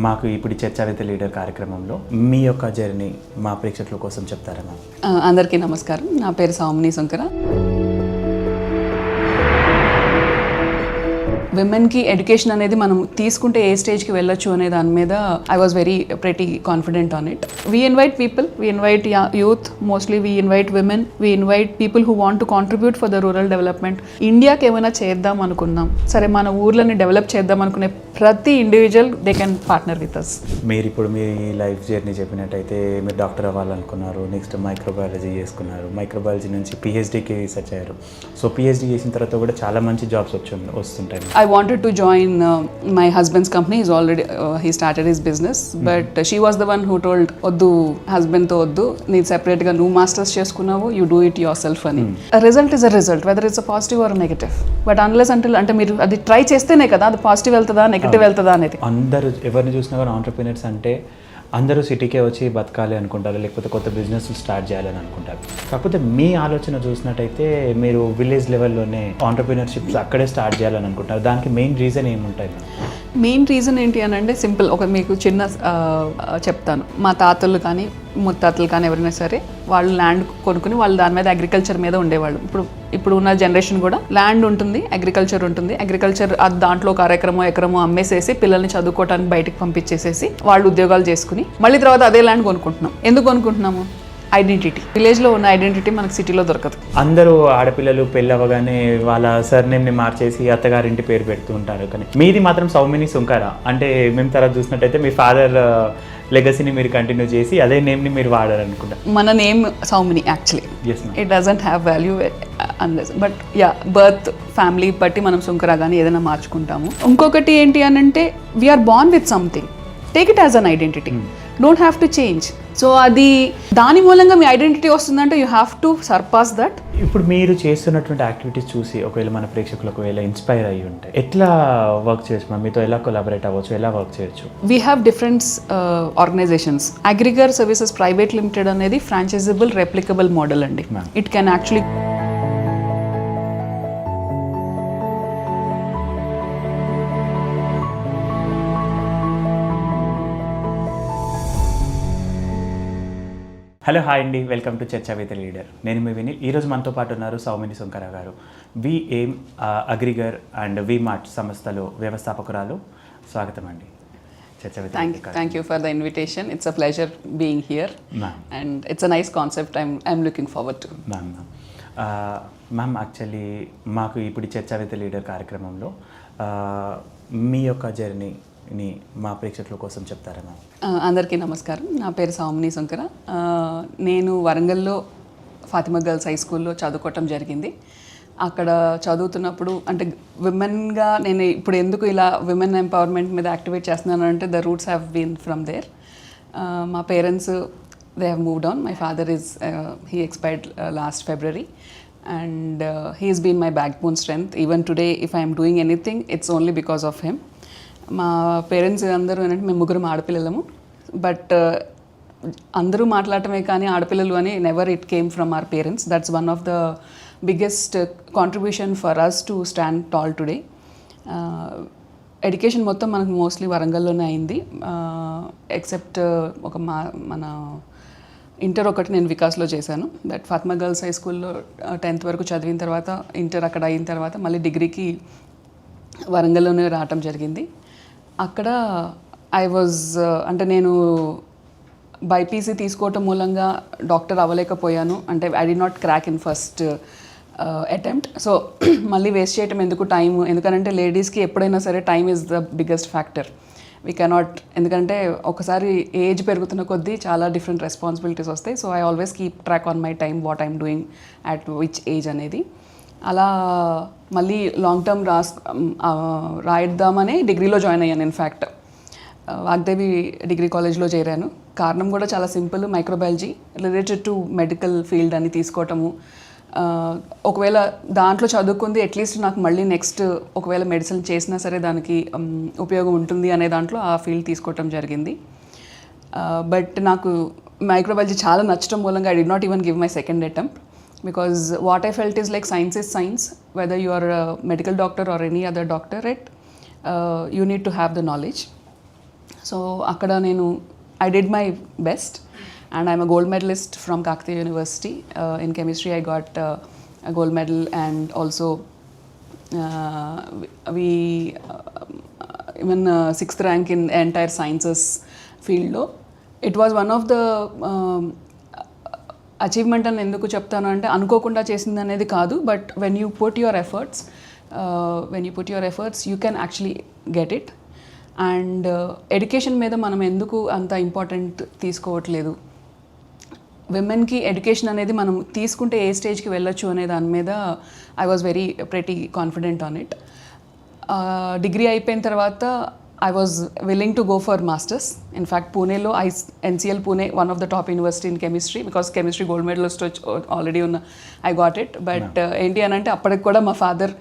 మాకు ఇప్పుడు చర్చా విత్ లీడర్ కార్యక్రమంలో మీ యొక్క జర్నీ మా ప్రేక్షకుల కోసం చెప్తారా మ్యామ్? అందరికీ నమస్కారం. నా పేరు సౌమిని శంకర. విమెన్కి ఎడ్యుకేషన్ అనేది మనం తీసుకుంటే ఏ స్టేజ్కి వెళ్ళొచ్చు అనే దాని మీద I was very pretty confident on it. We invite people, we invite youth, mostly we invite women, we invite people who want to contribute for the rural development. ఇండియాకి ఏమైనా చేద్దాం అనుకున్నాం, సరే మన ఊర్లని డెవలప్ చేద్దాం అనుకునే ప్రతి individual they can partner with us. మీరు ఇప్పుడు మీ లైఫ్ జర్నీ చెప్పినట్టయితే మీరు డాక్టర్ అవ్వాలనుకున్నారు, నెక్స్ట్ మైక్రోబయాలజీ చేసుకున్నారు, మైక్రోబయాలజీ నుంచి పిహెచ్డీకి రీసెర్చ్ అయ్యారు. సో పిహెచ్డీ చేసిన తర్వాత కూడా చాలా మంచి జాబ్స్ వస్తుంటాయి. I wanted to join my husband's company. He's already he started his business, but she was the one who told oddu husband to oddu need separate ga nu masters cheskunnavo, you do it yourself ani. A result is a result, whether it's a positive or a negative, but unless until ante మీరు అది try చేస్తేనే కదా అది positive వెళ్తుందా negative వెళ్తుందా అనేది. అందరూ ఎవరిని చూసినా కానీ ఆంటర్ప్రినర్స్ అంటే అందరూ సిటీకే వచ్చి బతకాలి అనుకుంటారు, లేకపోతే కొత్త బిజినెస్ స్టార్ట్ చేయాలని అనుకుంటారు. కాకపోతే మీ ఆలోచన చూసినట్టయితే మీరు విలేజ్ లెవెల్లోనే ఆంటర్ప్రినర్షిప్స్ అక్కడే స్టార్ట్ చేయాలని అనుకుంటారు. దానికి మెయిన్ రీజన్ ఏముంటుంది? మెయిన్ రీజన్ ఏంటి అని అంటే సింపుల్. ఒక మీకు చిన్న చెప్తాను. మా తాతలు కానీ ముత్తాతలు కానీ ఎవరైనా సరే వాళ్ళు ల్యాండ్ కొనుక్కుని వాళ్ళు దాని మీద అగ్రికల్చర్ మీద ఉండేవాళ్ళు. ఇప్పుడు ఉన్న జనరేషన్ కూడా ల్యాండ్ ఉంటుంది, అగ్రికల్చర్ ఉంటుంది. అగ్రికల్చర్ దాంట్లో ఒక ఎకరమో అమ్మేసేసి పిల్లల్ని చదువుకోవడానికి బయటకు పంపించేసేసి వాళ్ళు ఉద్యోగాలు చేసుకుని మళ్ళీ తర్వాత అదే ల్యాండ్ కొనుక్కుంటున్నాం. ఎందుకు కొనుక్కుంటున్నాము? ఐడెంటిటీ. విలేజ్లో ఉన్న ఐడెంటిటీ మనకు సిటీలో దొరకదు. అందరూ ఆడపిల్లలు పెళ్ళి అవ్వగానే వాళ్ళ సర్నేమ్ని మార్చేసి అత్తగారింటి పేరు పెడుతూ ఉంటారు, కానీ మీది మాత్రం సౌమిని శంకర. అంటే మేము తర్వాత చూసినట్టయితే మీ ఫాదర్ లెగసీని మీరు కంటిన్యూ చేసి అదే నేమ్ని మీరు వాడారనుకుంటా. మన name Soumini actually it doesn't have value unless, but yeah birth family బట్టి మనం శంకర కానీ ఏదైనా మార్చుకుంటాము. ఇంకొకటి ఏంటి అని అంటే we are born with something, take it as an identity, don't have to change. So అది దాని మూలంగా మీ ఐడెంటిటీ వస్తుందంటే you have to surpass that. ఇప్పుడు మీరు చేస్తున్నటువంటి యాక్టివిటీస్ చూసి ఒకవేళ మన ప్రేక్షకులు ఒకవేళ ఇన్స్పైర్ అయ్యి ఉంటే ఎట్లా వర్క్ చేయొచ్చు, మీతో ఎలా కొలాబరేట్ అవ్వచ్చు, ఎలా వర్క్ చేయొచ్చు? We have different organizations. Agriculture services private limited అనేది ఫ్రాంచైజబుల్ రెప్లికబుల్ మోడల్ అండి. It can actually hello, hi అండి, welcome to Charcha with leader. నేను మీ వినీల్. ఈరోజు మనతో పాటు ఉన్నారు సౌమిని శంకర గారు. వి ఎయిమ్ అగ్రిగర్ అండ్ వి మార్ట్ సంస్థలో వ్యవస్థాపకురాలు. స్వాగతం అండి చర్చా with leader. Thank you for the invitation. It's a pleasure being here and it's a nice concept. I'm looking forward to. Ma'am actually మాకు ఇప్పుడు చర్చా విత్ లీడర్ కార్యక్రమంలో మీ యొక్క జర్నీ మా ప్రేక్షకుల కోసం చెప్తారా మ్యామ్? అందరికీ నమస్కారం. నా పేరు సౌమిని శంకర. నేను వరంగల్లో ఫాతిమా గర్ల్స్ హై స్కూల్లో చదువుకోవటం జరిగింది. అక్కడ చదువుతున్నప్పుడు అంటే విమెన్గా నేను ఇప్పుడు ఎందుకు ఇలా విమెన్ ఎంపవర్మెంట్ మీద యాక్టివేట్ చేస్తున్నాను అంటే the roots have been from there. మా parents they have moved on. My father is he expired last February and he has been my backbone strength. Even today if I am doing anything it's only because of him. మా parents అందరూ ఏంటంటే మేము ముగ్గురు ఆడపిల్లలము, but అందరూ మాట్లాడటమే కానీ ఆడపిల్లలు అని never it came from our parents. That's one of the biggest contribution for us to stand tall today. Education మొత్తం మనకు మోస్ట్లీ వరంగల్లోనే అయింది, ఎక్సెప్ట్ ఒక మన ఇంటర్ ఒకటి నేను వికాస్లో చేశాను. దట్ ఫాతిమా గర్ల్స్ హై స్కూల్లో 10th వరకు చదివిన తర్వాత ఇంటర్ అక్కడ అయిన తర్వాత మళ్ళీ డిగ్రీకి వరంగల్లోనే రావటం జరిగింది. అక్కడ ఐ వాజ్ అంటే నేను బైపీసీ తీసుకోవటం మూలంగా డాక్టర్ అవ్వలేకపోయాను. అంటే I did not crack in first attempt. So మళ్ళీ వేస్ట్ చేయటం ఎందుకు టైము, ఎందుకంటే లేడీస్కి ఎప్పుడైనా సరే time is the biggest factor. We cannot, ఎందుకంటే ఒకసారి ఏజ్ పెరుగుతున్న కొద్దీ చాలా డిఫరెంట్ రెస్పాన్సిబిలిటీస్ వస్తాయి. So I always keep track on my time what I'm doing at which age అనేది. అలా మళ్ళీ లాంగ్ టర్మ్ రాయిద్దామని డిగ్రీలో జాయిన్ అయ్యాను. ఇన్ఫ్యాక్ట్ వాగ్దేవి డిగ్రీ కాలేజ్లో చేరాను. కారణం కూడా చాలా simple, microbiology related to medical field అని తీసుకోవటము. ఒకవేళ దాంట్లో చదువుకుంది అట్లీస్ట్ నాకు మళ్ళీ నెక్స్ట్ ఒకవేళ మెడిసిన్ చేసినా సరే దానికి ఉపయోగం ఉంటుంది అనే దాంట్లో ఆ ఫీల్డ్ తీసుకోవటం జరిగింది. బట్ నాకు మైక్రోబయాలజీ చాలా నచ్చడం మూలంగా I did not even give my second attempt. Because what I felt is like science is science, whether you are a medical doctor or any other doctorate, you need to have the knowledge. So అక్కడ నేను I did my best and I'm a gold medalist from Kakatiya university in chemistry. I got a gold medal and also we even 6th rank in entire sciences field lo. It was one of the achievement అని ఎందుకు చెప్తాను అంటే అనుకోకుండా చేసింది అనేది కాదు, but when you put your efforts you can actually get it. And education మీద మనం ఎందుకు అంత ఇంపార్టెంట్ తీసుకోవట్లేదు, విమెన్కి ఎడ్యుకేషన్ అనేది మనం తీసుకుంటే ఏ స్టేజ్కి వెళ్ళొచ్చు అనే దాని మీద I was pretty confident on it. Degree అయిపోయిన తర్వాత I was willing to go for masters. In fact పూణేలో NCL Pune one of the top university in chemistry, because chemistry gold medalist already ఉన్న ఐ గాట్ ఇట్. బట్ ఏంటి అని అంటే అప్పటికి కూడా మా ఫాదర్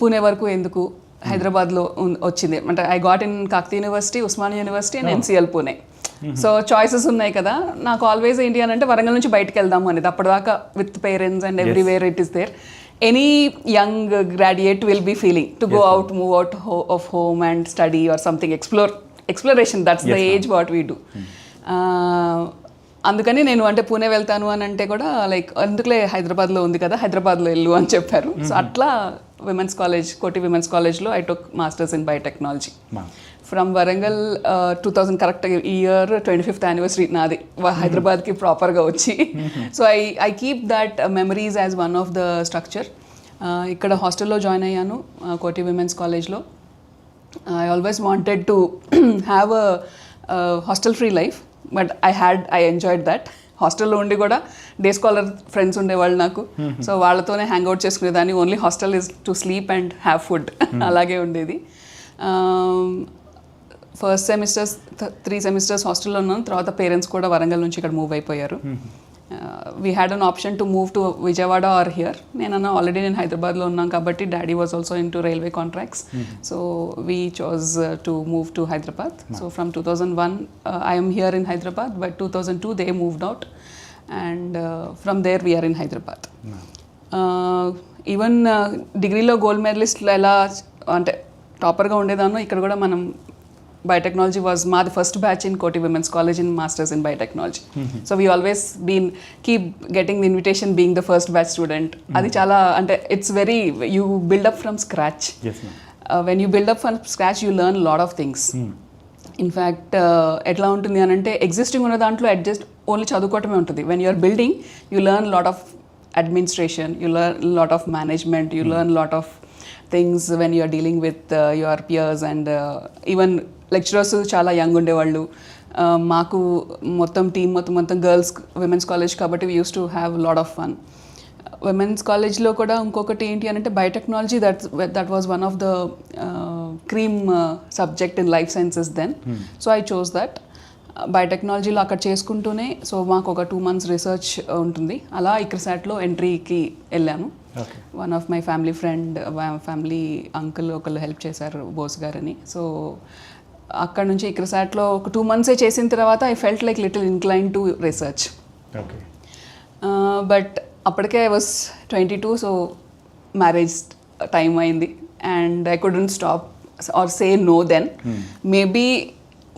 పూణే వరకు ఎందుకు, హైదరాబాద్లో వచ్చింది అంటే I got in Kakatiya university, Osmania university and NCL Pune. So choices ఉన్నాయి కదా, నాకు ఆల్వేస్ ఏంటి అని అంటే వరంగల్ నుంచి బయటకు వెళ్దాము అనేది. అప్పటిదాకా with parents and everywhere it is there. Any young graduate will be feeling to go out, move out of home and study or something, exploration. That's the age what we do. అందుకని నేను అంటే పూణే వెళ్తాను అని అంటే కూడా like ఎందుకులే హైదరాబాద్లో ఉంది కదా, హైదరాబాద్లో వెళ్ళు అని చెప్పారు. సో అట్లా విమెన్స్ కాలేజ్, కోటి విమెన్స్ కాలేజ్లో I took masters in biotechnology from Warangal. 2000 correct year 25th anniversary నాది హైదరాబాద్కి ప్రాపర్గా వచ్చి. So I keep that memories as one of the structure. ఇక్కడ హాస్టల్లో జాయిన్ అయ్యాను కోటి విమెన్స్ కాలేజ్లో. I always wanted to have a hostel free life, but I enjoyed that. హాస్టల్లో ఉండి కూడా డే స్కాలర్ ఫ్రెండ్స్ ఉండేవాళ్ళు నాకు, సో వాళ్ళతోనే హ్యాంగ్ అవుట్ చేసుకునేదాన్ని. Only hostel is to sleep and have food, అలాగే ఉండేది. ఫస్ట్ సెమిస్టర్స్ 3 సెమిస్టర్స్ హాస్టల్లో ఉన్నాను. తర్వాత పేరెంట్స్ కూడా వరంగల్ నుంచి ఇక్కడ మూవ్ అయిపోయారు. We had an option to move to Vijayawada or here. నేనన్నా ఆల్రెడీ నేను హైదరాబాద్లో ఉన్నాను కాబట్టి daddy was also in to railway contracts. So we chose to move to Hyderabad. So from 2001 I'm here in Hyderabad, but 2002 they moved out and from there we are in Hyderabad. Even డిగ్రీలో gold మెడలిస్ట్లు ఎలా అంటే టాపర్గా ఉండేదాన్నో ఇక్కడ కూడా మనం biotechnology was the first batch in Koti Women's College in Masters in Biotechnology. So we always keep getting the invitation being the first batch student. Adi chala ante it's very, you build up from scratch. Yes ma'am. When you build up from scratch you learn a lot of things. In fact etla untundi anante existing ఉన్న దాంట్లో adjust only చదువుకోవటమే ఉంటుంది. When you are building you learn a lot of administration, you learn a lot of management, you learn a lot of things when you are dealing with your peers and even lecturers చాలా young ఉండేవాళ్ళు. మాకు మొత్తం girls women's college కాబట్టి we use to have lot of fun. Women's కాలేజ్లో కూడా ఇంకొకటి ఏంటి అని అంటే biotechnology, that was one of the cream subject in life sciences then. So I chose that. బయోటెక్నాలజీలో అక్కడ చేసుకుంటూనే సో మాకు ఒక 2 months రీసెర్చ్ ఉంటుంది. అలా ICRSATలో ఎంట్రీకి వెళ్ళాను. One of my family uncle ఒకళ్ళు హెల్ప్ చేశారు, బోస్ గారని. సో అక్కడ నుంచి ICRSATలో ఒక 2 months చేసిన తర్వాత I felt like little incline to research. But అప్పటికే I was 22, so marriage time అయింది and I couldn't stop or say no then. Maybe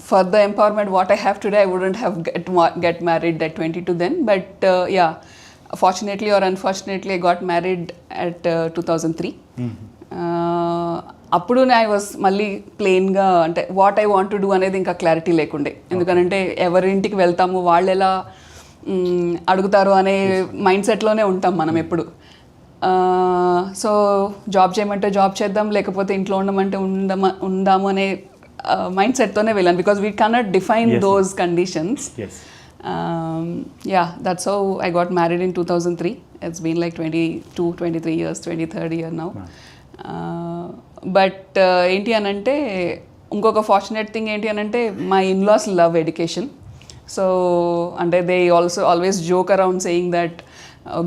for the empowerment what I have today I wouldn't have get married at 22 then, but yeah, fortunately or unfortunately I got married at 2003. అప్పుడు I was మళ్ళీ ప్లెయిన్గా అంటే what I want to do అనేది ఇంకా clarity లేకుండే. ఎందుకంటే ఎవరింటికి వెళ్తాము, వాళ్ళు ఎలా అడుగుతారు అనే మైండ్ సెట్లోనే ఉంటాం మనం ఎప్పుడు. సో జాబ్ చేయమంటే జాబ్ చేద్దాం, లేకపోతే ఇంట్లో ఉండమంటే ఉందాము అనే మైండ్ సెట్తోనే వెళ్ళాను, because we cannot define those conditions. Yeah, that's how I got married in 2003. It's been like 23 years, 23rd year now. But ఏంటి అని అంటే ఇంకొక ఫార్చునేట్ థింగ్ ఏంటి అని అంటే my in laws love education. So అంటే they always joke around saying that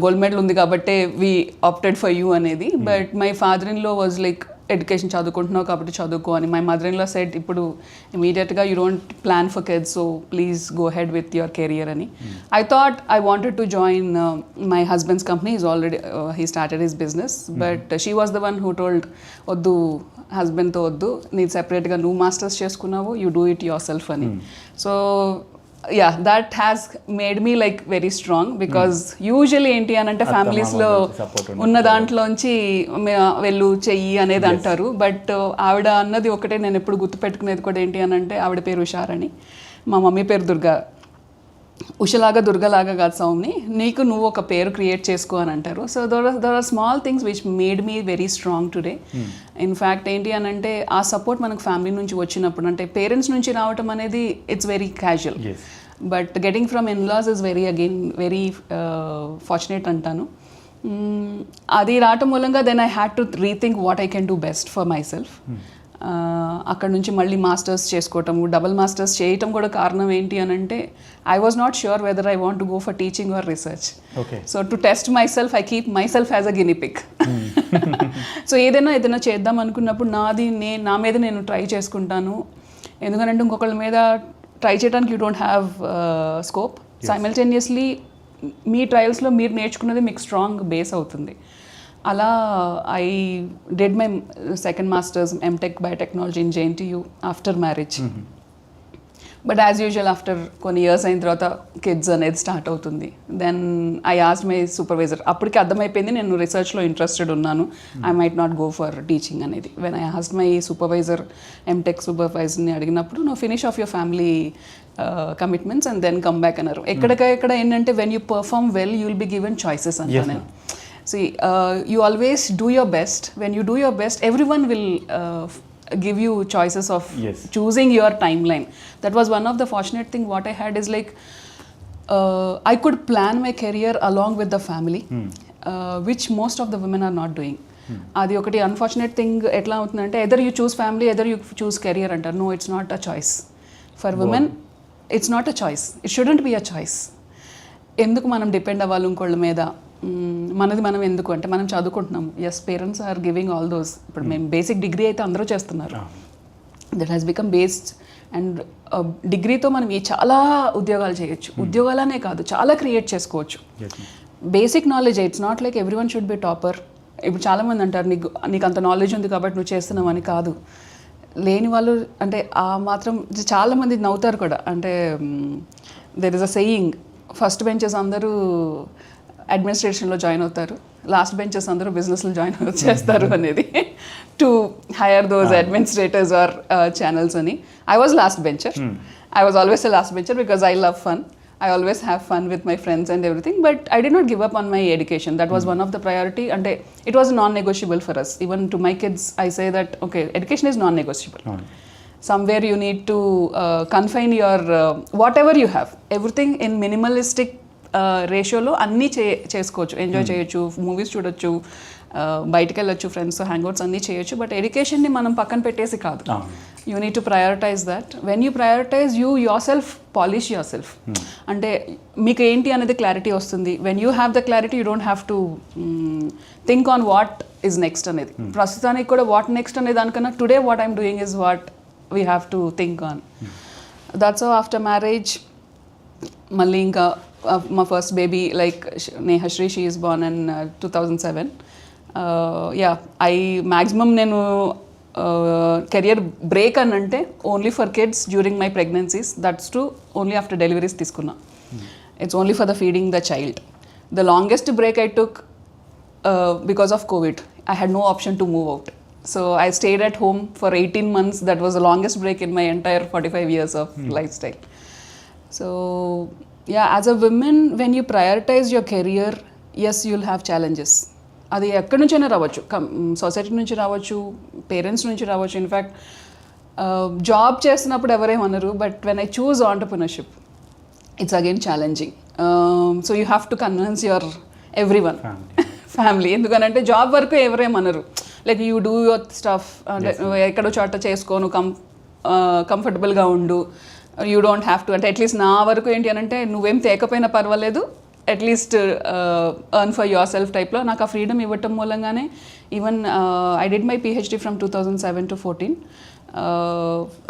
gold medal ఉంది కాబట్టి వీ ఆప్టెడ్ ఫర్ యూ అనేది. But my father in law was like education చదువుకుంటున్నావు కాబట్టి చదువుకో అని. My mother in law said ఇప్పుడు ఇమీడియట్గా you don't plan for kids, so please go head with your career అని. I thought I wanted to join my husband's company. Is already he started his business, but she was the one who told వద్దు హస్బెండ్తో వద్దు, నీకు సెపరేట్గా నువ్వు masters చేసుకున్నావు, you do it yourself అని. So yeah, that has made me like very strong because usually ఏంటి అని అంటే ఫ్యామిలీస్లో ఉన్న దాంట్లోంచి వెళ్ళు చెయ్యి అనేది అంటారు. బట్ ఆవిడ అన్నది ఒకటే నేను ఎప్పుడు గుర్తుపెట్టుకునేది కూడా ఏంటి అని అంటే, ఆవిడ పేరు ఉషారని, మా మమ్మీ పేరు దుర్గా. ఉషలాగా దుర్గలాగా కాదు సౌమ్ని, నీకు నువ్వు ఒక పేరు క్రియేట్ చేసుకో అని అంటారు. So there are small things which made me very strong today. In fact ఏంటి అని అంటే ఆ సపోర్ట్ మనకు ఫ్యామిలీ నుంచి వచ్చినప్పుడు, అంటే పేరెంట్స్ నుంచి రావటం అనేది it's very casual, but getting from in-laws is very fortunate అంటాను. అది రావటం మూలంగా then I had to rethink what I can do best for my self. అక్కడ నుంచి మళ్ళీ మాస్టర్స్ చేసుకోవటము, డబుల్ మాస్టర్స్ చేయటం కూడా కారణం ఏంటి అని అంటే I was not sure whether I want to go for teaching or research. So to test my self I keep my self as a guinea pig. So ఏదైనా చేద్దాం అనుకున్నప్పుడు నా మీద నేను ట్రై చేసుకుంటాను. ఎందుకంటే ఇంకొకళ్ళ మీద ట్రై చేయడానికి you don't have scope. Simultaneously మీ ట్రయల్స్లో మీరు నేర్చుకున్నది మీకు స్ట్రాంగ్ బేస్ అవుతుంది. అలా I did my second masters MTech biotechnology in JNTU after marriage. But as usual after కొన్ని ఇయర్స్ అయిన తర్వాత కిడ్స్ అనేది స్టార్ట్ అవుతుంది. Then I asked my supervisor, అప్పటికి అర్థమైపోయింది నేను రీసెర్చ్లో ఇంట్రెస్టెడ్ ఉన్నాను, I might not go for teaching అనేది. When I asked my supervisor, MTech సూపర్వైజర్ని అడిగినప్పుడు నువ్వు finish of your family commitments and then come back అన్నారు. ఎక్కడ ఏంటంటే when you perform well you will be given choices అంటా నేను. See, you always do your best. When you do your best, everyone will give you choices of choosing your timeline. That was one of the fortunate thing what I had is like I could plan my career along with the family, which most of the women are not doing. అది ఒకటి unfortunate thing. ఎట్లా అవుతుందంటే either you choose family, either you choose career అంటారు. No, it's not a choice for women. It's not a choice, it shouldn't be a choice. ఎందుకు మనం depend అవ్వాలి ఇంకోళ్ళ మీద? మనది మనం ఎందుకు అంటే మనం చదువుకుంటున్నాము. Yes, parents are giving all those. ఇప్పుడు మేము బేసిక్ డిగ్రీ అయితే అందరూ చేస్తున్నారు. That has become based. And డిగ్రీతో మనం చాలా ఉద్యోగాలు చేయొచ్చు. ఉద్యోగాలనే కాదు, చాలా క్రియేట్ చేసుకోవచ్చు. Basic knowledge, it's not like everyone should be topper. ఇప్పుడు చాలామంది అంటారు నీకు అంత నాలెడ్జ్ ఉంది కాబట్టి నువ్వు చేస్తున్నావు అని. కాదు, లేని వాళ్ళు అంటే ఆ మాత్రం చాలామంది నవ్వుతారు కూడా. అంటే there is a saying, first benches అందరూ అడ్మినిస్ట్రేషన్లో జాయిన్ అవుతారు, లాస్ట్ బెంచెస్ అందరూ బిజినెస్లో జాయిన్ చేస్తారు అనేది. To hire those administrators are channels అని. I was last bencher. I was always a last bencher because I love fun. I always have fun with my friends and everything, but I did not give up on my education. That was one of the priority, and it was non-negotiable for us. Even to my kids, I say that, okay, education is non-negotiable. Somewhere you need to confine your whatever you have, everything in minimalistic రేషియోలో అన్నీ చేసుకోవచ్చు. Enjoy చేయొచ్చు, movies చూడొచ్చు, బయటకు వెళ్ళొచ్చు, ఫ్రెండ్స్తో hangouts అన్నీ చేయొచ్చు. బట్ ఎడ్యుకేషన్ని మనం పక్కన పెట్టేసి కాదు. You need to prioritize that. When you prioritize your self, polish your self. అంటే మీకు ఏంటి అనేది క్లారిటీ వస్తుంది. When you have the clarity you don't have to think on what is next అనేది. ప్రస్తుతానికి కూడా వాట్ నెక్స్ట్ అనే దానికన్నా today what I'm doing is what we have to think on. That's after marriage మళ్ళీ ఇంకా my first baby, like Nehashri, she is born in 2007. Yeah, I maximum nenu career break anante only for kids during my pregnancies. That's true, only after deliveries తీసుకున్నా. It's only for the feeding the child. The longest break I took because of COVID. I had no option to move out. So I stayed at home for 18 months. That was the longest break in my entire 45 years of lifestyle. So yeah, as a woman, when you prioritize your career, yes, you'll have challenges. అది ఎక్కడి నుంచైనా రావచ్చు, society నుంచి రావచ్చు, parents నుంచి రావచ్చు. In fact job చేస్తున్నప్పుడు ఎవరేమన్నారు, but when I choose entrepreneurship it's again challenging. So you have to convince your everyone family. ఎందుకనంటే జాబ్ వరకు ఎవరేమన్నారు, like you do your stuff, అంటే ఎక్కడో చోట చేసుకో, నువ్వు కంఫర్టబుల్గా ఉండు, యూ డోంట్ హ్యావ్ టు. అంటే అట్లీస్ట్ నా వరకు ఏంటి అని అంటే నువ్వేం తేకపోయినా పర్వాలేదు, at least earn for yourself టైప్లో నాకు ఆ ఫ్రీడమ్ ఇవ్వటం మూలంగానే even I did my PhD from 2007 to 14.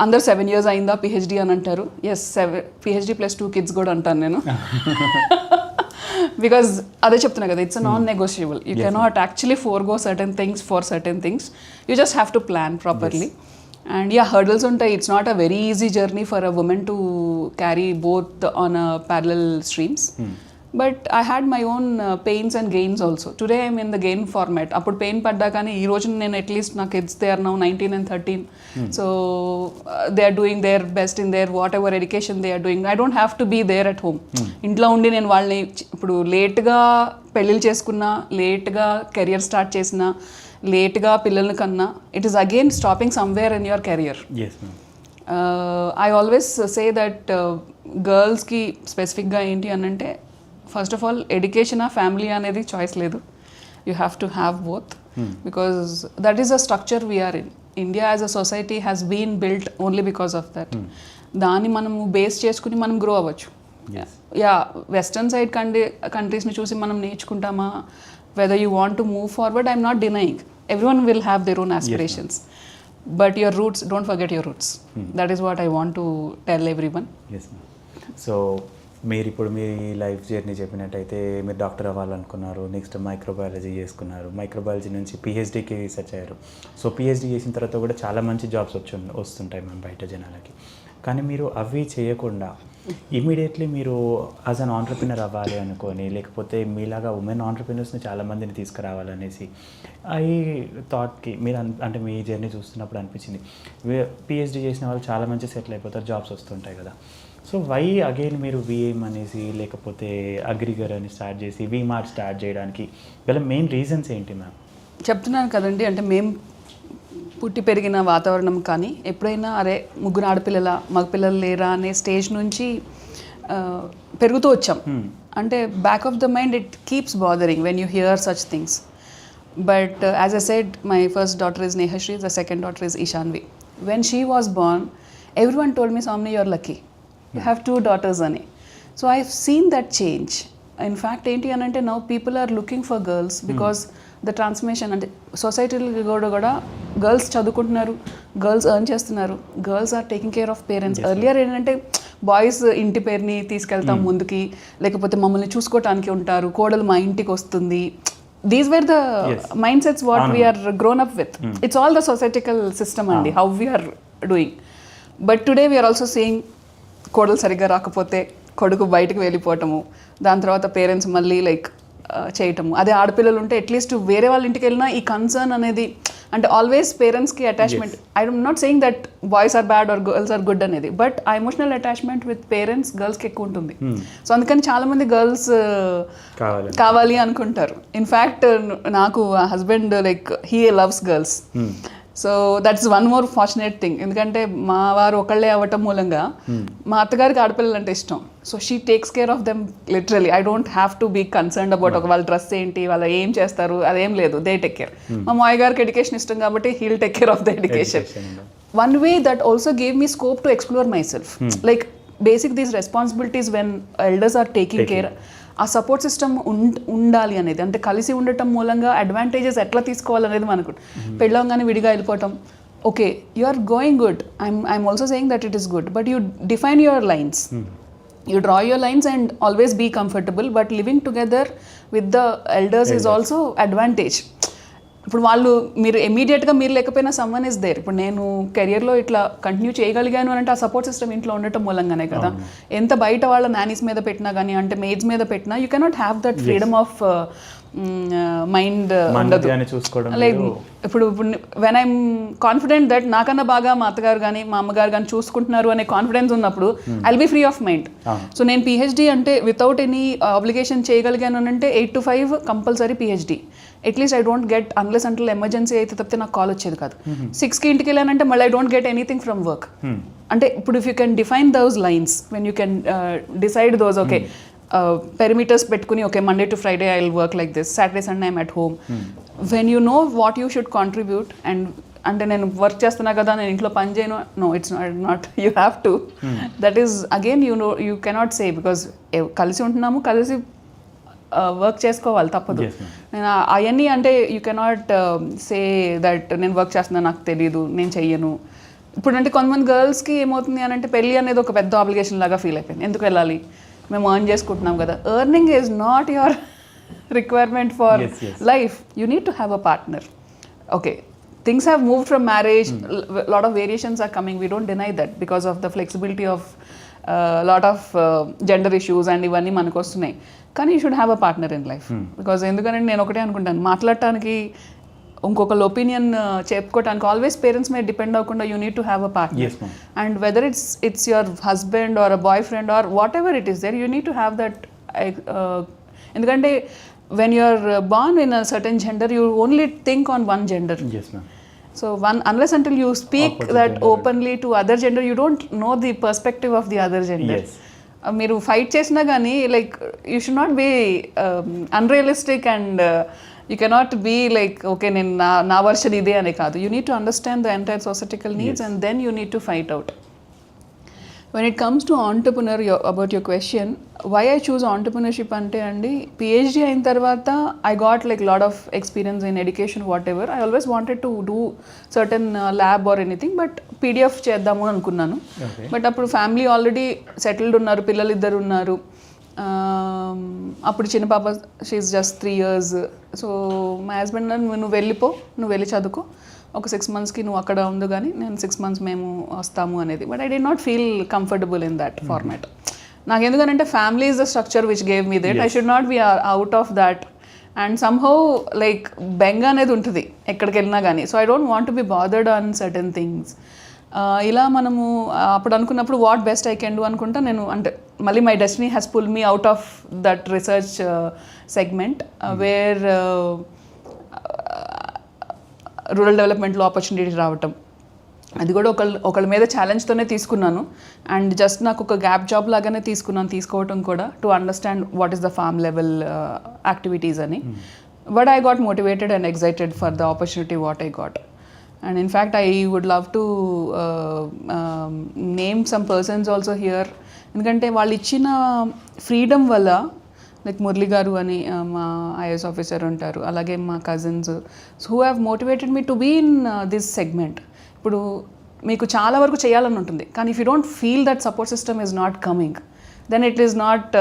అందరు 7 years అయిందా పిహెచ్డి అని అంటారు. ఎస్, పిహెచ్డి ప్లస్ 2 kids కూడా అంటాను నేను. బికాజ్ అదే చెప్తున్నా కదా, it's non negotiable. You cannot actually forgo certain things for certain things. You just have to plan properly. And yeah, hurdles ఉంటాయి. It's not a very easy journey for a women to carry both on a parallel streams. But I had my own pains and gains also. Today I'm in the gain format. అప్పుడు pain పడ్డా కానీ ఈ రోజు నేను at least నా kids they are now 19 and 13. So they are doing their best in their whatever education they are doing. I don't have to be there at home. ఇంట్లో ఉండి నేను వాళ్ళని ఇప్పుడు లేట్గా పెళ్ళిళ్ళు చేసుకున్నా, లేట్గా కెరియర్ స్టార్ట్ చేసిన, లేట్గా పిల్లల్ని కన్నా, it is again stopping somewhere in your career. I always say that గర్ల్స్కి స్పెసిఫిక్గా ఏంటి అని అంటే, first of all education family అనేది చాయిస్ లేదు. You have to have both because that is a structure we are in. India as a society has been built only because of that. దాన్ని మనము base చేసుకుని మనం గ్రో అవ్వచ్చు. Yeah, western side కంట్రీస్ని చూసి మనం నేర్చుకుంటామా, whether you want to move forward, I'm not denying. Everyone will have their own aspirations. But your roots, don't forget your roots. That is what I want to tell everyone. So మీరు ఇప్పుడు మీ life journey చెప్పినట్టయితే మీరు doctor అవ్వాలనుకున్నారు, next microbiology చేసుకున్నారు, microbiology నుంచి పిహెచ్డీకి research అయ్యారు. సో పిహెచ్డీ చేసిన తర్వాత కూడా చాలా మంచి జాబ్స్ వస్తుంటాయి మన బయట జనాలకి. కానీ మీరు అవి చేయకుండా ఇమీడియట్లీ మీరు యాజ్ అన్ ఆంటర్ప్రినర్ అవ్వాలి అనుకొని, లేకపోతే మీలాగా ఉమెన్ ఆంటర్ప్రినర్స్ని చాలామందిని తీసుకురావాలనేసి ఐ థాట్కి మీరు అంటే మీ జర్నీ చూస్తున్నప్పుడు అనిపించింది, పిహెచ్డీ చేసిన వాళ్ళు చాలా మంచి సెటిల్ అయిపోతారు, జాబ్స్ వస్తుంటాయి కదా. సో వై అగైన్ మీరు విఎం అనేసి లేకపోతే అగ్రిగర్ అని స్టార్ట్ చేసి విమార్ట్ స్టార్ట్ చేయడానికి గల మెయిన్ రీజన్స్ ఏంటి మ్యామ్? చెప్తున్నాను కదండి, అంటే మేము పుట్టి పెరిగిన వాతావరణం కానీ ఎప్పుడైనా అరే ముగ్గురు ఆడపిల్లల మగపిల్లలు లేరా అనే స్టేజ్ నుంచి పెరుగుతూ వచ్చాం. అంటే back of the mind it keeps bothering when you here such things. But as I said, my first daughter is Nehashri, the second daughter is Ishanvi. When she was born, everyone told me, Somni, you're lucky. You have 2 daughters ani. So I've seen that change. In fact, ఏంటి అని అంటే now people are looking for girls because the transformation అంటే సొసైటీలో కూడా girls చదువుకుంటున్నారు, girls earn చేస్తున్నారు, girls are taking care of parents. Earlier ఏంటంటే boys ఇంటి పేరుని తీసుకెళ్తాం ముందుకి, లేకపోతే మమ్మల్ని చూసుకోవటానికి ఉంటారు, కోడలు మా ఇంటికి వస్తుంది. These were the mindsets what we are grown up with. It's all the societal system and how we are doing. But today we are also seeing కోడలు సరిగ్గా రాకపోతే కొడుకు బయటకు వెళ్ళిపోవటము, దాని తర్వాత పేరెంట్స్ మళ్ళీ లైక్ చేయటము. అదే ఆడపిల్లలు ఉంటే అట్లీస్ట్ వేరే వాళ్ళ ఇంటికి వెళ్ళినా ఈ కన్సర్న్ అనేది, అంటే ఆల్వేస్ పేరెంట్స్కి attachment. I'm not saying that boys are bad or girls are good అనేది, బట్ ఆ ఎమోషనల్ అటాచ్మెంట్ విత్ పేరెంట్స్ గర్ల్స్కి ఎక్కువ ఉంటుంది. సో అందుకని చాలామంది గర్ల్స్ కావాలి అనుకుంటారు. ఇన్ఫ్యాక్ట్ నాకు husband like he loves girls. So that's one more fortunate thing. ఎందుకంటే మా వారు ఒకళ్ళే అవ్వటం మూలంగా మా అత్తగారికి ఆడపిల్లలు అంటే ఇష్టం. So she takes care of them literally. I don't have to be concerned about వాళ్ళ డ్రెస్ ఏంటి, వాళ్ళు ఏం చేస్తారు, అదేం లేదు. They take care. మా మాయ గారికి ఎడ్యుకేషన్ ఇష్టం కాబట్టి he'll take care of the education. One way that also gave me scope to explore my self. Like basic these responsibilities when elders are taking care, ఆ సపోర్ట్ సిస్టమ్ ఉండాలి అనేది. అంటే కలిసి ఉండటం మూలంగా అడ్వాంటేజెస్ ఎట్లా తీసుకోవాలనేది మనకు. పెళ్ళంగానే విడిగా వెళ్ళిపోవటం, okay you are going good, I'm also saying that it is good, but you define your lines, you draw your lines and always be comfortable. But living together with the elders is also advantage. ఇప్పుడు వాళ్ళు మీరు ఇమీడియట్గా మీరు లేకపోయినా someone is there. ఇప్పుడు నేను కెరియర్లో ఇట్లా కంటిన్యూ చేయగలిగాను అంటే ఆ సపోర్ట్ సిస్టమ్ ఇంట్లో ఉండటం మూలంగానే కదా. ఎంత బయట వాళ్ళ నానీస్ మీద పెట్టినా కానీ, అంటే మేడ్స్ మీద పెట్టినా, you cannot have that freedom of mind ఉండదు. లైక్ ఇప్పుడు వెన్ ఐఎమ్ కాన్ఫిడెంట్ దట్ నాకన్నా బాగా మా అత్తగారు కానీ మా అమ్మగారు కానీ చూసుకుంటున్నారు అనే కాన్ఫిడెన్స్ ఉన్నప్పుడు I will be free of mind. So నేను పిహెచ్డీ అంటే వితౌట్ ఎనీ ఆబ్లిగేషన్ చేయగలిగాను అంటే 8 to 5 compulsory PhD. At least I don't get unless until emergency అయితే తప్పితే నాకు కాల్ వచ్చేది కాదు. 6కి ఇంటికి వెళ్ళానంటే మళ్ళీ I don't get anything from work. అంటే ఇప్పుడు if you can define those lines, when you can decide those, okay perimeters పెట్టుకుని, okay Monday to Friday I will work like this, Saturday Sunday I'm at home. When you know what you should contribute and అంటే నేను work చేస్తున్నా కదా నేను ఇంట్లో పని చేయను, no it's not you have to. That is again you know you cannot say, because కలిసి ఉంటున్నాము, కలిసి వర్క్ చేసుకోవాలి తప్పదు. నేను అవన్నీ అంటే యూ కెనాట్ సే దట్ నేను వర్క్ చేస్తున్నా నాకు తెలియదు నేను చెయ్యను. ఇప్పుడు అంటే కొంతమంది గర్ల్స్కి ఏమవుతుంది అని అంటే పెళ్ళి అనేది ఒక పెద్ద ఆబ్లిగేషన్ లాగా ఫీల్ అయిపోయింది. ఎందుకు వెళ్ళాలి, మేము ఎర్న్ చేసుకుంటున్నాం కదా. Earning is not your requirement for life. You need to have a partner. Okay, things have moved from marriage. Lot of variations are coming, we don't deny that, because of the flexibility of lot of gender issues and ivanni manaku vastunayi. Kani you should have a partner in life, because endukante nenu okate anukuntanu maatladaniki ఇంకొకళ్ళ opinion చెప్పుకోవటానికి always parents మీద depend అవ్వకుండా you need to have a partner. And whether it's your husband or a boyfriend or whatever it is there, you need to have that. ఎందుకంటే when you are born in a certain gender, you only think on one gender. Yes, ma'am. So unless until you speak that openly to other gender, you don't know the perspective of the other gender. Yes. మీరు fight చేసినా కానీ like you should not be unrealistic and you cannot be like okay నేను నా version ఇదే అనే కాదు. You need to understand the entire societal needs and then you need to fight out. When it comes to entrepreneur, about your question, why I choose entrepreneurship ante andi, PhD ayin tarvata I got like lot of experience in education whatever. I always wanted to do certain lab or anything, but PDF chedamu anukunnanu. But appudu family already settled unnaru, pillalu iddaru unnaru. అప్పుడు చిన్న పాప she is just 3 years. So మా husband నువ్వు వెళ్ళిపో, నువ్వు వెళ్ళి చదువుకో, ఒక 6 monthsకి నువ్వు అక్కడ ఉండు కానీ నేను 6 months మేము వస్తాము అనేది. But I did not feel comfortable in that format. నాకు ఎందుకంటే family is the structure which gave me that. I should not be out of that. And somehow like బెంగ అనేది ఉంటుంది ఎక్కడికి వెళ్ళినా కానీ. So I don't want to be bothered on certain things. ఇలా మనము అప్పుడు అనుకున్నప్పుడు what best I can do అనుకుంటా నేను, అంటే మళ్ళీ my destiny has pull me out of that research segment wear rural డెవలప్మెంట్లో ఆపర్చునిటీ రావటం. అది కూడా ఒకళ్ళ మీద ఛాలెంజ్తోనే తీసుకున్నాను. అండ్ జస్ట్ నాకు ఒక గ్యాప్ జాబ్ లాగానే తీసుకోవటం కూడా to understand what is the farm level activities అని. But I got motivated and excited for the opportunity what I got. And in fact, I would love to name some persons also here. ఎందుకంటే వాళ్ళు ఇచ్చిన freedom వల్ల, like Murali గారు అని మా IAS officer ఉంటారు, అలాగే మా cousins who have motivated me to be in this segment. ఇప్పుడు మీకు చాలా వరకు చేయాలని ఉంటుంది, కానీ if you don't feel that support system is not coming, then it is not,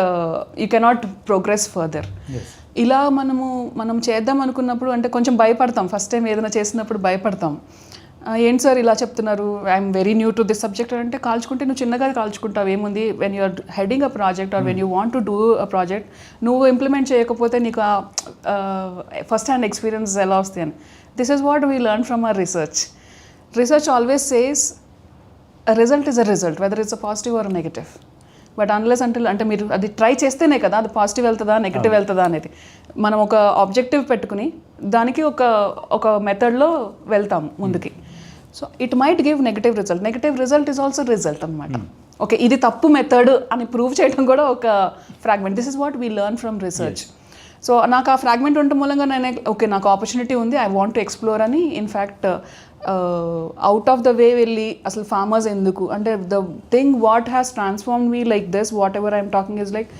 you cannot progress further. ఇలా మనం చేద్దాం అనుకున్నప్పుడు అంటే కొంచెం భయపడతాం. ఫస్ట్ టైం ఏదైనా చేసినప్పుడు భయపడతాం. ఏంటి సార్ ఇలా చెప్తున్నారు, I'm very new to this subject అంటే, కాల్చుకుంటే నువ్వు చిన్నగా కాల్చుకుంటావు, ఏముంది. When you're heading a project or when you want to do a project, నువ్వు ఇంప్లిమెంట్ చేయకపోతే నీకు ఫస్ట్ హ్యాండ్ ఎక్స్పీరియన్స్ ఎలా వస్తాయి అని. This is what we learn from our research. Research always says a result is a result, whether it's a positive or a negative. But unless అంటే మీరు అది try చేస్తేనే కదా అది పాజిటివ్ వెళ్తుందా నెగిటివ్ వెళ్తుందా అనేది. మనం ఒక ఆబ్జెక్టివ్ పెట్టుకుని దానికి ఒక మెథడ్లో వెళ్తాము ముందుకి. So it might give negative result. Negative result is also result అనమాట. ఓకే, ఇది తప్పు మెథడ్ అని ప్రూవ్ చేయడం కూడా ఒక fragment. This is what we learn from research. So నాకు ఆ ఫ్రాగ్మెంట్ ఉండటం మూలంగా నేను ఓకే నాకు ఆపర్చునిటీ ఉంది, ఐ వాంట్ టు ఎక్స్ప్లోర్ అని. In fact out of the way వెళ్ళి అసలు ఫార్మర్స్ ఎందుకు అంటే the thing what has transform me like this what ever I'm talking is like,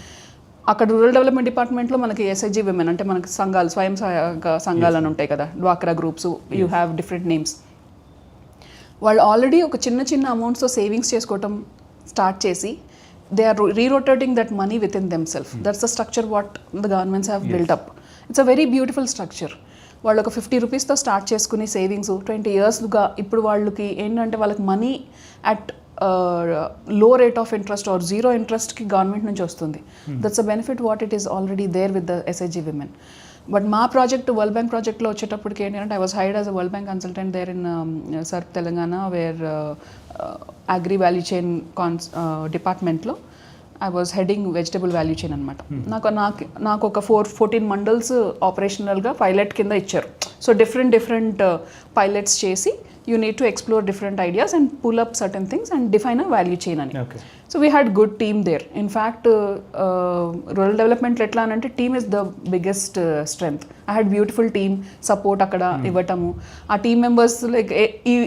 అక్కడ రూరల్ డెవలప్మెంట్ డిపార్ట్మెంట్లో మనకి ఎస్ఐజి విమెన్ అంటే మనకి సంఘాలు, స్వయం సహాయక సంఘాలు అని ఉంటాయి కదా, డ్వాక్రా groups, you have different names. వాళ్ళు ఆల్రెడీ ఒక చిన్న అమౌంట్స్తో సేవింగ్స్ చేసుకోవటం స్టార్ట్ చేసి they are re-rotating that money within themselves. That's the structure what the governments have built up. It's a very beautiful structure. వాళ్ళు ఒక 50 రూపీస్తో స్టార్ట్ చేసుకుని సేవింగ్స్ 20 yearsగా ఇప్పుడు వాళ్ళకి ఏంటంటే వాళ్ళకి money at low rate of interest or zero ఇంట్రెస్ట్కి government నుంచి వస్తుంది. That's a benefit what it is already there with the SIG women. బట్ మా ప్రాజెక్ట్ వరల్డ్ బ్యాంక్ ప్రాజెక్ట్లో వచ్చేటప్పటికి ఏంటంటే I was hired as a world bank consultant there in SERP Telangana where agri value chain డిపార్ట్మెంట్లో I was heading vegetable value chain అనమాట. నాకు ఒక 14 మండల్స్ ఆపరేషనల్గా పైలట్ కింద ఇచ్చారు. సో డిఫరెంట్ పైలట్స్ చేసి you need to explore different ideas and pull up certain things and define a value chain ani. Okay. So we had good team there. In fact, rural development ఎట్లా అంటే team is the biggest strength. I had beautiful team support అక్కడ ఇవ్వటము. ఆ team members like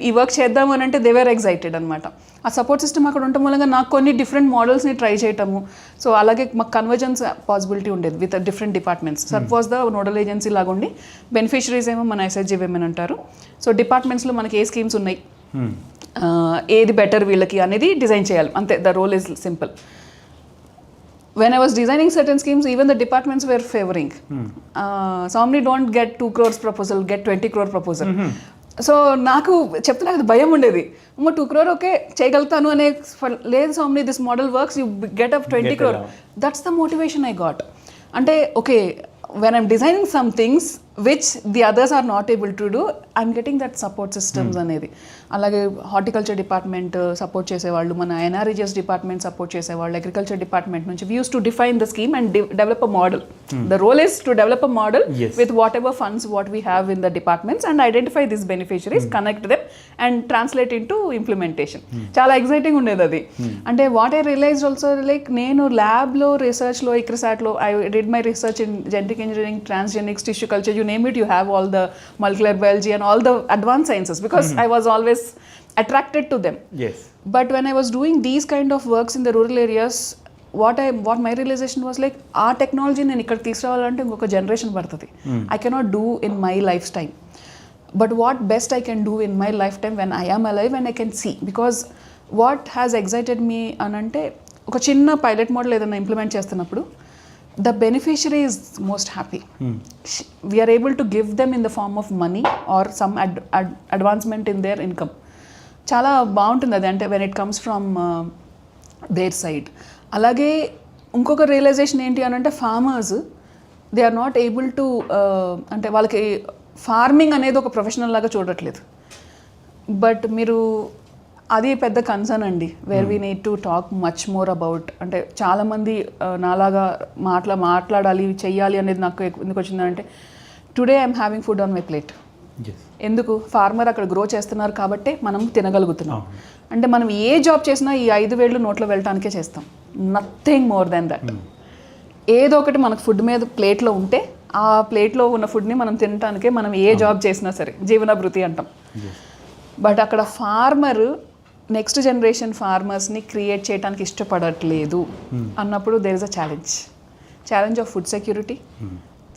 ఈ work చేద్దాము అని అంటే they were excited అనమాట. ఆ సపోర్ట్ సిస్టమ్ అక్కడ ఉండటం మూలంగా నాకు కొన్ని డిఫరెంట్ మోడల్స్ని ట్రై చేయటము. సో అలాగే మాకు కన్వర్జెన్స్ పాసిబిలిటీ ఉండేది with different departments. Surf was the nodal agency లాగా ఉండి బెనిఫిషరీస్ ఏమో మన ఎస్హెచ్జి విమెన్ అంటారు. సో డిపార్ట్మెంట్స్లో మనకి ఏ స్కీమ్స్ ఉన్నాయి, ఏది బెటర్ వీళ్ళకి అనేది డిజైన్ చేయాలి అంతే. The role is simple. When I was designing certain schemes, even the departments were favoring. Somebody don't get 2 crores proposal, get 20 crore proposal. So నాకు చెప్తే నాకు భయం ఉండేది. 2 crore ఓకే చేయగలుగుతాను అనే లేదు సౌమ్ని, this model works, you get up 20 crore. That's the motivation I got. అంటే okay, when I'm designing some things which the others are not able to do, I'm getting that support systems అనేది. అలాగే horticulture department support చేసేవాళ్ళు, మన NREGS department support చేసేవాళ్ళు, agriculture department నుంచి we used to define the scheme and develop a model. The role is to develop a model with whatever funds what we have in the departments and identify these beneficiaries, connect them and translate into implementation. చాలా exciting ఉండేది అది. అంటే what I realised also, like నేను ల్యాబ్లో రీసెర్చ్లో ఇక్రిసాట్లో I did my research in genetic engineering, transgenics, tissue culture, you name it, you have all the molecular biology and all the advanced sciences because I was always attracted to them. Yes. But when I was doing these kind of works in the rural areas, what my realization was like, our technology నేను ఇక్కడ తీసుకురావాలంటే ఇంకొక generation పడుతుంది. I cannot do in my lifetime. But what best I can do in my lifetime when I am alive and I can see. Because what has excited me అనంటే, ఒక చిన్న pilot model ఏదైనా implement చేస్తున్నప్పుడు the beneficiary is most happy. We are able to give them in the form of money or some advancement in their income. చాలా బాగుంటుంది అది, అంటే when it comes from their side. అలాగే ఇంకొక realisation ఏంటి అని అంటే, farmers they are not able to, అంటే వాళ్ళకి ఫార్మింగ్ అనేది ఒక ప్రొఫెషనల్ లాగా చూడట్లేదు. బట్ మీరు అది పెద్ద కన్సర్న్ అండి, where we need to talk much more about. అంటే చాలామంది నాలాగా మాట్లాడాలి, చెయ్యాలి అనేది నాకు ఎందుకు వచ్చిందంటే, today I'm having food on my plate. ఎందుకు? ఫార్మర్ అక్కడ గ్రో చేస్తున్నారు కాబట్టి మనం తినగలుగుతున్నాం. అంటే మనం ఏ జాబ్ చేసినా ఈ 5 వేళ్ళు నోట్లో వెళ్ళటానికే చేస్తాం, నథింగ్ మోర్ దెన్ దట్. ఏదో ఒకటి మనకు ఫుడ్ మీద ప్లేట్లో ఉంటే ఆ ప్లేట్లో ఉన్న ఫుడ్ని మనం తినటానికే మనం ఏ జాబ్ చేసినా సరే జీవనాభృతి అంటాం. బట్ అక్కడ ఫార్మర్ నెక్స్ట్ జనరేషన్ ఫార్మర్స్ని క్రియేట్ చేయడానికి ఇష్టపడట్లేదు అన్నప్పుడు there is a challenge of food security,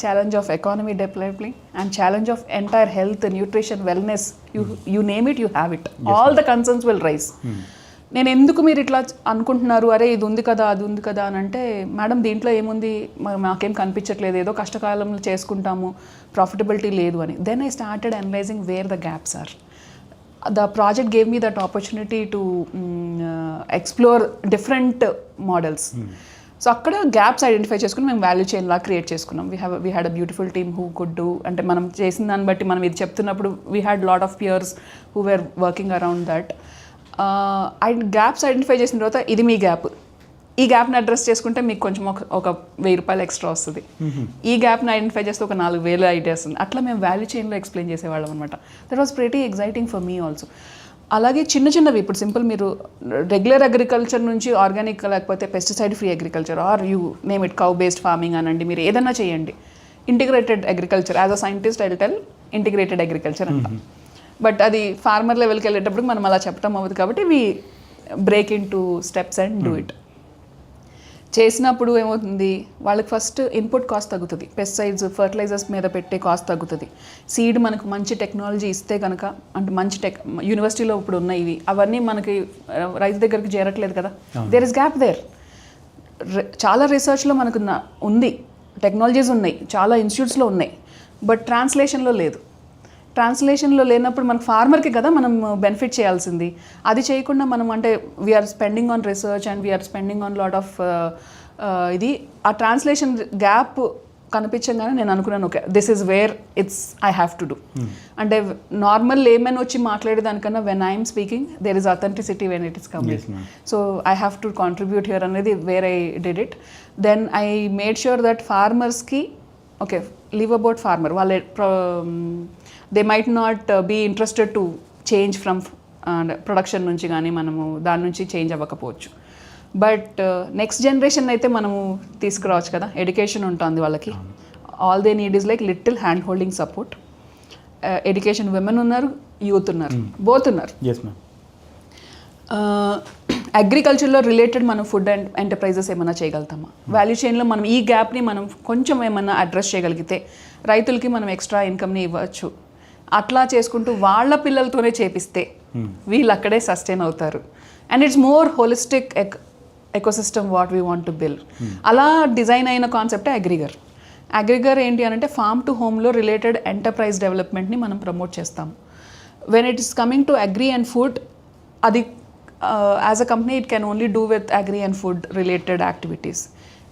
challenge of economy development and challenge of entire health, nutrition, wellness, you name it, you have it. All the concerns will rise. నేను ఎందుకు మీరు ఇట్లా అనుకుంటున్నారు, అరే ఇది ఉంది కదా అది ఉంది కదా అని అంటే, మేడం దీంట్లో ఏముంది, మాకేం కనిపించట్లేదు, ఏదో కష్టకాలంలో చేసుకుంటాము, ప్రాఫిటబిలిటీ లేదు అని. Then I started analysing where the gaps are. The project gave me that opportunity to explore different models. So అక్కడ గ్యాప్స్ ఐడెంటిఫై చేసుకుని మేము వాల్యూ చైన్ లా క్రియేట్ చేసుకున్నాం. We had a beautiful team who could do, అంటే మనం చేసిన దాన్ని బట్టి మనం ఇది చెప్తున్నప్పుడు we had lot of peers who were working around that. Gaps identify చేసిన తర్వాత ఇది మీ గ్యాప్, ఈ గ్యాప్ని అడ్రస్ చేసుకుంటే మీకు కొంచెం ఒక 1000 రూపాయలు ఎక్స్ట్రా వస్తుంది. ఈ గ్యాప్ని ఐడెంటిఫై చేస్తే ఒక 4000 ఐడియాస్ ఉంది. అట్లా మేము వాల్యూ చైన్లో ఎక్స్ప్లెయిన్ చేసేవాళ్ళం అనమాట. That was pretty exciting for me also. అలాగే చిన్నవి ఇప్పుడు సింపుల్ మీరు రెగ్యులర్ అగ్రికల్చర్ నుంచి ఆర్గానిక్, లేకపోతే pesticide free agriculture, or you name it cow based farming అనండి, మీరు ఏదైనా చేయండి. Integrated agriculture, as a scientist I will tell integrated agriculture అంటాం. బట్ అది ఫార్మర్ లెవెల్కి వెళ్ళేటప్పుడు మనం అలా చెప్పడం అవ్వదు కాబట్టి we break into steps and do it. చేసినప్పుడు ఏమవుతుంది, వాళ్ళకి ఫస్ట్ ఇన్పుట్ కాస్ట్ తగ్గుతుంది, పెస్టిసైడ్స్ ఫర్టిలైజర్స్ మీద పెట్టే కాస్ట్ తగ్గుతుంది. సీడ్ మనకు మంచి టెక్నాలజీ ఇస్తే కనుక, అంటే మంచి యూనివర్సిటీలో ఇప్పుడు ఉన్నాయి ఇవి, అవన్నీ మనకి రైతు దగ్గరికి చేరట్లేదు కదా. There is gap there. చాలా రీసెర్చ్లో మనకు ఉంది, టెక్నాలజీస్ ఉన్నాయి, చాలా ఇన్స్టిట్యూట్స్లో ఉన్నాయి, బట్ ట్రాన్స్లేషన్లో లేదు. ట్రాన్స్లేషన్లో లేనప్పుడు మనకు ఫార్మర్కి కదా మనం బెనిఫిట్ చేయాల్సింది. అది చేయకుండా మనం అంటే we are spending on research and we are spending on lot of ఇది. ఆ ట్రాన్స్లేషన్ గ్యాప్ కనిపించగానే నేను అనుకున్నాను, okay this is where I have to do. అంటే నార్మల్ లేమెన్ వచ్చి మాట్లాడేదానికన్నా when I'm speaking there is authenticity when it is coming. So I have to contribute here అనేది where I did it. Then I made sure that ఫార్మర్స్కి okay leave about farmer, వాళ్ళే they might not be interested to change from production నుంచి కానీ మనము దాని నుంచి change అవ్వకపోవచ్చు. But next generation అయితే మనము తీసుకురావచ్చు కదా, ఎడ్యుకేషన్ ఉంటుంది వాళ్ళకి. All they need is like little hand holding support. Education women ఉన్నారు, యూత్ ఉన్నారు, బోత్ ఉన్నారు. అగ్రికల్చర్లో రిలేటెడ్ మనం ఫుడ్ అండ్ ఎంటర్ప్రైజెస్ ఏమైనా చేయగలుగుతామా, వాల్యూ చైన్లో మనం ఈ గ్యాప్ని మనం కొంచెం ఏమైనా అడ్రస్ చేయగలిగితే రైతులకి మనం ఎక్స్ట్రా ఇన్కమ్ని ఇవ్వచ్చు. అట్లా చేసుకుంటూ వాళ్ళ పిల్లలతోనే చేపిస్తే వీళ్ళు అక్కడే సస్టైన్ అవుతారు. And it's more holistic ecosystem what we want to build. అలా డిజైన్ అయిన కాన్సెప్టే అగ్రిగర్. అగ్రిగర్ ఏంటి అంటే ఫార్మ్ టు హోమ్లో రిలేటెడ్ ఎంటర్ప్రైజ్ డెవలప్మెంట్ని మనం ప్రమోట్ చేస్తాం. When it is coming to agri and food, అది as a company it can only do with agri and food related activities.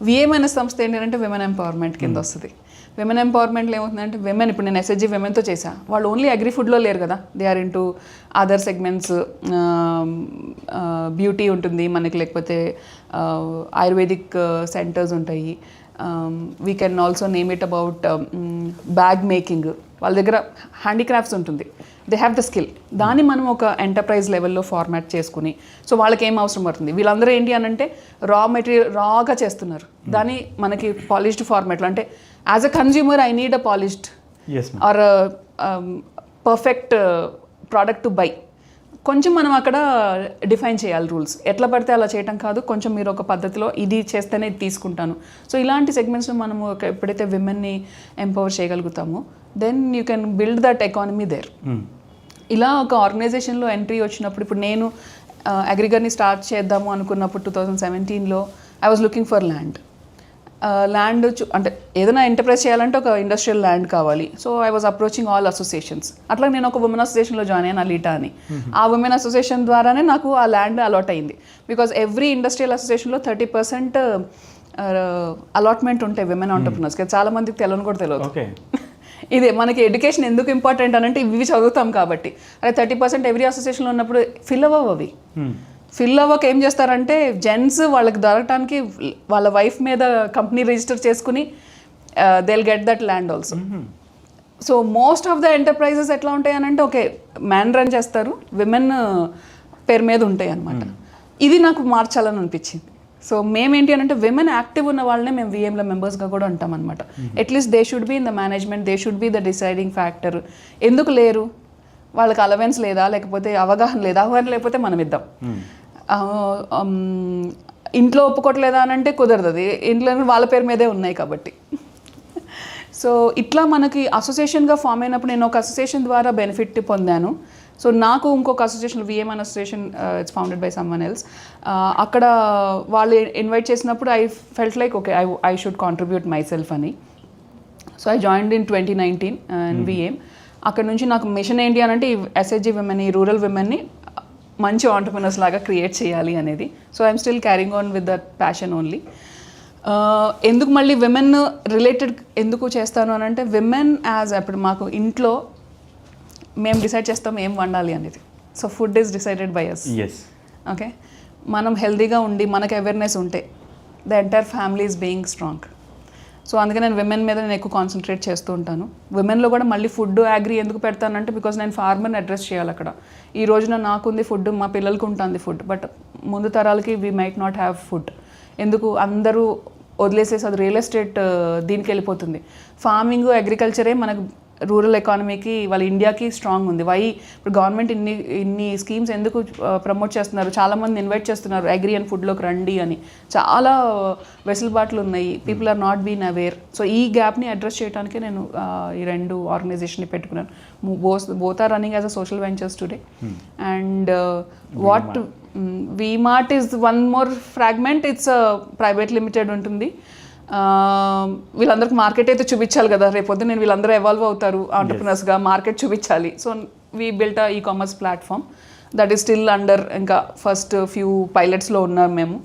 VAMN సంస్థ ఏంటంటే విమెన్ ఎంపవర్మెంట్ కింద వస్తుంది. విమెన్ ఎంపవర్మెంట్లో ఏమవుతుందంటే విమెన్, ఇప్పుడు నేను ఎస్హెచ్జి విమెన్తో చేశాను, వాళ్ళు ఓన్లీ అగ్రి ఫుడ్లో లేరు కదా, they are into other segments. Beauty ఉంటుంది మనకి, లేకపోతే ఆయుర్వేదిక్ సెంటర్స్ ఉంటాయి. We can also name it about bag making, వాళ్ళ దగ్గర హ్యాండీక్రాఫ్ట్స్ ఉంటుంది, దే హ్యావ్ ద స్కిల్. దాన్ని మనం ఒక ఎంటర్ప్రైజ్ లెవెల్లో ఫార్మాట్ చేసుకుని, సో వాళ్ళకి ఏం అవసరం పడుతుంది, వీళ్ళందరూ ఏంటి అని అంటే రా మెటీరియల్ రాగా చేస్తున్నారు, దాన్ని మనకి పాలిష్డ్ ఫార్మాట్లో, అంటే as a consumer I need a polished or perfect product to buy. కొంచెం మనం అక్కడ డిఫైన్ చేయాలి రూల్స్. ఎట్లా పడితే అలా చేయటం కాదు, కొంచెం మీరు ఒక పద్ధతిలో ఇది చేస్తేనే ఇది తీసుకుంటాను. సో ఇలాంటి సెగ్మెంట్స్లో మనము ఎప్పుడైతే విమెన్ని ఎంపవర్ చేయగలుగుతామో then you can build that economy there. ఇలా ఒక ఆర్గనైజేషన్లో ఎంట్రీ వచ్చినప్పుడు, ఇప్పుడు నేను అగ్రిగర్ని స్టార్ట్ చేద్దాము అనుకున్నప్పుడు 2017లో I was looking for land. Land అంటే ఏదైనా ఎంటర్ప్రైజ్ చేయాలంటే ఒక ఇండస్ట్రియల్ ల్యాండ్ కావాలి. So I was approaching all associations. అట్లా నేను ఒక ఉమెన్ అసోసియేషన్లో జాయిన్ అయ్యాను, అలీటా అని. ఆ ఉమెన్ అసోసియేషన్ ద్వారానే నాకు ఆ ల్యాండ్ అలాట్ అయింది. బికాజ్ ఎవ్రీ ఇండస్ట్రియల్ అసోసియేషన్లో 30% అలాట్మెంట్ ఉంటాయి విమెన్ ఆంటర్ప్రినర్స్కి. చాలా మందికి తెలియని కూడా తెలియదు. ఇదే మనకి ఎడ్యుకేషన్ ఎందుకు ఇంపార్టెంట్ అని అంటే ఇవి చదువుతాం కాబట్టి. అదే 30% ఎవ్రీ అసోసియేషన్లో ఉన్నప్పుడు ఫిల్ అవ్వవు అవి. ఫిల్ అవ్వక ఏం చేస్తారంటే జెంట్స్ వాళ్ళకి దొరకడానికి వాళ్ళ వైఫ్ మీద కంపెనీ రిజిస్టర్ చేసుకుని they will get that land also. So most of the enterprises ఎట్లా ఉంటాయి అని అంటే ఓకే మ్యాన్ రన్ చేస్తారు, విమెన్ పేరు మీద ఉంటాయి అనమాట. ఇది నాకు మార్చాలని అనిపించింది. సో మేమేంటి అని అంటే విమెన్ యాక్టివ్ ఉన్న వాళ్ళనే మేము విఎంలో మెంబర్స్గా కూడా ఉంటాం అనమాట. At least they should be in the management, they should be the deciding factor. ఎందుకు లేరు, వాళ్ళకి అలవెన్స్ లేదా, లేకపోతే అవగాహన లేదా, అవగాహన లేకపోతే మనం ఇద్దాం. ఇంట్లో ఒప్పుకోవట్లేదా అని అంటే కుదరదు, అది ఇంట్లో వాళ్ళ పేరు మీదే ఉన్నాయి కాబట్టి. సో ఇట్లా మనకి అసోసియేషన్గా ఫామ్ అయినప్పుడు నేను ఒక అసోసియేషన్ ద్వారా బెనిఫిట్ పొందాను. సో నాకు ఇంకొక association VMN association, it's founded by someone else. అక్కడ వాళ్ళు ఇన్వైట్ చేసినప్పుడు I felt like okay I should contribute myself అని. So I joined in 2019 and VM. అక్కడ నుంచి నాకు మిషన్ ఏంటి అని అంటే ఎస్హెచ్జి విమెన్, ఈ రూరల్ విమెన్ని మంచి ఆంటర్ప్రినర్స్ లాగా క్రియేట్ చేయాలి అనేది. So I'm still carrying on with that passion only. ఎందుకు మళ్ళీ విమెన్ రిలేటెడ్ ఎందుకు చేస్తాను అని అంటే విమెన్ యాజ్ ఇప్పుడు మాకు ఇంట్లో మేము డిసైడ్ చేస్తాం ఏం వండాలి అనేది. So food is decided by us. Okay, మనం హెల్తీగా ఉండి మనకు అవేర్నెస్ ఉంటే the entire family is being strong. So అందుకే నేను విమెన్ మీద నేను ఎక్కువ కాన్సన్ట్రేట్ చేస్తూ ఉంటాను. విమెన్లో కూడా మళ్ళీ ఫుడ్ అగ్రి ఎందుకు పెడతానంటే బికాజ్ నేను ఫార్మర్ని అడ్రస్ చేయాలి అక్కడ. ఈ రోజున నాకుంది ఫుడ్, మా పిల్లలకి ఉంటుంది ఫుడ్, బట్ ముందు తరాలకి we might not have food. ఎందుకు అందరూ వదిలేసేసి అది రియల్ ఎస్టేట్ దీనికి వెళ్ళిపోతుంది. ఫార్మింగ్ అగ్రికల్చరే మనకు రూరల్ ఎకానమీకి వాళ్ళ ఇండియాకి స్ట్రాంగ్ ఉంది. వై ఇప్పుడు గవర్నమెంట్ ఇన్ని స్కీమ్స్ ఎందుకు ప్రమోట్ చేస్తున్నారు, చాలామంది ఇన్వైట్ చేస్తున్నారు అగ్రి అండ్ ఫుడ్లోకి రండి అని. చాలా వెసులుబాట్లు ఉన్నాయి, people are not been aware. So ఈ గ్యాప్ని అడ్రస్ చేయడానికే నేను ఈ రెండు ఆర్గనైజేషన్ని పెట్టుకున్నాను. Both are running as a social ventures today. And what WeMart is one more fragment, it's private limited ఉంటుంది. వీళ్ళందరికీ మార్కెట్ అయితే చూపించాలి కదా, రేపొద్దు నేను వీళ్ళందరూ ఎవాల్వ్ అవుతారు ఆంటర్ప్రినర్స్గా, మార్కెట్ చూపించాలి. So we built e commerce platform that is still under, ఇంకా ఫస్ట్ ఫ్యూ పైలట్స్లో ఉన్నాం మేము.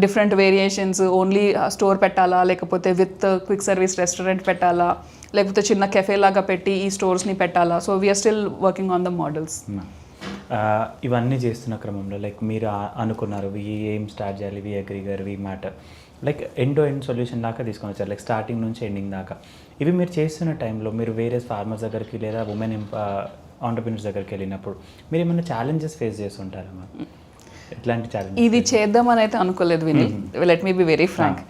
డిఫరెంట్ వేరియేషన్స్, ఓన్లీ స్టోర్ పెట్టాలా, లేకపోతే విత్ క్విక్ సర్వీస్ రెస్టారెంట్ పెట్టాలా, లేకపోతే చిన్న కెఫే లాగా పెట్టి ఈ స్టోర్స్ని పెట్టాలా. So we are still working on the models. ఇవన్నీ చేస్తున్న క్రమంలో లైక్ మీరు అనుకున్నారు ఏం స్టార్ట్ చేయాలి, we Agrigar, we matter, like end to end solution దాకా తీసుకొని వచ్చారు, లైక్ స్టార్టింగ్ నుంచి ఎండింగ్ దాకా. ఇవి మీరు చేస్తున్న టైంలో మీరు వేరే ఫార్మర్స్ దగ్గరికి లేదా ఉమెన్ ఆంటర్ప్రినర్స్ దగ్గరికి వెళ్ళినప్పుడు మీరు ఏమైనా ఛాలెంజెస్ ఫేస్ చేస్తుంటారా మ్యామ్? ఎట్లాంటి ఛాలెంజ్? ఇది చేద్దామని అయితే అనుకోలేదు Vineel, let me be very frank.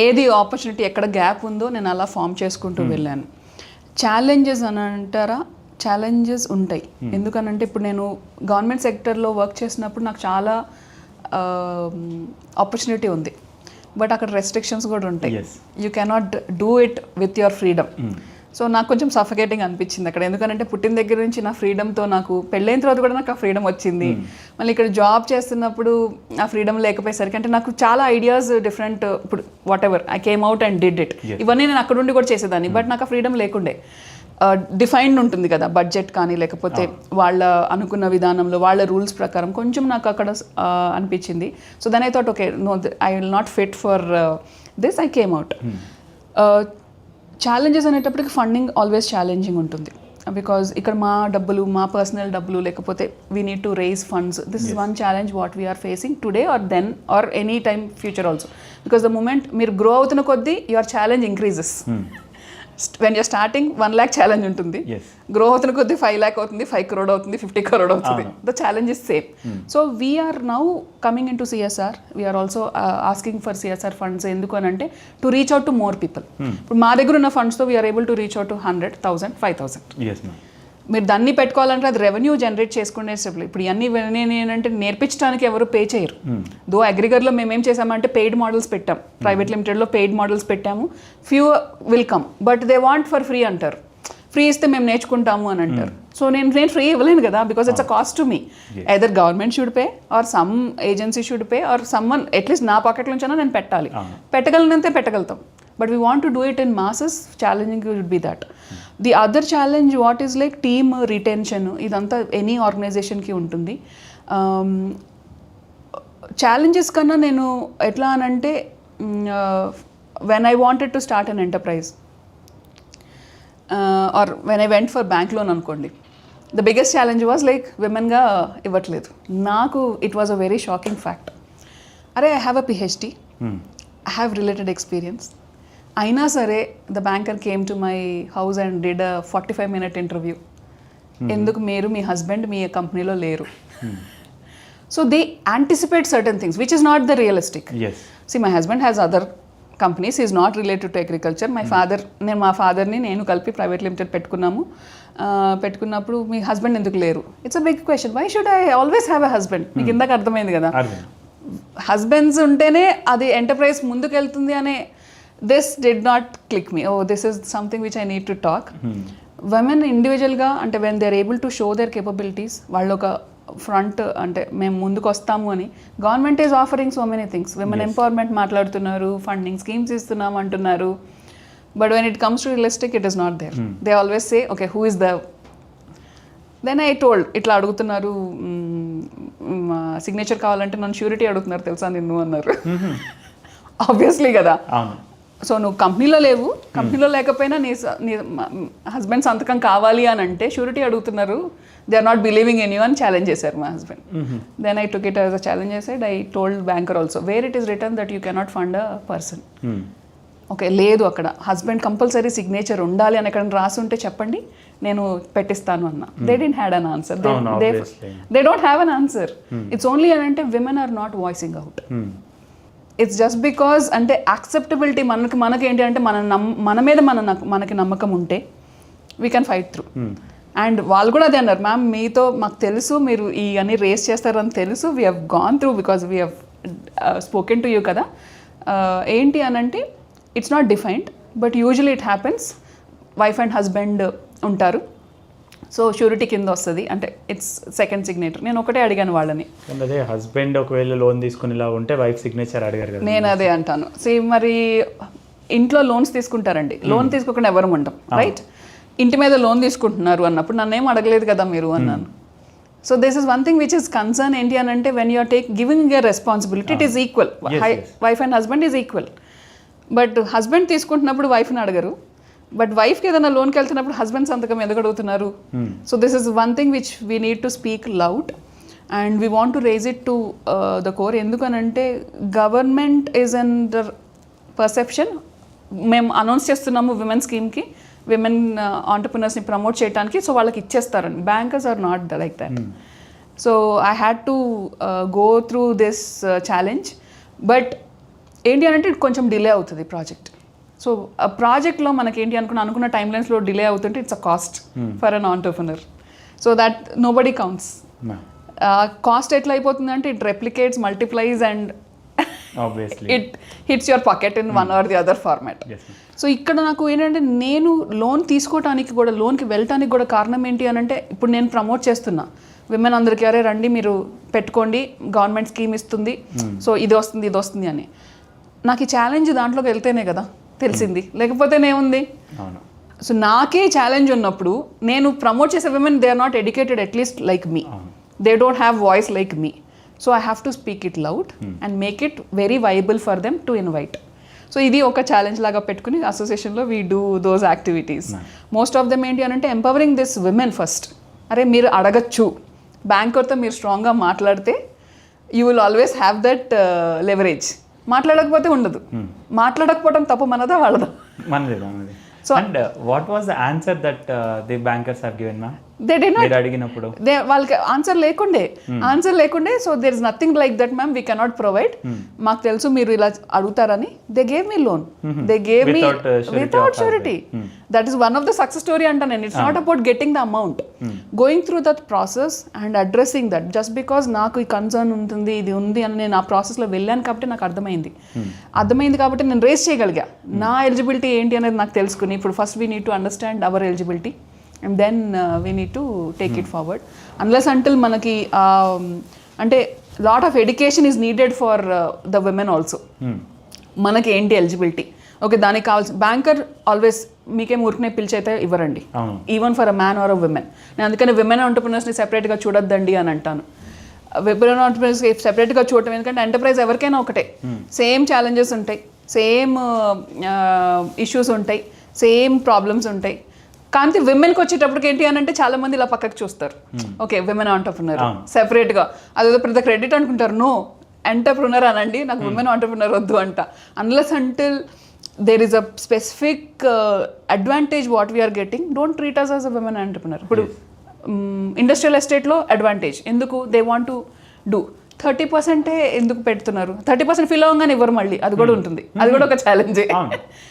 ఏది ఆపర్చునిటీ ఎక్కడ గ్యాప్ ఉందో నేను అలా ఫామ్ చేసుకుంటూ వెళ్ళాను. ఛాలెంజెస్ అని అంటారా, ఛాలెంజెస్ ఉంటాయి. ఎందుకనంటే ఇప్పుడు నేను గవర్నమెంట్ సెక్టర్లో వర్క్ చేసినప్పుడు నాకు చాలా ఆపర్చునిటీ ఉంది, బట్ అక్కడ రెస్ట్రిక్షన్స్ కూడా ఉంటాయి. You cannot do it with your freedom. So నాకు కొంచెం సఫకేటింగ్ అనిపించింది అక్కడ. ఎందుకంటే పుట్టిన దగ్గర నుంచి నా ఫ్రీడమ్తో నాకు పెళ్ళైన తర్వాత కూడా నాకు ఆ ఫ్రీడమ్ వచ్చింది. మళ్ళీ ఇక్కడ జాబ్ చేస్తున్నప్పుడు ఆ ఫ్రీడమ్ లేకపోయేసరికి అంటే నాకు చాలా ఐడియాస్ డిఫరెంట్, ఇప్పుడు what ever I came out and did it, ఇవన్నీ నేను అక్కడ ఉండి కూడా చేసేదాన్ని. బట్ నాకు ఆ ఫ్రీడమ్ లేకుండే. డిఫైన్డ్ ఉంటుంది కదా బడ్జెట్ కానీ, లేకపోతే వాళ్ళ అనుకున్న విధానంలో వాళ్ళ రూల్స్ ప్రకారం కొంచెం నాకు అక్కడ అనిపించింది. So then I thought okay, no, I will not fit for this, I came out. Challenges అనేటప్పటికి ఫండింగ్ ఆల్వేస్ ఛాలెంజింగ్ ఉంటుంది, బికాజ్ ఇక్కడ మా డబ్బులు, మా పర్సనల్ డబ్బులు, లేకపోతే we need to raise funds. This is one challenge what we are facing today or then or any time future also. Because the moment మీరు grow అవుతున్న కొద్దీ your challenge increases. When you're starting 1 lakh challenge ఉంటుంది, grow అవుతున్న కొద్దీ 5 lakh అవుతుంది, 5 crore అవుతుంది, 50 crore అవుతుంది. The challenge is same. So we are now coming in to CSR. We are also asking for CSR funds. ఎందుకు అని అంటే to reach out to more people. ఇప్పుడు మా దగ్గర ఉన్న ఫండ్స్తో we are able to reach out to 100,000, 5,000. మీరు దాన్ని పెట్టుకోవాలంటే అది రెవెన్యూ జనరేట్ చేసుకునే స్టెప్. ఇప్పుడు ఇవన్నీ ఏంటంటే నేర్పించడానికి ఎవరు పే చేయరు. దో అగ్రిగర్లో మేము ఏం చేసామంటే పెయిడ్ మోడల్స్ పెట్టాం, ప్రైవేట్ లిమిటెడ్లో పెయిడ్ మోడల్స్ పెట్టాము. Few will come, but they want for free అంటారు. ఫ్రీ ఇస్తే మేము నేర్చుకుంటాము అని అంటారు. సో నేను ఫ్రీ ఇవ్వలేను కదా, because it's a cost to me. Either government should pay or some agency should pay or someone, at least నా పాకెట్ నుంచైనా నేను పెట్టాలి. పెట్టగలనంతే పెట్టగలుగుతాం. But we want to do it in masses. Challenging would be that. The other challenge what is like team retention. Idantha any organization ki untundi. Challenges kanna nenu etla anante when I wanted to start an enterprise or when I went for bank loan ankondi, the biggest challenge was like women ga ivatledu. Naku it was a very shocking fact. Are I have a PhD, I have related experience. అయినా సరే the banker came to my house and did a 45-minute interview. ఎందుకు మీరు మీ husband మీ కంపెనీలో లేరు? So they anticipate certain things which is not the realistic. See my husband has other companies, is not related to agriculture. మా ఫాదర్ని నేను కలిపి private limited పెట్టుకున్నప్పుడు మీ husband ఎందుకు లేరు? It's a big question. Why should I always have a husband? మీకు ఇందాక అర్థమైంది కదా, హస్బెండ్స్ ఉంటేనే అది ఎంటర్ప్రైజ్ ముందుకు వెళ్తుంది అనే. This did not click me. Oh, this is something which I need to talk. Women individual ga ante when they are able to show their capabilities, vallu oka front ante mem munduku vastamu ani government is offering so many things. Women empowerment maatladutunnaru, funding schemes istunnam antunnaru, but when it comes to realistic it is not there. They always say okay, who is the, then I told itla adugutunnaru, signature kavalante nannu surety adugutunnaru telusa ninnu annaru. Obviously కదా. So నువ్వు కంపెనీలో లేవు, కంపెనీలో లేకపోయినా నీ husband సంతకం కావాలి అని అంటే షూరిటీ అడుగుతున్నారు. They are not believing in you అని ఛాలెంజ్ చేశారు మా husband. Then I took it as a challenge చేసాడ్. I told banker also where it is return that you cannot fund a person. Okay, లేదు అక్కడ husband compulsory signature ఉండాలి అని ఎక్కడ రాసి ఉంటే చెప్పండి, నేను పెట్టిస్తాను అన్న. They didn't had an answer. They don't have an answer. It's only అని అంటే women are not voicing out. It's just because అంటే యాక్సెప్టబిలిటీ మనకి ఏంటి అంటే మన మీద మనకి నమ్మకం ఉంటే we can fight through. And వాళ్ళు కూడా అదే అన్నారు, మ్యామ్ మీతో మాకు తెలుసు మీరు ఈ అన్ని రేస్ చేస్తారని తెలుసు, we have gone through because we have spoken to you కదా. ఏంటి అని అంటే it's not defined, but usually it happens. Wife and husband ఉంటారు, సో షూరిటీ కింద వస్తుంది అంటే ఇట్స్ సెకండ్ సిగ్నేచర్. నేను ఒకటే అడిగాను వాళ్ళని, అదే హస్బెండ్ ఒకవేళ లోన్ తీసుకుని ఇలా ఉంటే వైఫ్ సిగ్నేచర్ అడిగారు కదా. నేను అదే అంటాను, మరి ఇంట్లో లోన్స్ తీసుకుంటారండి, లోన్ తీసుకోకుండా ఎవరు ఉంటాం, రైట్? ఇంటి మీద లోన్ తీసుకుంటున్నారు అన్నప్పుడు నన్ను ఏం అడగలేదు కదా మీరు అన్నాను. So this is one thing which is concern. ఏంటి అని అంటే when you're giving a responsibility it is equal. Wife and husband is equal. But husband తీసుకుంటున్నప్పుడు వైఫ్ని అడగరు, బట్ వైఫ్కి ఏదైనా లోన్కి వెళ్తున్నప్పుడు హస్బెండ్ సంతకం ఎందుకు అడుగుతున్నారు? So this is one thing which we need to speak loud and we want to raise it to the core. ఎందుకనంటే గవర్నమెంట్ ఈజ్ అండర్ పర్సెప్షన్. మేము అనౌన్స్ చేస్తున్నాము విమెన్ స్కీమ్కి, విమెన్ ఆంటర్ప్రినర్స్ని ప్రమోట్ చేయడానికి, సో వాళ్ళకి ఇచ్చేస్తారని. Bankers are not like that. So I had to go through this challenge. But ఏంటి అని అంటే కొంచెం డిలే అవుతుంది ప్రాజెక్ట్. సో ఆ ప్రాజెక్ట్లో మనకి ఏంటి అనుకున్న టైమ్ లైన్స్లో డిలే అవుతుంటే it's a cost for an entrepreneur. So that nobody counts. Cost ఎట్లా అయిపోతుంది అంటే it replicates, multiplies and it hits your pocket in one or the other format. So ఇక్కడ నాకు ఏంటంటే నేను లోన్ తీసుకోవడానికి కూడా, లోన్కి వెళ్ళటానికి కూడా కారణం ఏంటి అని అంటే, ఇప్పుడు నేను ప్రమోట్ చేస్తున్నా విమెన్ అందరికీ, అరే రండి మీరు పెట్టుకోండి, గవర్నమెంట్ స్కీమ్ ఇస్తుంది, సో ఇది వస్తుంది అని. నాకు ఈ ఛాలెంజ్ దాంట్లోకి వెళ్తేనే కదా తెలిసింది, లేకపోతేనేముంది. సో నాకే ఛాలెంజ్ ఉన్నప్పుడు నేను ప్రమోట్ చేసే women, they are not educated at least like me, they don't have voice like me. So I have to speak it loud and make it very viable for them to invite. సో ఇది ఒక challenge లాగా పెట్టుకుని అసోసియేషన్లో we do those activities. Most of them ఏంటి అని అంటే empowering this women first. అరే మీరు అడగచ్చు, బ్యాంకర్తో మీరు స్ట్రాంగ్గా మాట్లాడితే you will always have that leverage. మాట్లాడకపోతే ఉండదు. మాట్లాడకపోవడం తప్పు మనదా వాళ్ళదా? మనది. So, and what was the answer that the bankers have given, ma'am? They did not. మీరు అడిగినప్పుడు వాళ్ళకి ఆన్సర్ లేకుండే. So there is nothing like that ma'am, we cannot provide. మాకు తెలుసు మీరు ఇలా అడుగుతారని. They gave me loan, they gave me without surety. That is one of the success story అంటాను నేను. It's not about getting the amount, going through that process and addressing that. Just because నాకు ఈ concern ఉంటుంది, ఇది ఉంది అని నేను ఆ ప్రాసెస్లో వెళ్ళాను కాబట్టి నాకు అర్థమైంది కాబట్టి నేను రేస్ చేయగలిగా. నా ఎలిజిబిలిటీ ఏంటి అనేది నాకు తెలుసుకుని, ఇప్పుడు first we need to understand our eligibility and then we need to take it forward. Unless until manaki ante lot of education is needed for the women also. మనకి ఏంటి ఎలిజిబిలిటీ, ఓకే దానికి కావాల్సిన banker always మీకేం ఊరికనే పిలిచైతే ఇవ్వరండి, even for a man or a women. నేను అందుకని విమెన్ ఆంటర్ప్రినర్స్ని సెపరేట్గా చూడొద్దండి అని అంటాను. విమెన్ ఆంటర్ప్రినర్స్ సెపరేట్గా చూడటం ఎందుకంటే ఎంటర్ప్రైజ్ ఎవరికైనా ఒకటే, సేమ్ ఛాలెంజెస్ ఉంటాయి, సేమ్ ఇష్యూస్ ఉంటాయి, సేమ్ ప్రాబ్లమ్స్ ఉంటాయి. కానీ విమెన్కి వచ్చేటప్పటికి ఏంటి అని అంటే చాలా మంది ఇలా పక్కకు చూస్తారు. ఓకే విమెన్ ఆంటర్ప్రినర్ సెపరేట్గా, అదేదో పెద్ద క్రెడిట్ అనుకుంటారు. నో, ఎంటర్ప్రినర్ అనండి, నాకు విమెన్ ఆంటర్ప్రినర్ వద్దు అంట. Unless until there is a specific advantage what we're getting, don't treat us as a women entrepreneur. ఇప్పుడు ఇండస్ట్రియల్ ఎస్టేట్లో అడ్వాంటేజ్ ఎందుకు, దే వాంట్ టు డూ 30% ఎందుకు పెడుతున్నారు, 30% ఫీల్ అవ్వగానే ఇవ్వరు మళ్ళీ, అది కూడా ఉంటుంది, అది కూడా ఒక ఛాలెంజే.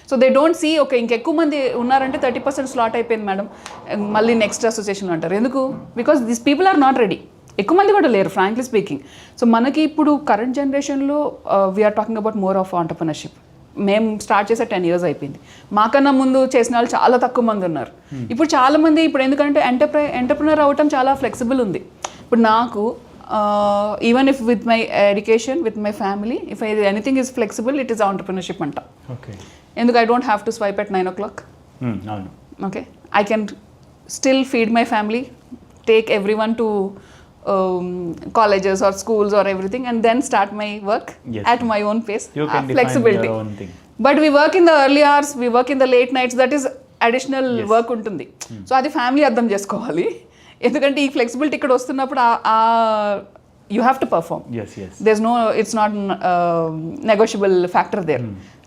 So they don't see okay ఇంకెక్కువ మంది ఉన్నారంటే 30% స్లాట్ అయిపోయింది మేడం, మళ్ళీ నెక్స్ట్ అసోసియేషన్ అంటారు. ఎందుకు? Because these people are not ready. ఎక్కువ మంది కూడా లేరు ఫ్రాంక్లీ స్పీకింగ్. సో మనకి ఇప్పుడు కరెంట్ జనరేషన్లో we're talking about more of entrepreneurship. మేము స్టార్ట్ చేసే 10 years అయిపోయింది. మాకన్నా ముందు చేసిన వాళ్ళు చాలా తక్కువ మంది ఉన్నారు. ఇప్పుడు చాలా మంది, ఇప్పుడు ఎందుకంటే ఎంటర్ప్రినర్ అవ్వటం చాలా ఫ్లెక్సిబుల్ ఉంది. ఇప్పుడు నాకు even if with my education, with my family, if anything is flexible, it is entrepreneurship anta. Okay. Enduku I don't have to swipe at 9 o'clock. Avunu. Okay. I can still feed my family, take everyone to colleges or schools or everything, and then start my work at my own pace. You can flexibility. Define your own thing. But we work in the early hours, we work in the late nights, that is additional work ఉంటుంది. సో అది family అర్థం చేసుకోవాలి. ఎందుకంటే ఈ flexibility ఇక్కడ వస్తున్నప్పుడు you have to perform. There no, it's not negotiable factor there.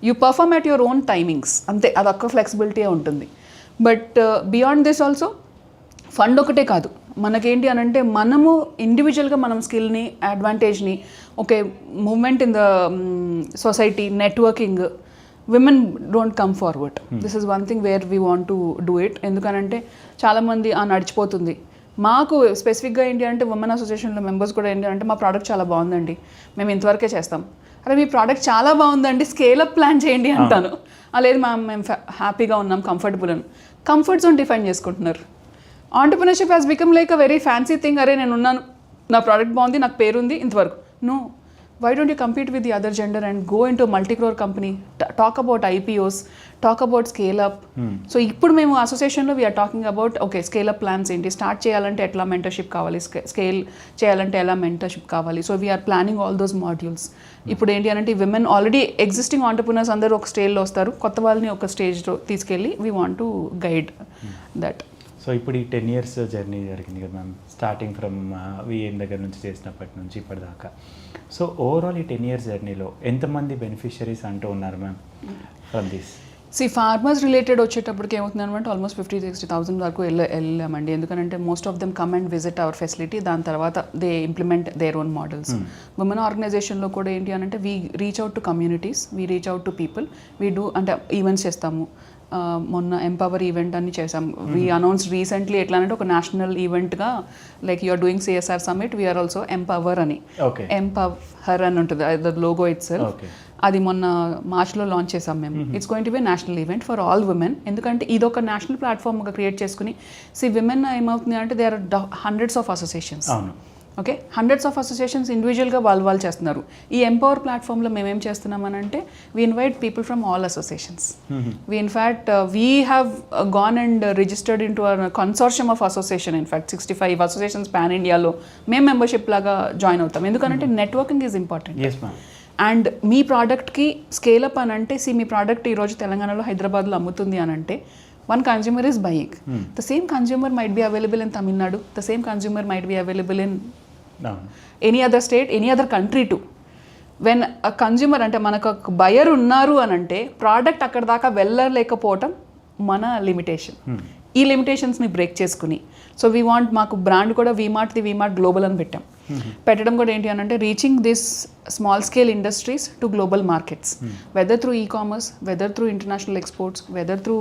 You perform at your own timings, అంతే, అదొక్క ఫ్లెక్సిబిలిటీ ఉంటుంది. But beyond this also fund ఒకటే కాదు మనకేంటి అని అంటే, మనము ఇండివిజువల్గా మనం స్కిల్ని, అడ్వాంటేజ్ని, okay movement in the society, networking, women don't come forward. This is one thing where we want to do it. ఎందుకనంటే చాలామంది నడిచిపోతుంది. మాకు స్పెసిఫిక్గా ఏంటి అంటే ఉమెన్ అసోసియేషన్లో మెంబర్స్ కూడా ఏంటి అంటే, మా ప్రోడక్ట్ చాలా బాగుందండి, మేము ఇంతవరకే చేస్తాం. అరే మీ ప్రోడక్ట్ చాలా బాగుందండి, స్కేలప్ ప్లాన్ చేయండి అంటాను. లేదు మేము హ్యాపీగా ఉన్నాం, కంఫర్టబుల్ అని. కంఫర్ట్ జోన్ డిఫైన్ చేసుకుంటున్నారు. Entrepreneurship has become like a very fancy thing. అరే నేను ఉన్నాను, నా ప్రోడక్ట్ బాగుంది, నాకు పేరుంది, ఇంతవరకు. No, why don't you compete with the other gender and go into a multi-crore company, talk about IPOs, talk about scale up. So ఇప్పుడు మేము అసోసియేషన్లో we are talking about okay scale up plans ఏంటి, start చేయాలంటే ఎట్లా mentorship కావాలి, scale చేయాలంటే ఎలా mentorship కావాలి. So we are planning all those modules. ఇప్పుడు ఏంటి అంటే విమెన్ ఆల్రెడీ ఎగ్జిస్టింగ్ ఆంటర్ప్రినర్స్ అందరూ ఒక స్టేజ్లో వస్తారు, కొత్త వాళ్ళని ఒక స్టేజ్లో తీసుకెళ్ళి we want to guide that. So ఇప్పుడు ఈ 10 years జర్నీ జరిగింది కదా మ్యామ్, స్టార్టింగ్ ఫ్రమ్ విఎన్ దగ్గర నుంచి చేసినప్పటి నుంచి ఇప్పటిదాకా. సో ఓవరాల్ ఈ 10 years జర్నీలో ఎంతమంది బెనిఫిషరీస్ అంటూ ఉన్నారు ma'am from this? Farmers related వచ్చేటప్పటికి ఏమవుతుంది అనమాట ఆల్మోస్ట్ 50,000-60,000 వరకు వెళ్ళామండి. ఎందుకంటే most of them come and visit our facility. దాని తర్వాత they implement their own models. Women ఆర్గనైజేషన్లో కూడా ఏంటి అని అంటే we reach out to communities, we reach out to people, we do అంటే ఈవెంట్స్ చేస్తాము. మొన్న ఎంపవర్ ఈవెంట్ అని చేసాం. వీ అనౌన్స్ రీసెంట్లీ ఎట్లా అంటే ఒక నేషనల్ ఈవెంట్గా like you are doing CSR summit, we are also empower అని, ఎంపవర్ అని ఉంటుంది ద లోగో ఇట్స్ సెల్ఫ్. అది మొన్న మార్చ్లో లాంచ్ చేసాం మేము. It's going to be national event for all women. ఎందుకంటే ఇది ఒక నేషనల్ ప్లాట్ఫామ్గా క్రియేట్ చేసుకుని విమెన్ ఏమవుతుంది అంటే they are hundreds of associations. Okay, hundreds of associations ఇండివిజువల్గా వాళ్ళు చేస్తున్నారు. ఈ ఎంపవర్ ప్లాట్ఫామ్లో మేమేం చేస్తున్నామని అంటే we invite people from all associations. We in fact we have gone and registered into consortium of association. In fact 65 associations pan ఇండియాలో మేము మెంబర్షిప్ లాగా జాయిన్ అవుతాం. ఎందుకంటే నెట్వర్కింగ్ ఈజ్ ఇంపార్టెంట్. అండ్ మీ ప్రోడక్ట్కి స్కేలప్ అని అంటే మీ ప్రోడక్ట్ ఈరోజు తెలంగాణలో హైదరాబాద్లో అమ్ముతుంది అని అంటే one consumer is buying. The same consumer might be available in Tamil Nadu. The same consumer might be available in any other state, any other country too. When a consumer అంటే మనకు ఒక buyer ఉన్నారు అని అంటే product అక్కడ దాకా వెళ్ళలేకపోవటం మన limitation. ఈ లిమిటేషన్స్ని బ్రేక్ చేసుకుని వీ వాంట్, మాకు బ్రాండ్ కూడా వీమార్ట్ గ్లోబల్ అని పెట్టడం కూడా ఏంటి అని అంటే reaching this small scale industries to global markets, whether through e-commerce, whether through international exports, whether through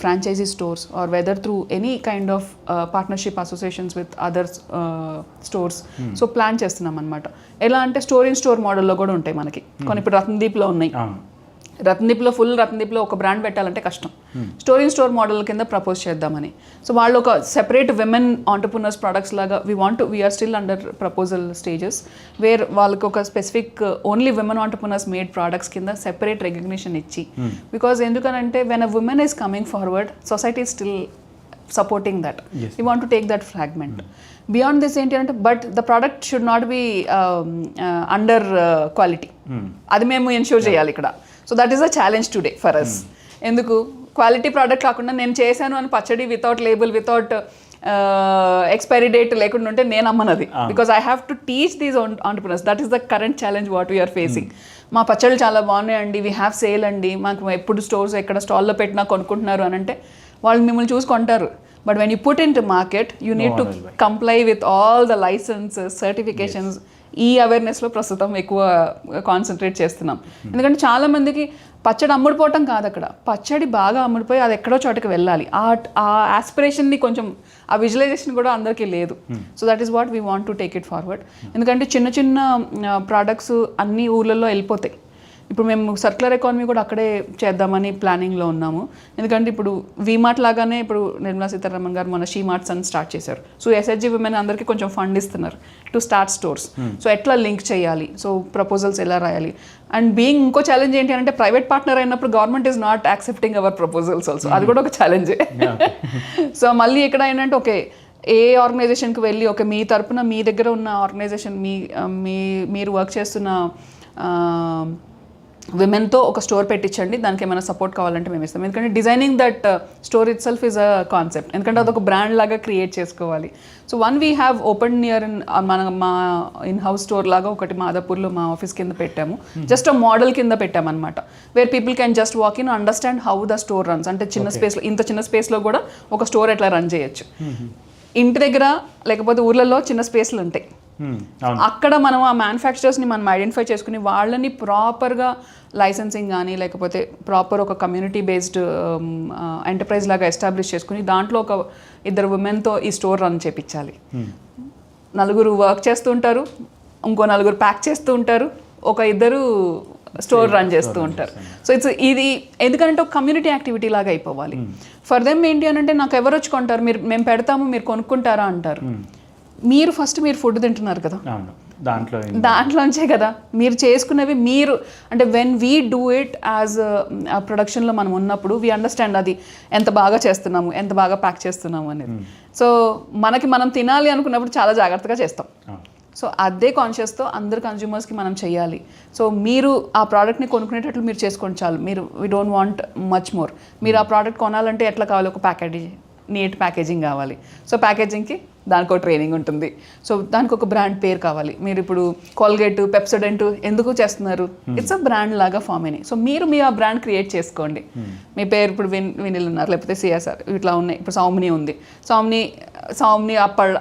franchisee stores or whether through any kind of partnership associations with other stores. So plan చేస్తున్నాం అనమాట. ఎలా అంటే store in store మోడల్లో కూడా ఉంటాయి మనకి కొన్ని. ఇప్పుడు రత్నదీప్లో ఉన్నాయి. రత్నదీప్లో ఒక బ్రాండ్ పెట్టాలంటే కష్టం. స్టోర్ ఇన్ స్టోర్ మోడల్ కింద ప్రపోజ్ చేద్దామని. సో వాళ్ళు ఒక సెపరేట్ విమెన్ ఆంటర్ప్రినర్స్ ప్రొడక్ట్స్ లాగా we're still under proposal stages వేర్ వాళ్ళకి ఒక specific only women entrepreneurs made products కింద సెపరేట్ రికగ్నిషన్ ఇచ్చి, బికాజ్ ఎందుకనంటే when a woman is coming forward society still supporting that. We want to take that fragment. Beyond this ఏంటి అంటే but the product should not be under quality. అది మేము ensure చేయాలి ఇక్కడ. So that is a challenge today for us. ఎందుకు quality product కాకుండా నేను చేశాను అని పచ్చడి without label, without expiry date లేకుండా ఉంటే నేను అమ్మనది. Because I have to teach these entrepreneurs. That is the current challenge what we are facing. మా పచ్చళ్ళు చాలా బాగున్నాయండి, వీ హ్యావ్ సేల్ అండి, మాకు ఎప్పుడు స్టోర్స్ ఎక్కడ స్టాల్లో పెట్టినా కొనుక్కుంటున్నారు అని అంటే వాళ్ళు మిమ్మల్ని చూసుకుంటారు. But when you put in to market you need to comply with all the licences, certifications. ఈ అవేర్నెస్లో ప్రస్తుతం ఎక్కువ కాన్సన్ట్రేట్ చేస్తున్నాం. ఎందుకంటే చాలామందికి పచ్చడి అమ్ముడుపోవటం కాదు, అక్కడ పచ్చడి బాగా అమ్ముడిపోయి అది ఎక్కడో చోటకి వెళ్ళాలి. ఆ ఆస్పిరేషన్ని కొంచెం ఆ విజువలైజేషన్ కూడా అందరికీ లేదు. So that is what we want to take it forward. ఎందుకంటే చిన్న చిన్న ప్రోడక్ట్స్ అన్ని ఊర్లలో వెళ్ళిపోతాయి. ఇప్పుడు మేము సర్క్యులర్ ఎకానమీ కూడా అక్కడే చేద్దామని ప్లానింగ్లో ఉన్నాము. ఎందుకంటే ఇప్పుడు వీమార్ట్ లాగానే ఇప్పుడు నిర్మలా సీతారామన్ గారు మన షీమార్ట్స్ అని స్టార్ట్ చేశారు. సో SHG విమెన్ అందరికీ కొంచెం ఫండ్ ఇస్తున్నారు టు స్టార్ట్ స్టోర్స్. సో ఎట్లా లింక్ చేయాలి, సో ప్రపోజల్స్ ఎలా రాయాలి. అండ్ బీయింగ్ ఇంకో ఛాలెంజ్ ఏంటి అంటే ప్రైవేట్ పార్ట్నర్ అయినప్పుడు government is not accepting hour proposals also. అది కూడా ఒక ఛాలెంజే. సో మళ్ళీ ఎక్కడ ఏంటంటే ఓకే ఏ ఆర్గనైజేషన్కి వెళ్ళి ఓకే మీ తరపున మీ దగ్గర ఉన్న ఆర్గనైజేషన్ మీరు వర్క్ చేస్తున్న విమెన్తో ఒక స్టోర్ పెట్టించండి, దానికి ఏమైనా సపోర్ట్ కావాలంటే మేము ఇస్తాం. ఎందుకంటే designing that store it self is a concept. ఎందుకంటే అదొక బ్రాండ్ లాగా క్రియేట్ చేసుకోవాలి. So we have open near మా ఇన్ హౌస్ స్టోర్ లాగా ఒకటి మాదాపూర్లో మా ఆఫీస్ కింద పెట్టాము. జస్ట్ అ మోడల్ కింద పెట్టామన్నమాట. Where people can just walk in understand how the store runs. అంటే చిన్న స్పేస్లో, ఇంత చిన్న స్పేస్లో కూడా ఒక స్టోర్ ఎట్లా రన్ చేయొచ్చు. ఇంటి దగ్గర లేకపోతే ఊర్లలో చిన్న స్పేస్లు ఉంటాయి. అక్కడ మనం ఆ మ్యానుఫ్యాక్చరర్స్ని మనం ఐడెంటిఫై చేసుకుని వాళ్ళని ప్రాపర్గా లైసెన్సింగ్ కానీ లేకపోతే ప్రాపర్ ఒక కమ్యూనిటీ బేస్డ్ ఎంటర్ప్రైజ్ లాగా ఎస్టాబ్లిష్ చేసుకుని దాంట్లో ఒక 2 ఉమెన్తో ఈ స్టోర్ రన్ చేయించాలి. 4 వర్క్ చేస్తూ ఉంటారు, ఇంకో 4 ప్యాక్ చేస్తూ ఉంటారు, ఒక 2 స్టోర్ రన్ చేస్తూ ఉంటారు. సో ఇది ఎందుకంటే ఒక కమ్యూనిటీ యాక్టివిటీ లాగా అయిపోవాలి. ఫర్ దెమ్ ఏంటి అని అంటే నాకు ఎవరు వచ్చి కొంటారు, మేము పెడతాము మీరు కొనుక్కుంటారా అంటారు. మీరు ఫస్ట్ మీరు ఫుడ్ తింటున్నారు కదా, దాంట్లోంచే కదా మీరు చేసుకునేవి. మీరు అంటే when we do it as ప్రొడక్షన్లో మనం ఉన్నప్పుడు వీ అండర్స్టాండ్ అది ఎంత బాగా చేస్తున్నాము, ఎంత బాగా ప్యాక్ చేస్తున్నాము అనేది. సో మనం తినాలి అనుకున్నప్పుడు చాలా జాగ్రత్తగా చేస్తాం. సో అదే కాన్షియస్తో అందరు కన్జ్యూమర్స్కి మనం చేయాలి. సో మీరు ఆ ప్రోడక్ట్ని కొనుక్కునేటట్లు మీరు చేసుకోండి చాలు. We don't want much more. మీరు ఆ ప్రోడక్ట్ కొనాలంటే ఎట్లా కావాలి, ఒక నీట్ ప్యాకేజింగ్ కావాలి. సో ప్యాకేజింగ్కి దానికి ఒక ట్రైనింగ్ ఉంటుంది. సో దానికి ఒక బ్రాండ్ పేరు కావాలి. మీరు ఇప్పుడు కోల్గేట్, పెప్సోడెంట్ ఎందుకు చేస్తున్నారు? ఇట్స్ అ బ్రాండ్ లాగా ఫామ్ అయినాయి. సో మీరు ఆ బ్రాండ్ క్రియేట్ చేసుకోండి. మీ పేరు ఇప్పుడు వినిల్ ఉన్నారు, లేకపోతే సిఎస్ఆర్ ఇట్లా ఉన్నాయి. ఇప్పుడు సౌమ్ని ఉంది, సౌమ్ని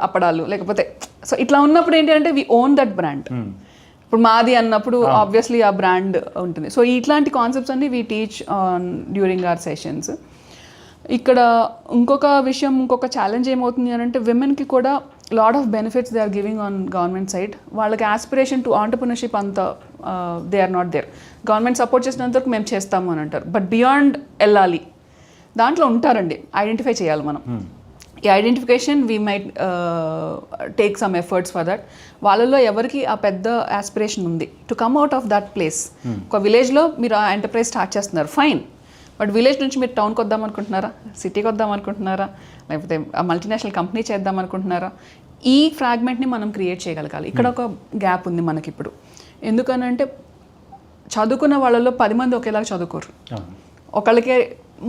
అప్పడాలు, లేకపోతే సో ఇట్లా ఉన్నప్పుడు ఏంటి అంటే వి ఓన్ దట్ బ్రాండ్. ఇప్పుడు మాది అన్నప్పుడు ఆబ్వియస్లీ ఆ బ్రాండ్ ఉంటుంది. సో ఇట్లాంటి కాన్సెప్ట్స్ అన్ని we teach during hour sessions. ఇక్కడ ఇంకొక విషయం, ఇంకొక ఛాలెంజ్ ఏమవుతుంది అని అంటే విమెన్కి కూడా lot of benefits they are giving on government side. వాళ్ళకి ఆస్పిరేషన్ టు ఆంటర్ప్రినర్షిప్ అంత they are not there. Government support చేసినంత వరకు మేము చేస్తాము అని అంటారు, బట్ బియాండ్ వెళ్ళాలి. దాంట్లో ఉంటారండి, ఐడెంటిఫై చేయాలి మనం. ఈ identification we might take some efforts for that. వాళ్ళలో ఎవరికి ఆ పెద్ద ఆస్పిరేషన్ ఉంది to come out of that place. ఒక విలేజ్లో మీరు ఆ ఎంటర్ప్రైజ్ స్టార్ట్ చేస్తున్నారు, ఫైన్. బట్ విలేజ్ నుంచి మీరు టౌన్కి వద్దాం అనుకుంటున్నారా, సిటీకి వద్దాం అనుకుంటున్నారా, లేకపోతే ఆ మల్టీనేషనల్ కంపెనీ చేద్దాం అనుకుంటున్నారా? ఈ ఫ్రాగ్మెంట్ని మనం క్రియేట్ చేయగలగాలి. ఇక్కడ ఒక గ్యాప్ ఉంది మనకి ఇప్పుడు. ఎందుకనంటే చదువుకున్న వాళ్ళలో 10 మంది ఒకేలాగా చదువుకోరు. ఒకళ్ళకే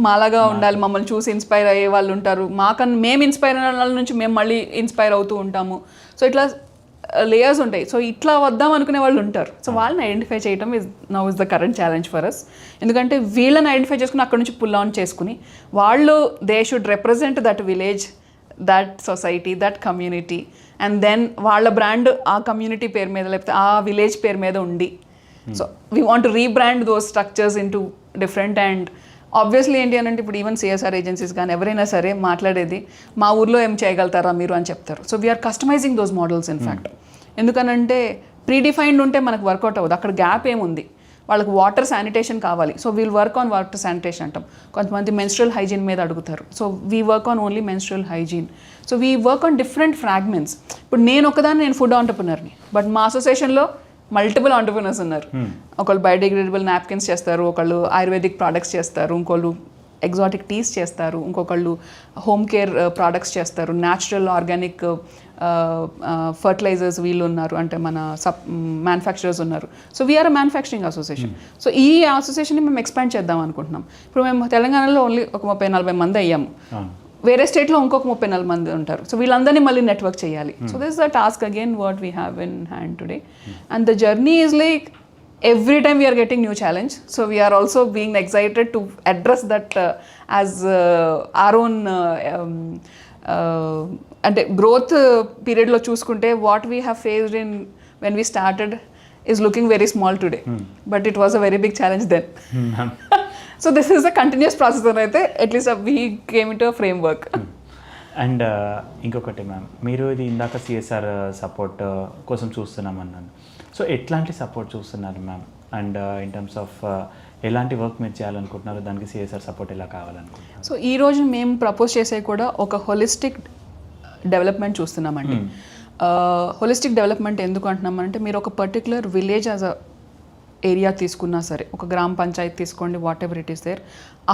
మాలాగా ఉండాలి, మమ్మల్ని చూసి ఇన్స్పైర్ అయ్యే వాళ్ళు ఉంటారు, మేము ఇన్స్పైర్ అయిన వాళ్ళ నుంచి మేము మళ్ళీ ఇన్స్పైర్ అవుతూ ఉంటాము. సో ఇట్లా లేయర్స్ ఉంటాయి. సో ఇట్లా వద్దాం అనుకునే వాళ్ళు ఉంటారు. సో వాళ్ళని ఐడెంటిఫై చేయడం now is the current challenge for us. ఎందుకంటే వీళ్ళని ఐడెంటిఫై చేసుకుని అక్కడ నుంచి పుల్ ఆన్ చేసుకుని వాళ్ళు they should represent that village, that society, that community, and then వాళ్ళ బ్రాండ్ ఆ కమ్యూనిటీ పేరు మీద లేకపోతే ఆ విలేజ్ పేరు మీద ఉండి. So we want to rebrand those structures into different. And obviously ఏంటి అని అంటే ఇప్పుడు ఈవెన్ సిఎస్ఆర్ ఏజెన్సీస్ కానీ ఎవరైనా సరే మాట్లాడేది మా ఊర్లో ఏం చేయగలుగుతారా మీరు అని చెప్తారు. So we're customising those models in fact. ఎందుకనంటే ప్రీడిఫైన్డ్ ఉంటే మనకు వర్కౌట్ అవ్వదు. అక్కడ గ్యాప్ ఏముంది, వాళ్ళకి వాటర్ శానిటేషన్ కావాలి, so we'll work on water sanitation అంటాం. కొంతమంది మెన్స్ట్రల్ హైజీన్ మీద అడుగుతారు, so we work on only menstrual hygiene. So we work on different fragments. ఇప్పుడు నేను ఫుడ్ ఆంటర్ప్రినర్ని, బట్ మా అసోసియేషన్లో మల్టిపుల్ ఆంటర్ప్రినర్స్ ఉన్నారు. ఒకళ్ళు బయోడిగ్రేడబుల్ నాప్కిన్స్ చేస్తారు, ఒకళ్ళు ఆయుర్వేదిక్ ప్రోడక్ట్స్ చేస్తారు, ఇంకోళ్ళు ఎగ్జాటిక్ టీస్ చేస్తారు, ఇంకొకళ్ళు హోమ్ కేర్ ప్రోడక్ట్స్ చేస్తారు, న్యాచురల్ ఆర్గానిక్ ఫర్టిలైజర్స్ వీళ్ళు ఉన్నారు, అంటే మన మ్యానుఫ్యాక్చరర్స్ ఉన్నారు. సో వీఆర్ అ మ్యానుఫ్యాక్చరింగ్ అసోసియేషన్. సో ఈ అసోసియేషన్ని మేము ఎక్స్పాండ్ చేద్దాం అనుకుంటున్నాం. ఇప్పుడు మేము తెలంగాణలో ఓన్లీ ఒక 30-40 మంది అయ్యాము, వేరే స్టేట్లో ఇంకొక 30-40 మంది ఉంటారు. సో వీళ్ళందరినీ మళ్ళీ నెట్వర్క్ చేయాలి. So this is the task again what we have in hand today. And the journey is like every time we are getting new challenge, so we are also being excited to address that as our own అంటే growth పీరియడ్లో చూసుకుంటే what we have faced in when we started is looking very small today, but it was a very big challenge then. So this is a continuous process అని అయితే at least we came into a framework. And ఇంకొకటి ma'am, మీరు ఇది ఇందాక CSR support కోసం చూస్తున్నామన్నాను. So ఎట్లాంటి support చూస్తున్నారు ma'am? And in terms of ఎలాంటి వర్క్ మీరు చేయాలనుకుంటున్నారు, దానికి సిఎస్ఆర్ సపోర్ట్ ఎలా కావాలనుకుంటున్నారు? సో ఈ రోజు మేము ప్రపోజ్ చేసే కూడా ఒక హోలిస్టిక్ డెవలప్మెంట్ చూస్తున్నామండి. హోలిస్టిక్ డెవలప్మెంట్ ఎందుకు అంటున్నామంటే, మీరు ఒక particular village as a area తీసుకున్నా సరే, ఒక గ్రామ పంచాయతీ తీసుకోండి, whatever it is there,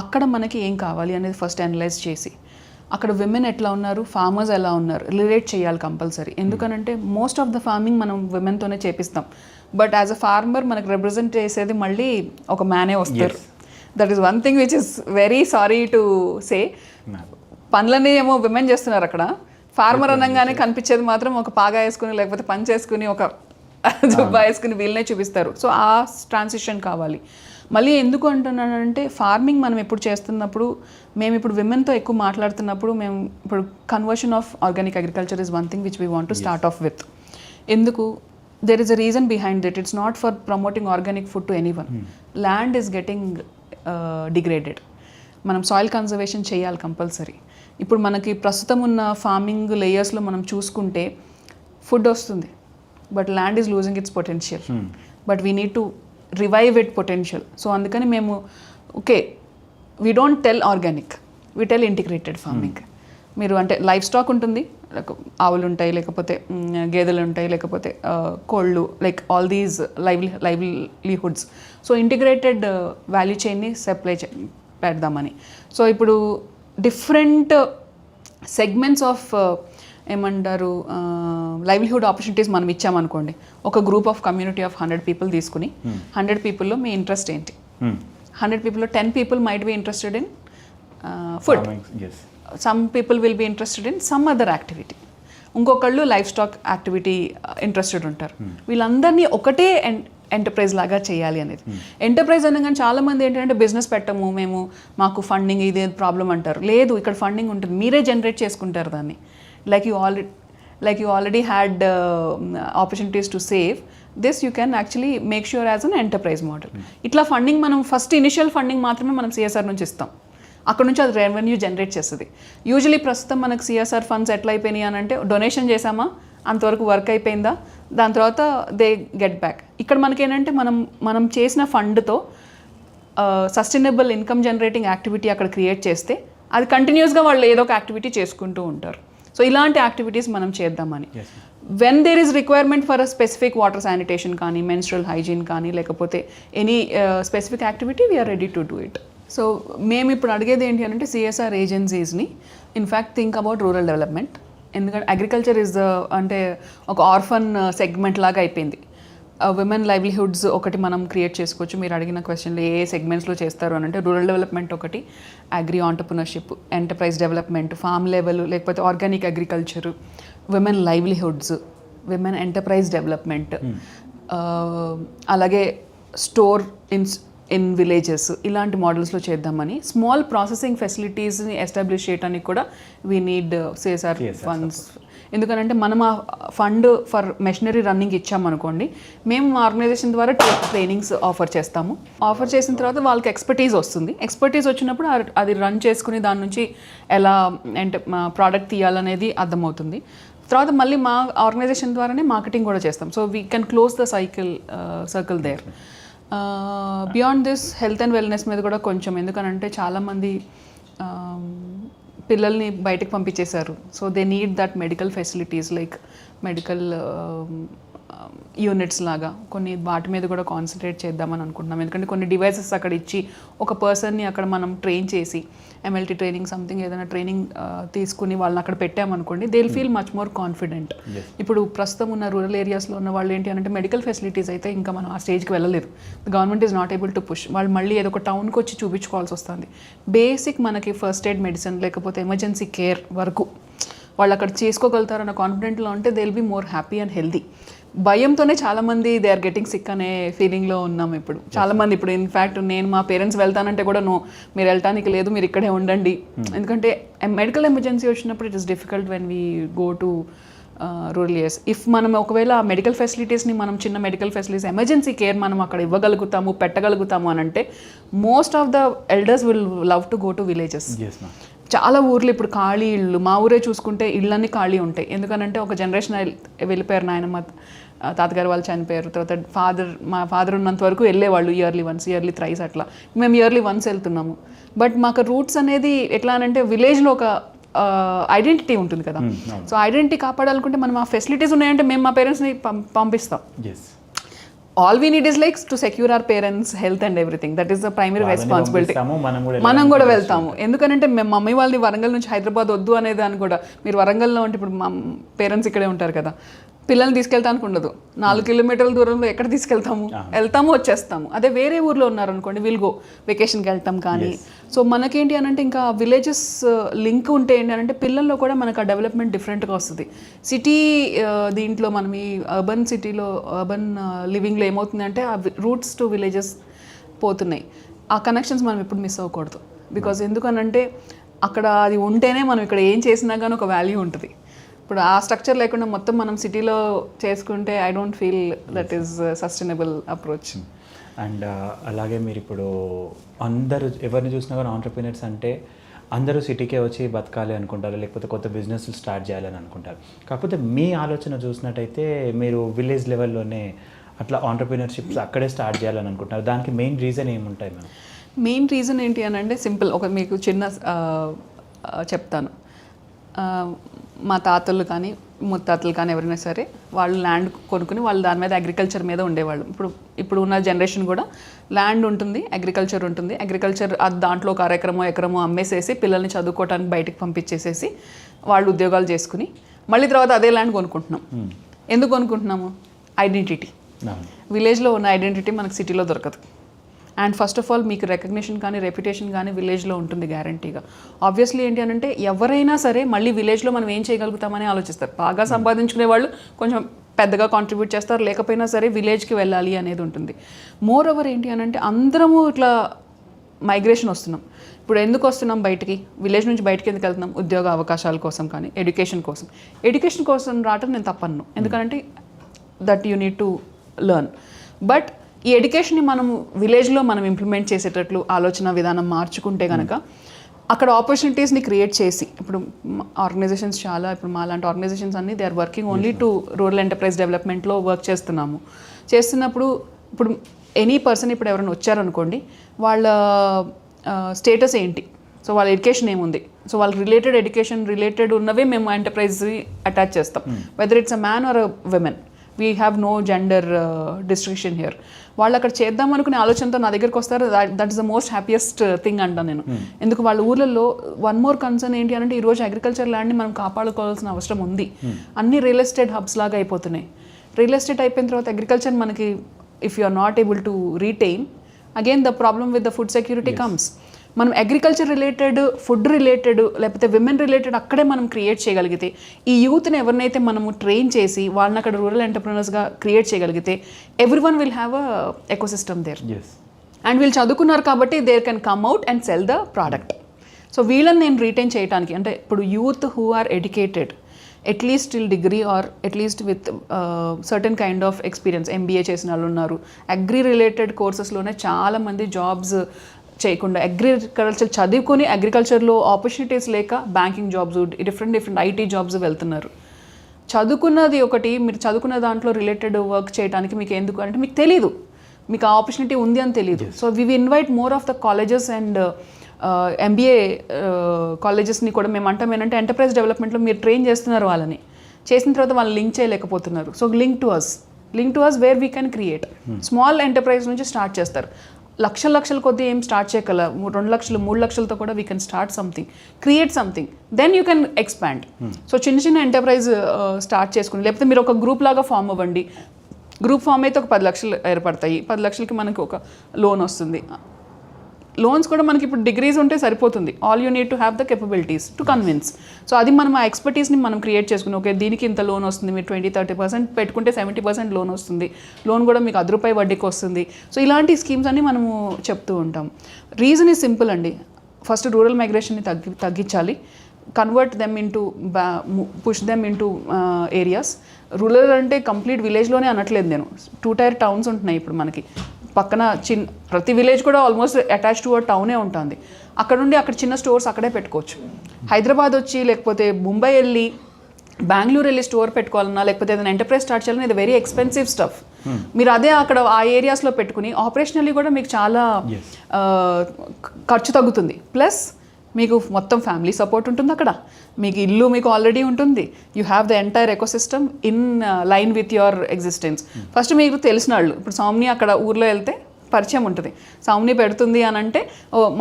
అక్కడ మనకి ఏం కావాలి అనేది ఫస్ట్ అనలైజ్ చేసి, అక్కడ విమెన్ ఎట్లా ఉన్నారు, ఫార్మర్స్ ఎలా ఉన్నారు, రిలేట్ చేయాలి కంపల్సరీ. ఎందుకనంటే మోస్ట్ ఆఫ్ ద ఫార్మింగ్ మనం విమెన్తోనే చేపిస్తాం, బట్ యాజ్ అ ఫార్మర్ మనకు రిప్రజెంట్ చేసేది మళ్ళీ ఒక మ్యానే వస్తారు. That is one thing which is very sorry to say. పనులన్నీ ఏమో విమెన్ చేస్తున్నారు అక్కడ, ఫార్మర్ అనగానే కనిపించేది మాత్రం ఒక పాగా వేసుకుని లేకపోతే పంచ్ వేసుకుని ఒక జుబ్బా వేసుకుని వీళ్ళనే చూపిస్తారు. సో ఆ ట్రాన్సిషన్ కావాలి. మళ్ళీ ఎందుకు అంటున్నానంటే, ఫార్మింగ్ మనం ఎప్పుడు చేస్తున్నప్పుడు, మేము ఇప్పుడు విమెన్తో ఎక్కువ మాట్లాడుతున్నప్పుడు, మేము ఇప్పుడు conversion of organic agriculture is one thing which we want to start off with. ఎందుకు? There is a reason behind it. It's not for promoting organic food to anyone. Land is getting degraded. మనం soil conservation చేయాలి compulsory. ఇప్పుడు మనకి ప్రస్తుతం ఉన్న farming లేయర్స్లో మనం చూసుకుంటే food వస్తుంది, but land is losing it's potential, but we need to revive it potential. So అందుకని మేము okay, we don't tell organic, we tell integrated farming. మీరు అంటే లైఫ్ స్టాక్ ఉంటుంది, ఆవులు ఉంటాయి, లేకపోతే గేదెలు ఉంటాయి, లేకపోతే కోళ్ళు, like all these livelihoods. So integrated value చైన్ని సప్లై పెడదామని. సో ఇప్పుడు డిఫరెంట్ సెగ్మెంట్స్ ఆఫ్ ఏమంటారు లైవ్లీహుడ్ ఆపర్చునిటీస్ మనం ఇచ్చామనుకోండి. ఒక group of community of 100 people తీసుకుని 100 పీపుల్లో మీ ఇంట్రెస్ట్ ఏంటి, 100 పీపుల్లో 10 people might be interested in food, some people will be interested in some other activity. ఇంకొకళ్ళు లైఫ్ స్టాక్ యాక్టివిటీ ఇంట్రెస్టెడ్ ఉంటారు. వీళ్ళందరినీ ఒకటే ఎంటర్ప్రైజ్ లాగా చేయాలి అనేది. ఎంటర్ప్రైజ్ అనగానే చాలా మంది ఏంటంటే బిజినెస్ పెట్టము మేము, మాకు ఫండింగ్ ఇదే ప్రాబ్లం అంటారు. లేదు, ఇక్కడ ఫండింగ్ ఉంటుంది, మీరే జనరేట్ చేసుకుంటారు దాన్ని. Like you already had opportunities to save this, you can actually make sure as an enterprise model. ఇట్లా ఫండింగ్ మనం ఫస్ట్ ఇనిషియల్ ఫండింగ్ మాత్రమే మనం సిఎస్ఆర్ నుంచి ఇస్తాం, అక్కడ నుంచి అది రెవెన్యూ జనరేట్ చేస్తుంది. యూజువలీ ప్రస్తుతం మనకు సిఎస్ఆర్ ఫండ్స్ ఎట్లా అయిపోయినాయి అని అంటే డొనేషన్ చేసామా, అంతవరకు వర్క్ అయిపోయిందా, దాని తర్వాత దే గెట్ బ్యాక్. ఇక్కడ మనకేంటంటే మనం చేసిన ఫండ్తో సస్టైనబుల్ ఇన్కమ్ జనరేటింగ్ యాక్టివిటీ అక్కడ క్రియేట్ చేస్తే అది కంటిన్యూస్గా వాళ్ళు ఏదో ఒక యాక్టివిటీ చేసుకుంటూ ఉంటారు. సో ఇలాంటి యాక్టివిటీస్ మనం చేద్దామని. When there is requirement for a specific water sanitation కానీ, మెన్స్ట్రల్ హైజీన్ కానీ, లేకపోతే any specific activity we're ready to do it. So మేము ఇప్పుడు అడిగేది ఏంటి అంటే సిఎస్ఆర్ ఏజెన్సీస్ని in fact think about rural development. ఎందుకంటే అగ్రికల్చర్ ఇస్ అంటే ఒక ఆర్ఫన్ సెగ్మెంట్ లాగా అయిపోయింది. విమెన్ లైవ్లీహుడ్స్ ఒకటి మనం క్రియేట్ చేసుకోవచ్చు. మీరు అడిగిన క్వశ్చన్లో ఏ సెగ్మెంట్స్లో చేస్తారు అని అంటే రూరల్ డెవలప్మెంట్ ఒకటి, agri entrepreneurship, enterprise development, farm level, లేకపోతే organic agriculture, women livelihoods, women enterprise development, అలాగే స్టోర్ ఇన్ విలేజెస్, ఇలాంటి మోడల్స్లో చేద్దామని. స్మాల్ ప్రాసెసింగ్ ఫెసిలిటీస్ని ఎస్టాబ్లిష్ చేయడానికి కూడా వీ నీడ్ సిఎస్ఆర్ ఫండ్స్. ఎందుకంటే మనం ఆ ఫండ్ ఫర్ మెషినరీ రన్నింగ్ ఇచ్చామనుకోండి, మేము మా ఆర్గనైజేషన్ ద్వారా ట్రైనింగ్స్ ఆఫర్ చేస్తాము. ఆఫర్ చేసిన తర్వాత వాళ్ళకి ఎక్స్పర్టీస్ వస్తుంది. ఎక్స్పర్టీస్ వచ్చినప్పుడు అది రన్ చేసుకుని దాని నుంచి ఎలా అంటే ప్రోడక్ట్ తీయాలనేది అర్థమవుతుంది. తర్వాత మళ్ళీ మా ఆర్గనైజేషన్ ద్వారానే మార్కెటింగ్ కూడా చేస్తాం. So we can close the circle there. Beyond this health and wellness మీద కూడా కొంచెం, ఎందుకనంటే చాలామంది పిల్లల్ని బయటకు పంపించేశారు. So they need that medical facilities like medical units లాగా కొన్ని వాటి మీద కూడా కాన్సన్ట్రేట్ చేద్దామని అనుకుంటున్నాం. ఎందుకంటే కొన్ని డివైసెస్ అక్కడ ఇచ్చి ఒక పర్సన్ని అక్కడ మనం ట్రైన్ చేసి ఎంఎల్టీ ట్రైనింగ్ సంథింగ్ ఏదైనా ట్రైనింగ్ తీసుకుని వాళ్ళని అక్కడ పెట్టామనుకోండి, they will feel much more confident. ఇప్పుడు ప్రస్తుతం ఉన్న రూరల్ ఏరియాస్లో ఉన్న వాళ్ళు ఏంటి అంటే మెడికల్ ఫెసిలిటీస్ అయితే ఇంకా మనం ఆ స్టేజ్కి వెళ్ళలేదు. Government is not able to push. వాళ్ళు మళ్ళీ ఏదో ఒక టౌన్కి వచ్చి చూపించుకోవాల్సి వస్తుంది. బేసిక్ మనకి ఫస్ట్ ఎయిడ్ మెడిసిన్ లేకపోతే ఎమర్జెన్సీ కేర్ వరకు వాళ్ళు అక్కడ చేసుకోగలుగుతారన్న కాన్ఫిడెంట్లో ఉంటే they will be more happy and healthy. భయంతోనే చాలామంది దే ఆర్ గెటింగ్ సిక్ అనే ఫీలింగ్లో ఉన్నాం ఇప్పుడు. చాలామంది ఇప్పుడు ఇన్ఫ్యాక్ట్ నేను మా పేరెంట్స్ వెళ్తానంటే కూడా నో, మీరు వెళ్ళటానికి లేదు, మీరు ఇక్కడే ఉండండి. ఎందుకంటే మెడికల్ ఎమర్జెన్సీ వచ్చినప్పుడు it is difficult when we go to rural areas. If మనం ఒకవేళ ఆ మెడికల్ ఫెసిలిటీస్ని మనం చిన్న మెడికల్ ఫెసిలిటీస్ ఎమర్జెన్సీ కేర్ మనం అక్కడ ఇవ్వగలుగుతాము, పెట్టగలుగుతాము అని అంటే most of the elders will love to go to villages. చాలా ఊర్లు ఇప్పుడు ఖాళీ ఇళ్ళు, మా ఊరే చూసుకుంటే ఇళ్ళన్నీ ఖాళీ ఉంటాయి. ఎందుకనంటే ఒక జనరేషన్ వెళ్ళిపోయారు, నాయనమ్మ తాతగారు వాళ్ళు చనిపోయారు. తర్వాత మా ఫాదర్ ఉన్నంత వరకు వెళ్ళేవాళ్ళు ఇయర్లీ వన్స్, ఇయర్లీ థ్రైస్ అట్లా. మేము ఇయర్లీ వన్స్ వెళ్తున్నాము. బట్ మాకు రూట్స్ అనేది ఎట్లా అంటే విలేజ్లో ఒక ఐడెంటిటీ ఉంటుంది కదా. సో ఐడెంటిటీ కాపాడాలనుకుంటే మనం ఆ ఫెసిలిటీస్ ఉన్నాయంటే మేము మా పేరెంట్స్ని పంపిస్తాం. All we need is like to secure our parents health and everything. That is the primary responsibility. మనం కూడా వెళ్తాము. ఎందుకంటే మేము మమ్మీ వాళ్ళని వరంగల్ నుంచి హైదరాబాద్ వద్దు అనేదాన్ని కూడా, మీరు వరంగల్లో ఉంటే ఇప్పుడు మా పేరెంట్స్ ఇక్కడే ఉంటారు కదా, పిల్లల్ని తీసుకెళ్తానికి ఉండదు. 4 కిలోమీటర్ల దూరంలో ఎక్కడ తీసుకెళ్తాము, వెళ్తాము వచ్చేస్తాము. అదే వేరే ఊర్లో ఉన్నారనుకోండి, విల్ గో వెకేషన్కి వెళ్తాం. కానీ సో మనకేంటి అని అంటే ఇంకా విలేజెస్ లింక్ ఉంటే ఏంటి అంటే పిల్లల్లో కూడా మనకు ఆ డెవలప్మెంట్ డిఫరెంట్గా వస్తుంది. సిటీ దీంట్లో మనం ఈ అర్బన్ సిటీలో అర్బన్ లివింగ్లో ఏమవుతుందంటే ఆ రూట్స్ టు విలేజెస్ పోతున్నాయి. ఆ కనెక్షన్స్ మనం ఎప్పుడు మిస్ అవ్వకూడదు. బికాజ్ ఎందుకనంటే అక్కడ అది ఉంటేనే మనం ఇక్కడ ఏం చేసినా కానీ ఒక వాల్యూ ఉంటుంది. ఇప్పుడు ఆ స్ట్రక్చర్ లేకుండా మొత్తం మనం సిటీలో చేసుకుంటే I don't feel that is sustainable approach. And అలాగే మీరు ఇప్పుడు అందరూ ఎవరిని చూసినా కానీ ఆంటర్ప్రినర్స్ అంటే అందరూ సిటీకే వచ్చి బతకాలి అనుకుంటారు, లేకపోతే కొత్త బిజినెస్లు స్టార్ట్ చేయాలని అనుకుంటారు. కాకపోతే మీ ఆలోచన చూసినట్టయితే మీరు విలేజ్ లెవెల్లోనే అట్లా ఆంటర్ప్రినర్షిప్స్ అక్కడే స్టార్ట్ చేయాలని అనుకుంటున్నారు. దానికి మెయిన్ రీజన్ ఏముంటాయి మేడం? మెయిన్ రీజన్ ఏంటి అని అంటే సింపుల్. ఒక మీకు చిన్న చెప్తాను. మా తాతలు కానీ ముత్తాతలు కానీ ఎవరైనా సరే వాళ్ళు ల్యాండ్ కొనుక్కుని వాళ్ళు దాని మీద అగ్రికల్చర్ మీద ఉండేవాళ్ళు. ఇప్పుడు ఉన్న జనరేషన్ కూడా ల్యాండ్ ఉంటుంది, అగ్రికల్చర్ ఉంటుంది. అగ్రికల్చర్ దాంట్లో ఒక ఎకరమో అమ్మేసేసి పిల్లల్ని చదువుకోవడానికి బయటకు పంపించేసేసి వాళ్ళు ఉద్యోగాలు చేసుకుని మళ్ళీ తర్వాత అదే ల్యాండ్ కొనుక్కుంటున్నాం. ఎందుకు కొనుక్కుంటున్నాము? ఐడెంటిటీ. విలేజ్లో ఉన్న ఐడెంటిటీ మనకు సిటీలో దొరకదు. అండ్ ఫస్ట్ ఆఫ్ ఆల్ మీకు రికగ్నిషన్ కానీ రెప్యుటేషన్ కానీ విలేజ్లో ఉంటుంది గ్యారంటీగా. ఆబ్వియస్లీ ఏంటి అంటే ఎవరైనా సరే మళ్ళీ విలేజ్లో మనం ఏం చేయగలుగుతామని ఆలోచిస్తారు. బాగా సంపాదించుకునే వాళ్ళు కొంచెం పెద్దగా కాంట్రిబ్యూట్ చేస్తారు, లేకపోయినా సరే విలేజ్కి వెళ్ళాలి అనేది ఉంటుంది. మోర్ ఓవర్ ఏంటి అంటే అందరము ఇట్లా మైగ్రేషన్ వస్తున్నాం. ఇప్పుడు ఎందుకు వస్తున్నాం బయటికి, విలేజ్ నుంచి బయటికి ఎందుకు వెళ్తున్నాం? ఉద్యోగ అవకాశాల కోసం కానీ ఎడ్యుకేషన్ కోసం. ఎడ్యుకేషన్ కోసం రావటం నేను తప్పను, ఎందుకంటే that you need to learn. But ఈ ఎడ్యుకేషన్ని మనం విలేజ్లో మనం ఇంప్లిమెంట్ చేసేటట్లు ఆలోచన విధానం మార్చుకుంటే కనుక అక్కడ ఆపర్చునిటీస్ని క్రియేట్ చేసి, ఇప్పుడు ఆర్గనైజేషన్స్ చాలా, ఇప్పుడు మా లాంటి ఆర్గనైజేషన్స్ అన్ని they are working only to rural enterprise డెవలప్మెంట్లో వర్క్ చేస్తున్నప్పుడు ఇప్పుడు ఎనీ పర్సన్ ఇప్పుడు ఎవరైనా వచ్చారనుకోండి, వాళ్ళ స్టేటస్ ఏంటి, సో వాళ్ళ ఎడ్యుకేషన్ ఏముంది, సో వాళ్ళకి రిలేటెడ్ ఎడ్యుకేషన్ రిలేటెడ్ ఉన్నవే మేము ఎంటర్ప్రైజ్ అటాచ్ చేస్తాం. Whether it's a man or a women, we have no gender distinction here. వాళ్ళు అక్కడ చేద్దాం అనుకునే ఆలోచనతో నా దగ్గరికి వస్తారు. That is the most happiest thing అంటాను నేను. ఎందుకు వాళ్ళ ఊర్లలో వన్ మోర్ కన్సర్న్ ఏంటి అంటే ఈరోజు అగ్రికల్చర్ ల్యాండ్ని మనం కాపాడుకోవాల్సిన అవసరం ఉంది. అన్ని రియల్ ఎస్టేట్ హబ్స్ లాగా అయిపోతున్నాయి. రియల్ ఎస్టేట్ అయిపోయిన తర్వాత అగ్రికల్చర్ మనకి if you are not able to retain, again the problem with the food security comes. మనం అగ్రికల్చర్ రిలేటెడ్, ఫుడ్ రిలేటెడ్, లేకపోతే విమెన్ రిలేటెడ్ అక్కడే మనం క్రియేట్ చేయగలిగితే, ఈ యూత్ని ఎవరినైతే మనము ట్రైన్ చేసి వాళ్ళని అక్కడ రూరల్ ఎంటర్ప్రినర్స్గా క్రియేట్ చేయగలిగితే everyone will have a ecosystem there. And వీళ్ళు చదువుకున్నారు కాబట్టి there can come out and sell the product. So వీళ్ళని నేను రీటైన్ చేయడానికి, అంటే ఇప్పుడు youth who are educated at least till degree or at least with certain kind of experience, MBA చేసిన వాళ్ళు ఉన్నారు. అగ్రి రిలేటెడ్ కోర్సెస్లోనే చాలామంది జాబ్స్ చేయకుండా అగ్రికల్చర్ చదువుకొని అగ్రికల్చర్లో ఆపర్చునిటీస్ లేక banking jobs, different IT jobs వెళ్తున్నారు. చదువుకున్నది ఒకటి, మీరు చదువుకున్న దాంట్లో రిలేటెడ్ వర్క్ చేయడానికి మీకు ఎందుకు అంటే మీకు తెలీదు, మీకు ఆ ఆపర్చునిటీ ఉంది అని తెలియదు. So we invite more of the colleges and MBA కాలేజెస్ని కూడా మేము అంటాం ఏంటంటే ఎంటర్ప్రైజ్ డెవలప్మెంట్లో మీరు ట్రైన్ చేస్తున్నారు వాళ్ళని, చేసిన తర్వాత వాళ్ళు లింక్ చేయలేకపోతున్నారు. So link to us where we can create. Small enterprise నుంచి స్టార్ట్ చేస్తారు. లక్షల కొద్దీ ఏం స్టార్ట్ చేయగల, 2 లక్షలు 3 లక్షలతో కూడా we can start something, create something, then you can expand. So చిన్న ఎంటర్ప్రైజ్ స్టార్ట్ చేసుకుని, లేకపోతే మీరు ఒక గ్రూప్ లాగా ఫామ్ అవ్వండి. గ్రూప్ ఫామ్ అయితే ఒక 10 లక్షలు ఏర్పడతాయి. 10 లక్షలకి మనకి ఒక లోన్ వస్తుంది. లోన్స్ కూడా మనకి ఇప్పుడు డిగ్రీస్ ఉంటే సరిపోతుంది. All you need to have the capabilities to convince. So అది మనం ఆ ఎక్స్పర్టీస్ని మనం క్రియేట్ చేసుకుని, ఓకే దీనికి ఇంత లోన్ వస్తుంది, మీరు 20-30% పెట్టుకుంటే 70% లోన్ వస్తుంది, లోన్ కూడా మీకు ₹10 వడ్డీకి వస్తుంది. సో ఇలాంటి స్కీమ్స్ అన్ని మనము చెప్తూ ఉంటాం. రీజన్ ఈజ్ సింపుల్ అండి. ఫస్ట్ రూరల్ మైగ్రేషన్ని తగ్గించాలి, convert them into push them into areas. Rural అంటే కంప్లీట్ విలేజ్లోనే అనట్లేదు నేను, 2 టైర్ టౌన్స్ ఉంటున్నాయి ఇప్పుడు మనకి పక్కన. ప్రతి విలేజ్ కూడా ఆల్మోస్ట్ అటాచ్ టు అ టౌనే ఉంటుంది. అక్కడ నుండి అక్కడ చిన్న స్టోర్స్ అక్కడే పెట్టుకోవచ్చు. హైదరాబాద్ వచ్చి లేకపోతే ముంబై వెళ్ళి బెంగళూరు వెళ్ళి స్టోర్ పెట్టుకోవాలన్నా, లేకపోతే ఏదైనా ఎంటర్ప్రైజ్ స్టార్ట్ చేయాలన్నా ఇది వెరీ ఎక్స్పెన్సివ్ స్టఫ్. మీరు అదే అక్కడ ఆ ఏరియాస్లో పెట్టుకుని ఆపరేషనల్లీ కూడా మీకు చాలా ఖర్చు తగ్గుతుంది. ప్లస్ మీకు మొత్తం ఫ్యామిలీ సపోర్ట్ ఉంటుంది అక్కడ, మీకు ఇల్లు మీకు ఆల్రెడీ ఉంటుంది. You have the entire ecosystem in line with your existence. First మీకు తెలిసిన వాళ్ళు, ఇప్పుడు సౌమ్ని అక్కడ ఊర్లో వెళ్తే పరిచయం ఉంటుంది. సౌమ్ని పెడుతుంది అని అంటే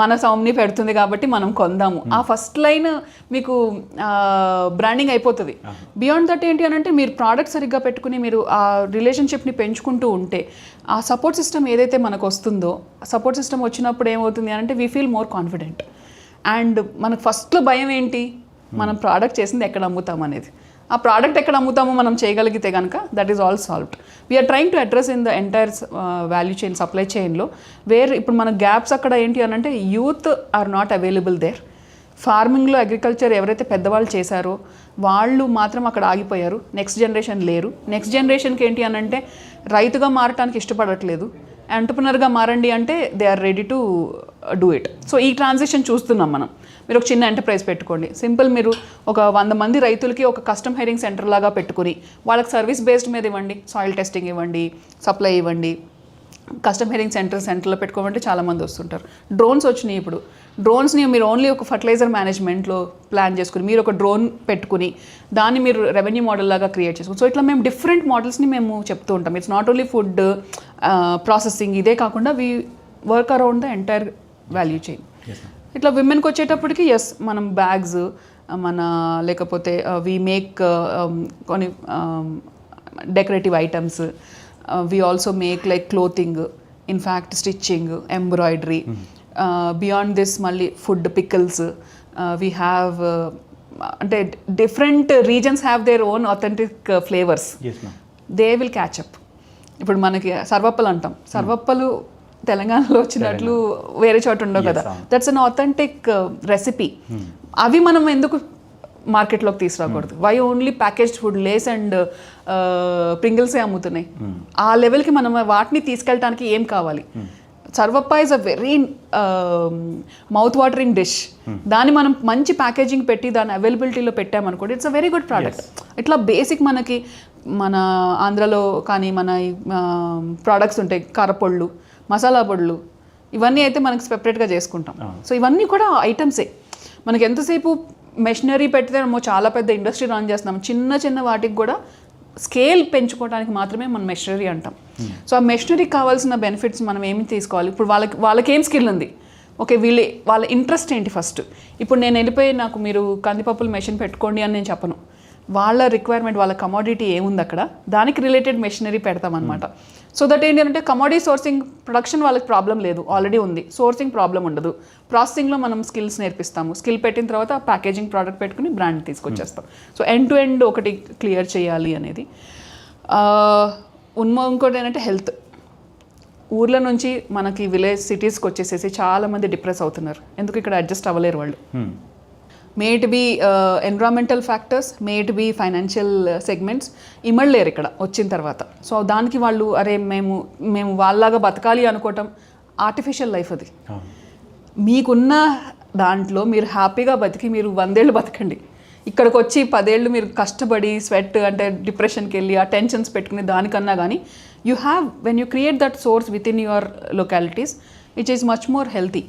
మన సౌమ్ని పెడుతుంది కాబట్టి మనం కొందాము. ఆ ఫస్ట్ లైన్ మీకు బ్రాండింగ్ అయిపోతుంది. బియాండ్ దట్ ఏంటి అని అంటే మీరు ప్రోడక్ట్ సరిగ్గా పెట్టుకుని మీరు ఆ రిలేషన్షిప్ని పెంచుకుంటూ ఉంటే ఆ సపోర్ట్ సిస్టమ్ ఏదైతే మనకు వస్తుందో, సపోర్ట్ సిస్టమ్ వచ్చినప్పుడు ఏమవుతుంది అంటే we feel more confident. And మనకు ఫస్ట్లో భయం ఏంటి, మనం ప్రోడక్ట్ చేసింది ఎక్కడ అమ్ముతాం అనేది. ఆ ప్రోడక్ట్ ఎక్కడ అమ్ముతామో మనం చేయగలిగితే కనుక that is all solved. We're trying to address in the entire value chain, supply చైన్లో వేర్ ఇప్పుడు మన గ్యాప్స్ అక్కడ ఏంటి అని అంటే youth are not available there. ఫార్మింగ్లో అగ్రికల్చర్ ఎవరైతే పెద్దవాళ్ళు చేశారో వాళ్ళు మాత్రం అక్కడ ఆగిపోయారు. నెక్స్ట్ జనరేషన్ లేరు. నెక్స్ట్ జనరేషన్కి ఏంటి అని అంటే రైతుగా మారటానికి ఇష్టపడట్లేదు. ఎంటర్ప్రినర్గా మారండి అంటే they are ready to do it. So ఈ ట్రాన్సిషన్ చూస్తున్నాం మనం. మీరు ఒక చిన్న ఎంటర్ప్రైజ్ పెట్టుకోండి, సింపుల్. మీరు ఒక 100 మంది రైతులకి ఒక కస్టమ్ హైరింగ్ సెంటర్ లాగా పెట్టుకుని వాళ్ళకి సర్వీస్ బేస్డ్ మీద ఇవ్వండి, సాయిల్ టెస్టింగ్ ఇవ్వండి, సప్లై ఇవ్వండి. కస్టమ్ హైరింగ్ సెంటర్లో పెట్టుకోమంటే చాలామంది వస్తుంటారు. డ్రోన్స్ వచ్చినాయి ఇప్పుడు. డ్రోన్స్ని మీరు ఓన్లీ ఒక ఫర్టిలైజర్ మేనేజ్మెంట్లో ప్లాన్ చేసుకుని మీరు ఒక డ్రోన్ పెట్టుకుని దాన్ని మీరు రెవెన్యూ మోడల్ లాగా క్రియేట్ చేసుకుని, సో ఇట్లా మేము డిఫరెంట్ మోడల్స్ని మేము చెప్తూ ఉంటాం. It's not only food processing, ఇదే కాకుండా we work around the entire value chain. ఇట్లా విమెన్కి వచ్చేటప్పటికి ఎస్ మనం బ్యాగ్స్ మన లేకపోతే వీ మేక్ కొన్ని decorative items, we also make like clothing in fact stitching, embroidery, beyond this మళ్ళీ ఫుడ్, పికిల్స్, వీ హ్యావ్ అంటే different reasons have their own authentic flavours. They will catch up. ఇప్పుడు మనకి సర్వప్పలు అంటాం, సర్వప్పలు తెలంగాణలో వచ్చినట్లు వేరే చోట ఉండవు కదా. That's an authentic recipe. అవి మనం ఎందుకు మార్కెట్లోకి తీసుకురాకూడదు? Why only packaged food, Lays and ప్రింగిల్సే అమ్ముతున్నాయి? ఆ లెవెల్కి మనం వాటిని తీసుకెళ్ళడానికి ఏం కావాలి? Sarvappa is a very mouth watering dish. దాన్ని మనం మంచి ప్యాకేజింగ్ పెట్టి దాని అవైలబిలిటీలో పెట్టామనుకోండి, it's a very good product. ఇట్లా బేసిక్ మనకి మన ఆంధ్రలో కానీ మన ప్రోడక్ట్స్ ఉంటాయి, కారపొళ్ళు, మసాలా పొళ్ళు, ఇవన్నీ అయితే మనకి సెపరేట్గా చేసుకుంటాం. సో ఇవన్నీ కూడా ఐటమ్సే. మనకి ఎంతసేపు మెషినరీ పెడితే చాలా పెద్ద ఇండస్ట్రీ రన్ చేస్తున్నాం, చిన్న చిన్న వాటికి కూడా స్కేల్ పెంచుకోవడానికి మాత్రమే మనం మెషినరీ అంటాం. సో ఆ మెషినరీకి కావాల్సిన బెనిఫిట్స్ మనం ఏమి తీసుకోవాలి? ఇప్పుడు వాళ్ళకి ఏం స్కిల్ ఉంది, ఓకే, వాళ్ళ ఇంట్రెస్ట్ ఏంటి ఫస్ట్. ఇప్పుడు నేను వెళ్ళిపోయి నాకు మీరు కందిపప్పులు మెషిన్ పెట్టుకోండి అని నేను చెప్పను. వాళ్ళ రిక్వైర్మెంట్, వాళ్ళ కమోడిటీ ఏముంది అక్కడ, దానికి రిలేటెడ్ మెషినరీ పెడతాం అనమాట. సో దట్ ఏంటంటే కమోడిటీ సోర్సింగ్, ప్రొడక్షన్ వాళ్ళకి ప్రాబ్లం లేదు, ఆల్రెడీ ఉంది, సోర్సింగ్ ప్రాబ్లం ఉండదు. ప్రాసెసింగ్లో మనం స్కిల్స్ నేర్పిస్తాము. స్కిల్ పెట్టిన తర్వాత ప్యాకేజింగ్ ప్రోడక్ట్ పెట్టుకుని బ్రాండ్ తీసుకొచ్చేస్తాం. సో ఎండ్ టు ఎండ్ ఒకటి క్లియర్ చేయాలి అనేది. ఇంకోటి ఏంటంటే హెల్త్. ఊర్ల నుంచి మనకి విలేజ్ సిటీస్కి వచ్చేసేసి చాలామంది డిప్రెస్ అవుతున్నారు. ఎందుకు? ఇక్కడ అడ్జస్ట్ అవ్వలేరు వాళ్ళు. May it be environmental factors, may it be financial segments, ఇమ్మడలేరు ఇక్కడ వచ్చిన తర్వాత. సో దానికి వాళ్ళు అరే మేము వాళ్ళలాగా బతకాలి అనుకోవటం ఆర్టిఫిషియల్ లైఫ్. అది మీకున్న దాంట్లో మీరు హ్యాపీగా బతికి మీరు 100 ఏళ్ళు బతకండి. ఇక్కడికి వచ్చి 10 ఏళ్ళు మీరు కష్టపడి స్వెట్ అంటే డిప్రెషన్కి వెళ్ళి ఆ టెన్షన్స్ పెట్టుకునే దానికన్నా కానీ you have when you create that source with in your localities, which is much more healthy.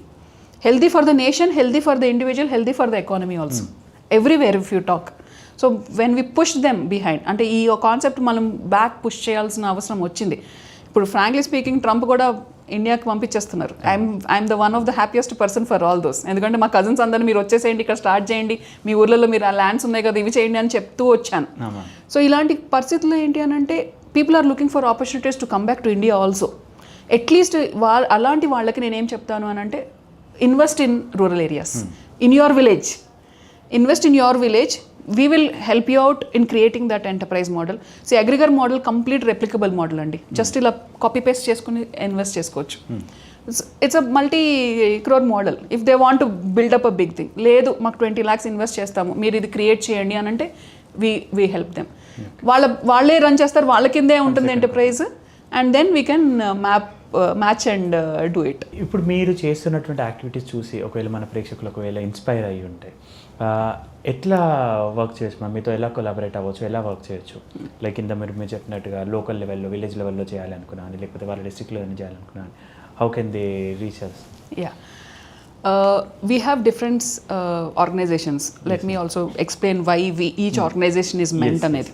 Healthy for the nation, healthy for the individual, healthy for the economy also. Everywhere if you talk. So when we push them behind, అంటే ఈ concept మనం back push చేయాల్సిన అవసరం వచ్చింది. ఇప్పుడు frankly speaking Trump కూడా ఇండియాకి పంపించేస్తున్నారు. I'm the one of the happiest person for all those. ఎందుకంటే మా కజిన్స్ అందరూ మీరు వచ్చేసేయండి, ఇక్కడ స్టార్ట్ చేయండి, మీ ఊర్లలో మీరు ఆ ల్యాండ్స్ ఉన్నాయి కదా ఇవి చేయండి అని చెప్తూ వచ్చాను. సో ఇలాంటి పరిస్థితుల్లో ఏంటి అని అంటే people are looking for opportunities to come back to India also. At least అలాంటి వాళ్ళకి నేనేం చెప్తాను అని అంటే, invest in rural areas, in your village. Invest in your village. We will help you out in creating that enterprise model. See, aggregator model complete replicable model andi. Just ఇలా copy paste చేసుకుని invest చేసుకోవచ్చు. It's a multi-crore model. If they want to build up a big thing, లేదు మాకు 20 lakhs invest చేస్తాము, మీరు ఇది create చేయండి అని అంటే we help them. వాళ్ళే రన్ చేస్తారు, వాళ్ళ కిందే ఉంటుంది enterprise, and then we can match and do it. ఇప్పుడు మీరు చేస్తున్నటువంటి యాక్టివిటీస్ చూసి ఒకవేళ మన ప్రేక్షకులు ఒకవేళ ఇన్స్పైర్ అయ్యి ఉంటాయి, ఎట్లా వర్క్ చేయొచ్చు, మీతో ఎలా కొలాబరేట్ అవ్వచ్చు, ఎలా వర్క్ చేయొచ్చు? లైక్ ఇంత మీరు చెప్పినట్టుగా లోకల్ లెవెల్లో, విలేజ్ లెవెల్లో చేయాలనుకున్నాను, లేకపోతే వాళ్ళ డిస్ట్రిక్ట్లో చేయాలనుకున్నాను, how can they reach us? We have different organizations. Let me also explain why each organization is meant అనేది.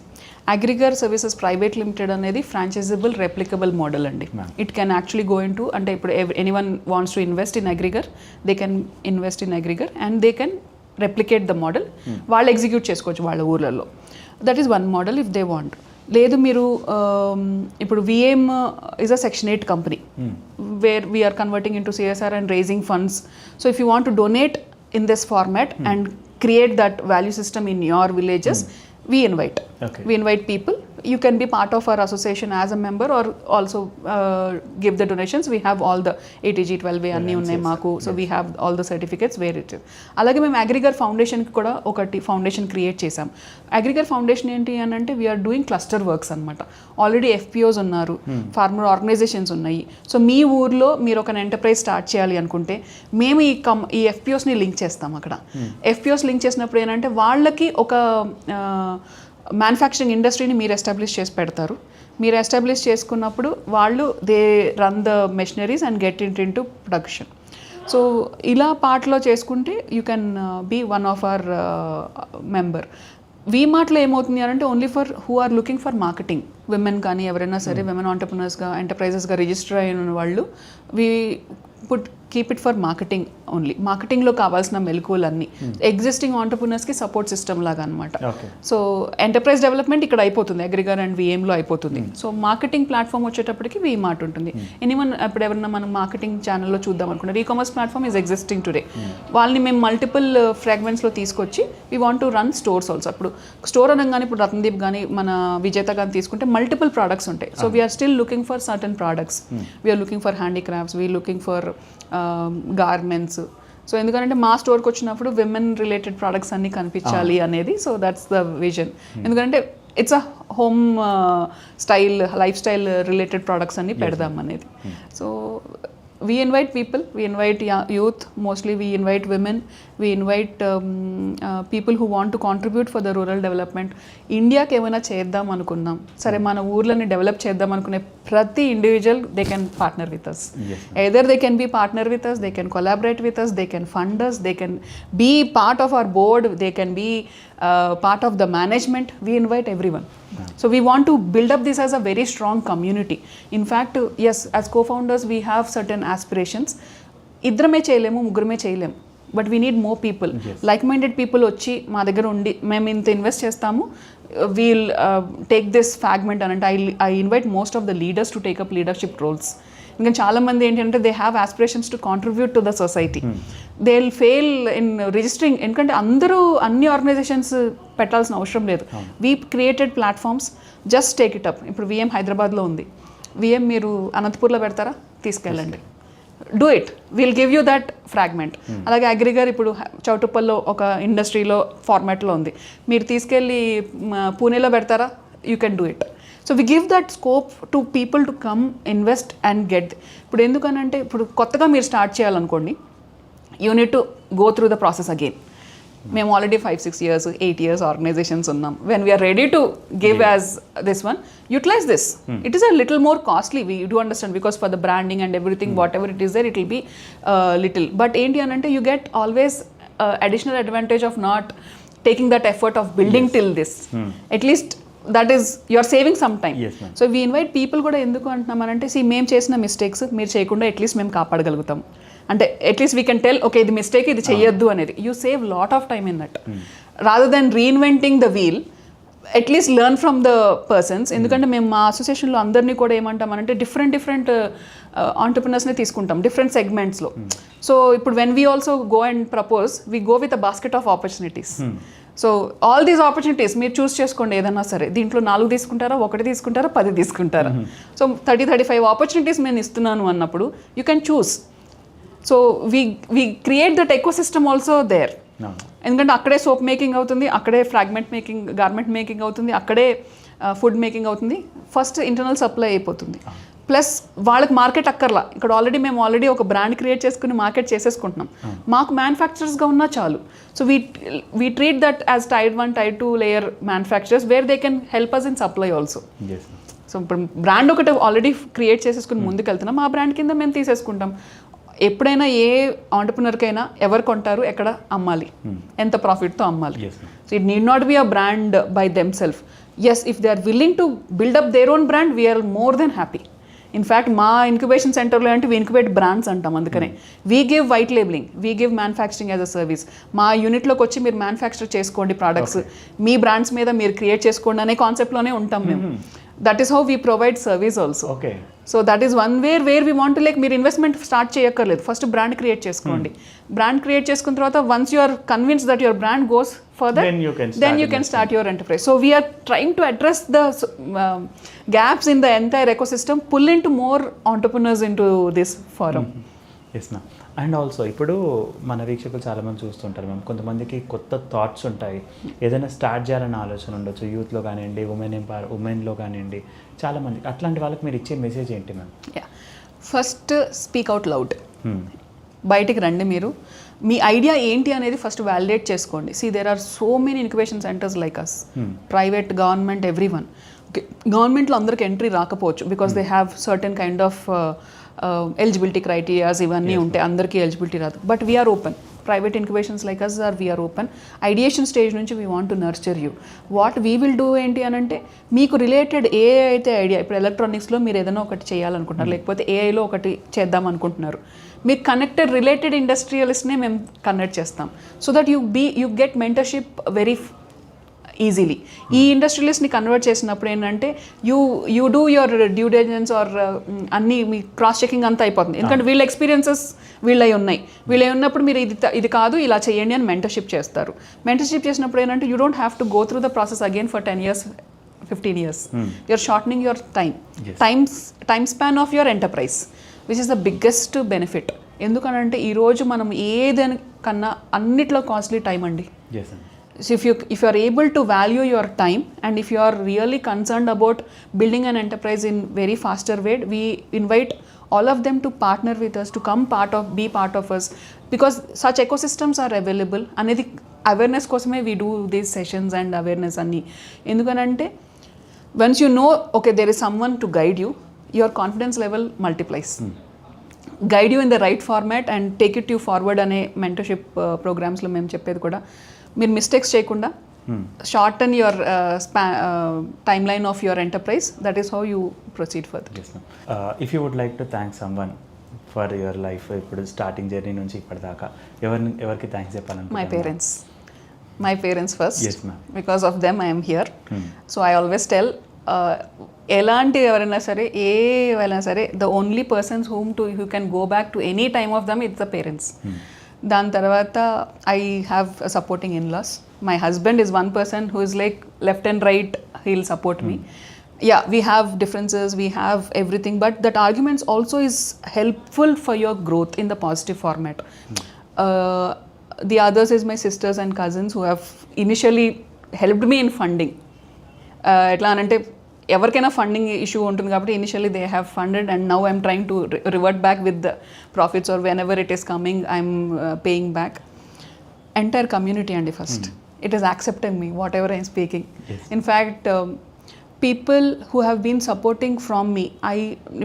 అగ్రిగర్ సర్వీసెస్ ప్రైవేట్ లిమిటెడ్ అనేది ఫ్రాంచైజబుల్ రెప్లికబుల్ మోడల్ అండి. It can actually go into, అంటే ఇప్పుడు anyone wants to invest in Agrigar, they can invest in Agrigar and they can replicate the model. వాళ్ళు execute చేసుకోవచ్చు వాళ్ళ ఊర్లలో. That is one model if they want. లేదు మీరు ఇప్పుడు VM is a section 8 company where we're converting in to CSR and raising funds. So if you want to donate in this format and create that value system in your villages, we invite people. You can be part of our association as a member or also give the donations. We have all the ATG 12A అన్నీ ఉన్నాయి మాకు. So we have all the certificates where it is. అలాగే మేము అగ్రిగర్ ఫౌండేషన్కి కూడా ఒకటి foundation create చేసాం. అగ్రిగర్ foundation ఏంటి అని అంటే వీఆర్ డూయింగ్ క్లస్టర్ వర్క్స్ అనమాట. ఆల్రెడీ FPOs ఉన్నారు, ఫార్మర్ ఆర్గనైజేషన్స్ ఉన్నాయి. సో మీ ఊర్లో మీరు ఒక ఎంటర్ప్రైజ్ స్టార్ట్ చేయాలి అనుకుంటే మేము ఈ FPOస్ని లింక్ చేస్తాం అక్కడ. FPOs లింక్ చేసినప్పుడు ఏంటంటే వాళ్ళకి ఒక మ్యానుఫ్యాక్చరింగ్ ఇండస్ట్రీని మీరు ఎస్టాబ్లిష్ చేసి పెడతారు. మీరు ఎస్టాబ్లిష్ చేసుకున్నప్పుడు వాళ్ళు they run the machineries and get into production. So ఇలా పార్ట్లో చేసుకుంటే you can be one of our member. వీమార్ట్లో ఏమవుతుంది అంటే only for who are looking for marketing, women కానీ ఎవరైనా సరే విమెన్ ఆంటర్ప్రినర్స్గా ఎంటర్ప్రైజెస్గా రిజిస్టర్ అయిన వాళ్ళు, we put keep it for marketing only. మార్కెటింగ్లో కావాల్సిన మెలకువలన్నీ ఎగ్జిస్టింగ్ ఆంటర్ప్రినర్స్కి సపోర్ట్ సిస్టమ్ లాగా అనమాట. సో ఎంటర్ప్రైజ్ డెవలప్మెంట్ ఇక్కడ అయిపోతుంది, అగ్రిగర్ అండ్ విఎంలో అయిపోతుంది. సో మార్కెటింగ్ ప్లాట్ఫామ్ వచ్చేటప్పటికి వీమార్ట్ ఉంటుంది. ఎనీవన్ ఇప్పుడు ఎవరైనా మనం మార్కెటింగ్ ఛానల్లో చూద్దాం అనుకుంటారు, e-commerce platform is existing today. వాళ్ళని మేము మల్టిపుల్ ఫ్రాగ్మెంట్స్లో తీసుకొచ్చి we want to run stores also. అప్పుడు స్టోర్ అనగానే ఇప్పుడు రత్నదీప్ కానీ మన విజేత కానీ తీసుకుంటే మల్టిపుల్ ప్రోడక్ట్స్ ఉంటాయి. So we are still looking for certain products, we're looking for handicrafts, we're looking for garments. So ఎందుకంటే మా స్టోర్కి వచ్చినప్పుడు విమెన్ రిలేటెడ్ ప్రోడక్ట్స్ అన్నీ కనిపించాలి అనేది. So that's the vision. ఎందుకంటే it's a home style, lifestyle related products అన్నీ పెడదాం అనేది. So we invite people, we invite youth, mostly we invite women, we invite people who want to contribute for the rural development. ఇండియాకి ఏమైనా చేద్దాం అనుకున్నాం, సరే మన ఊర్లని డెవలప్ చేద్దాం అనుకునే ప్రతి individual they can partner with us. either they can be partner with us, they can collaborate with us, they can fund us, they can be part of our board, they can be part of the management. We invite everyone. So we want to build up this as a very strong community. In fact, yes, as co-founders we have certain aspirations. ఇద్దరమే చేయలేము, ముగ్గురమే చేయలేము, but we need more people, like minded people వచ్చి మా దగ్గర ఉండి మేము ఇంత ఇన్వెస్ట్ చేస్తాము, వీల్ టేక్ దిస్ ఫ్రాగ్మెంట్ అని అంటే I invite most of the leaders to take up leadership roles. ఇంకా చాలామంది ఏంటంటే they have aspirations to contribute to the society, they will fail in registering. ఎందుకంటే అందరూ అన్ని ఆర్గనైజేషన్స్ పెట్టాల్సిన అవసరం లేదు. We created platforms, just take it up. ఇప్పుడు విఎం హైదరాబాద్లో ఉంది, విఎం మీరు అనంతపూర్లో పెడతారా, తీసుకెళ్ళండి, do it, will give you that fragment. అలాగే అగ్రిగర్ ఇప్పుడు చౌటుప్పల్లో ఒక ఇండస్ట్రీలో ఫార్మాట్లో ఉంది, మీరు తీసుకెళ్ళి పూణేలో పెడతారా, you can do it. So we give that scope to people to come invest and get. ఇప్పుడు ఎందుకనంటే ఇప్పుడు కొత్తగా మీరు స్టార్ట్ చేయాలనుకోండి, you need to go through the process again. మేము ఆల్రెడీ 5-6 years 8 years ఆర్గనైజేషన్స్ ఉన్నాం. When we're ready to give as this one, utilise this. It is a little more costly, we do understand, because for the branding and everything whatever it is there, it will be little. But ఏంటి అని అంటే you get always additional advantage of not taking that effort of building till this. At least that is you're saving some time. So we invite people కూడా ఎందుకు అంటున్నామనంటే, మేము చేసిన mistakes మీరు చేయకుండా at least మేము కాపాడగలుగుతాం. అంటే at least we can tell, okay ఇది మిస్టేక్, ఇది చెయ్యొద్దు అనేది. You save lot of time in that. Rather than reinventing the wheel, at least learn from the persons. ఎందుకంటే మేము మా అసోసియేషన్లో అందరినీ కూడా ఏమంటామనంటే డిఫరెంట్ ఆంటర్ప్రినర్స్ని తీసుకుంటాం డిఫరెంట్ సెగ్మెంట్స్లో. సో ఇప్పుడు when we also go and propose, we go with a basket of opportunities. So all these opportunities మీరు చూస్ చేసుకోండి, ఏదన్నా సరే. దీంట్లో 4 తీసుకుంటారా, 1 తీసుకుంటారా, 10 తీసుకుంటారా. సో 30-35 ఆపర్చునిటీస్ నేను ఇస్తున్నాను అన్నప్పుడు you can choose. So we create that ecosystem also there. ఎందుకంటే అక్కడే సోప్ మేకింగ్ అవుతుంది, అక్కడే ఫ్రాగ్మెంట్ మేకింగ్, గార్మెంట్ మేకింగ్ అవుతుంది, అక్కడే ఫుడ్ మేకింగ్ అవుతుంది. ఫస్ట్ ఇంటర్నల్ సప్లై అయిపోతుంది, ప్లస్ వాళ్ళకి మార్కెట్ అక్కర్లా. ఇక్కడ మేము ఆల్రెడీ ఒక బ్రాండ్ క్రియేట్ చేసుకుని మార్కెట్ చేసేసుకుంటున్నాం, మాకు మ్యానుఫ్యాక్చరర్స్గా ఉన్నా చాలు. So we treat that as tier 1, tier 2 layer manufacturers where they can help us in supply also. So ఇప్పుడు బ్రాండ్ ఒకటి ఆల్రెడీ క్రియేట్ చేసేసుకుని ముందుకు వెళ్తున్నాం, ఆ బ్రాండ్ కింద మేము తీసేసుకుంటాం. ఎప్పుడైనా ఏ ఆంటర్ప్రినర్కైనా ఎవరు కొంటారు, ఎక్కడ అమ్మాలి, ఎంత ప్రాఫిట్తో అమ్మాలి. So it need not be a brand by them self. Yes, if they are willing to build up their own brand, we're more than happy. In fact మా ఇంక్యుబేషన్ సెంటర్లో అంటే వీ ఇంక్యుబేట్ బ్రాండ్స్ అంటాం. అందుకనే we give white labeling, we give manufacturing as a service. మా యూనిట్లోకి వచ్చి మీరు manufacture చేసుకోండి ప్రోడక్ట్స్, మీ బ్రాండ్స్ మీద మీరు క్రియేట్ చేసుకోండి అనే కాన్సెప్ట్లోనే ఉంటాం మేము. That is how we provide service also. So that is one where we want to like, మీరు ఇన్వెస్ట్మెంట్ స్టార్ట్ చేయక్కర్లేదు, ఫస్ట్ బ్రాండ్ క్రియేట్ చేసుకోండి. బ్రాండ్ క్రియేట్ చేసుకున్న తర్వాత once you are convince that your brand goes further, then you can start your enterprise. So we are trying to address the gaps in the entire ecosystem, pull into more entrepreneurs into this forum. Yes ma'am. And also ఇప్పుడు మన వీక్షకులు చాలామంది చూస్తుంటారు ma'am, కొంతమందికి కొత్త thoughts ఉంటాయి, ఏదైనా start చేయాలన్న ఆలోచన ఉండొచ్చు, యూత్లో కానివ్వండి, ఉమెన్లో కానివ్వండి, చాలామంది. అట్లాంటి వాళ్ళకి మీరు ఇచ్చే మెసేజ్ ఏంటి ma'am? First speak out loud, బయటికి రండి. మీరు మీ ఐడియా ఏంటి అనేది ఫస్ట్ వ్యాలిడేట్ చేసుకోండి. See there are so many incubation centres like us, private, government, everyone. Okay, గవర్నమెంట్లో అందరికి ఎంట్రీ రాకపోవచ్చు because they have certain kind of eligibility criterias ఇవన్నీ ఉంటాయి, అందరికీ ఎలిజిబిలిటీ రాదు. But we're open, private incubations like us are we're open. Ideation stage నుంచి we want to nurture you. What we will do ఏంటి అని అంటే, మీకు రిలేటెడ్ ఏ అయితే ఐడియా, ఇప్పుడు ఎలక్ట్రానిక్స్లో మీరు ఏదైనా ఒకటి చేయాలనుకుంటున్నారు, లేకపోతే ఏఐలో ఒకటి చేద్దాం అనుకుంటున్నారు, మీకు కనెక్టెడ్ రిలేటెడ్ ఇండస్ట్రియలిస్ట్నే మేము కనెక్ట్ చేస్తాం. So that you get mentorship very easily. ఈ ఇండస్ట్రియలిస్ట్ని కన్వర్ట్ చేసినప్పుడు ఏంటంటే you do your due diligence or అన్నీ మీ క్రాస్ చెకింగ్ అంతా అయిపోతుంది. ఎందుకంటే వీళ్ళ ఎక్స్పీరియన్సెస్ వీళ్ళవి ఉన్నప్పుడు మీరు ఇది కాదు ఇలా చేయండి అని మెంటర్షిప్ చేస్తారు. మెంటర్షిప్ చేసినప్పుడు ఏంటంటే you don't have to go through the process again for 10 years 15 years. You're shortening your time span of your enterprise, which is the biggest benefit. ఎందుకనంటే ఈరోజు మనం ఏదైనా అన్నిట్లో కాస్ట్లీ టైం అండి. So if you are able to value your time and if you are really concerned about building an enterprise in very faster way, we invite all of them to partner with us, to be part of us, because such ecosystems are available. అనేది awareness కోసమే we do these sessions and awareness అన్ని. ఎందుకనంటే once you know, okay, there is someone to guide you, your confidence level multiplies. Guide you in the right format and take it you forward అనే mentorship ప్రోగ్రామ్స్లో మేము చెప్పేది కూడా. మీరు mistakes చేయకుండా shorten your timeline of your enterprise. That is how you proceed further. If you would like to thank someone for your life, ఇప్పుడు starting journey నుంచి ఇప్పటిదాకా ఎవరికి థ్యాంక్స్ చెప్పాలంటే? My parents first. Yes, ma'am. Because of them I am here. So I always tell ఎలాంటి ఎవరైనా సరే the only persons who can go back to any time of them, it's the parents. దాని తర్వాత I have a supporting in-laws. My husband is one person who is like left and right, he'll support me. Yeah, we have differences, we have everything, but that arguments also is helpful for your growth in the positive format. The others is my sisters and cousins who have initially helped me in funding. ఎట్లా అంటే ఎవరికైనా funding issue ఉంటుంది కాబట్టి initially they have funded and now I'm trying to revert back with the profits or whenever it is coming I'm paying back. Entire community అండి first. It is accepting me whatever I'm speaking. In fact people who have been supporting from me,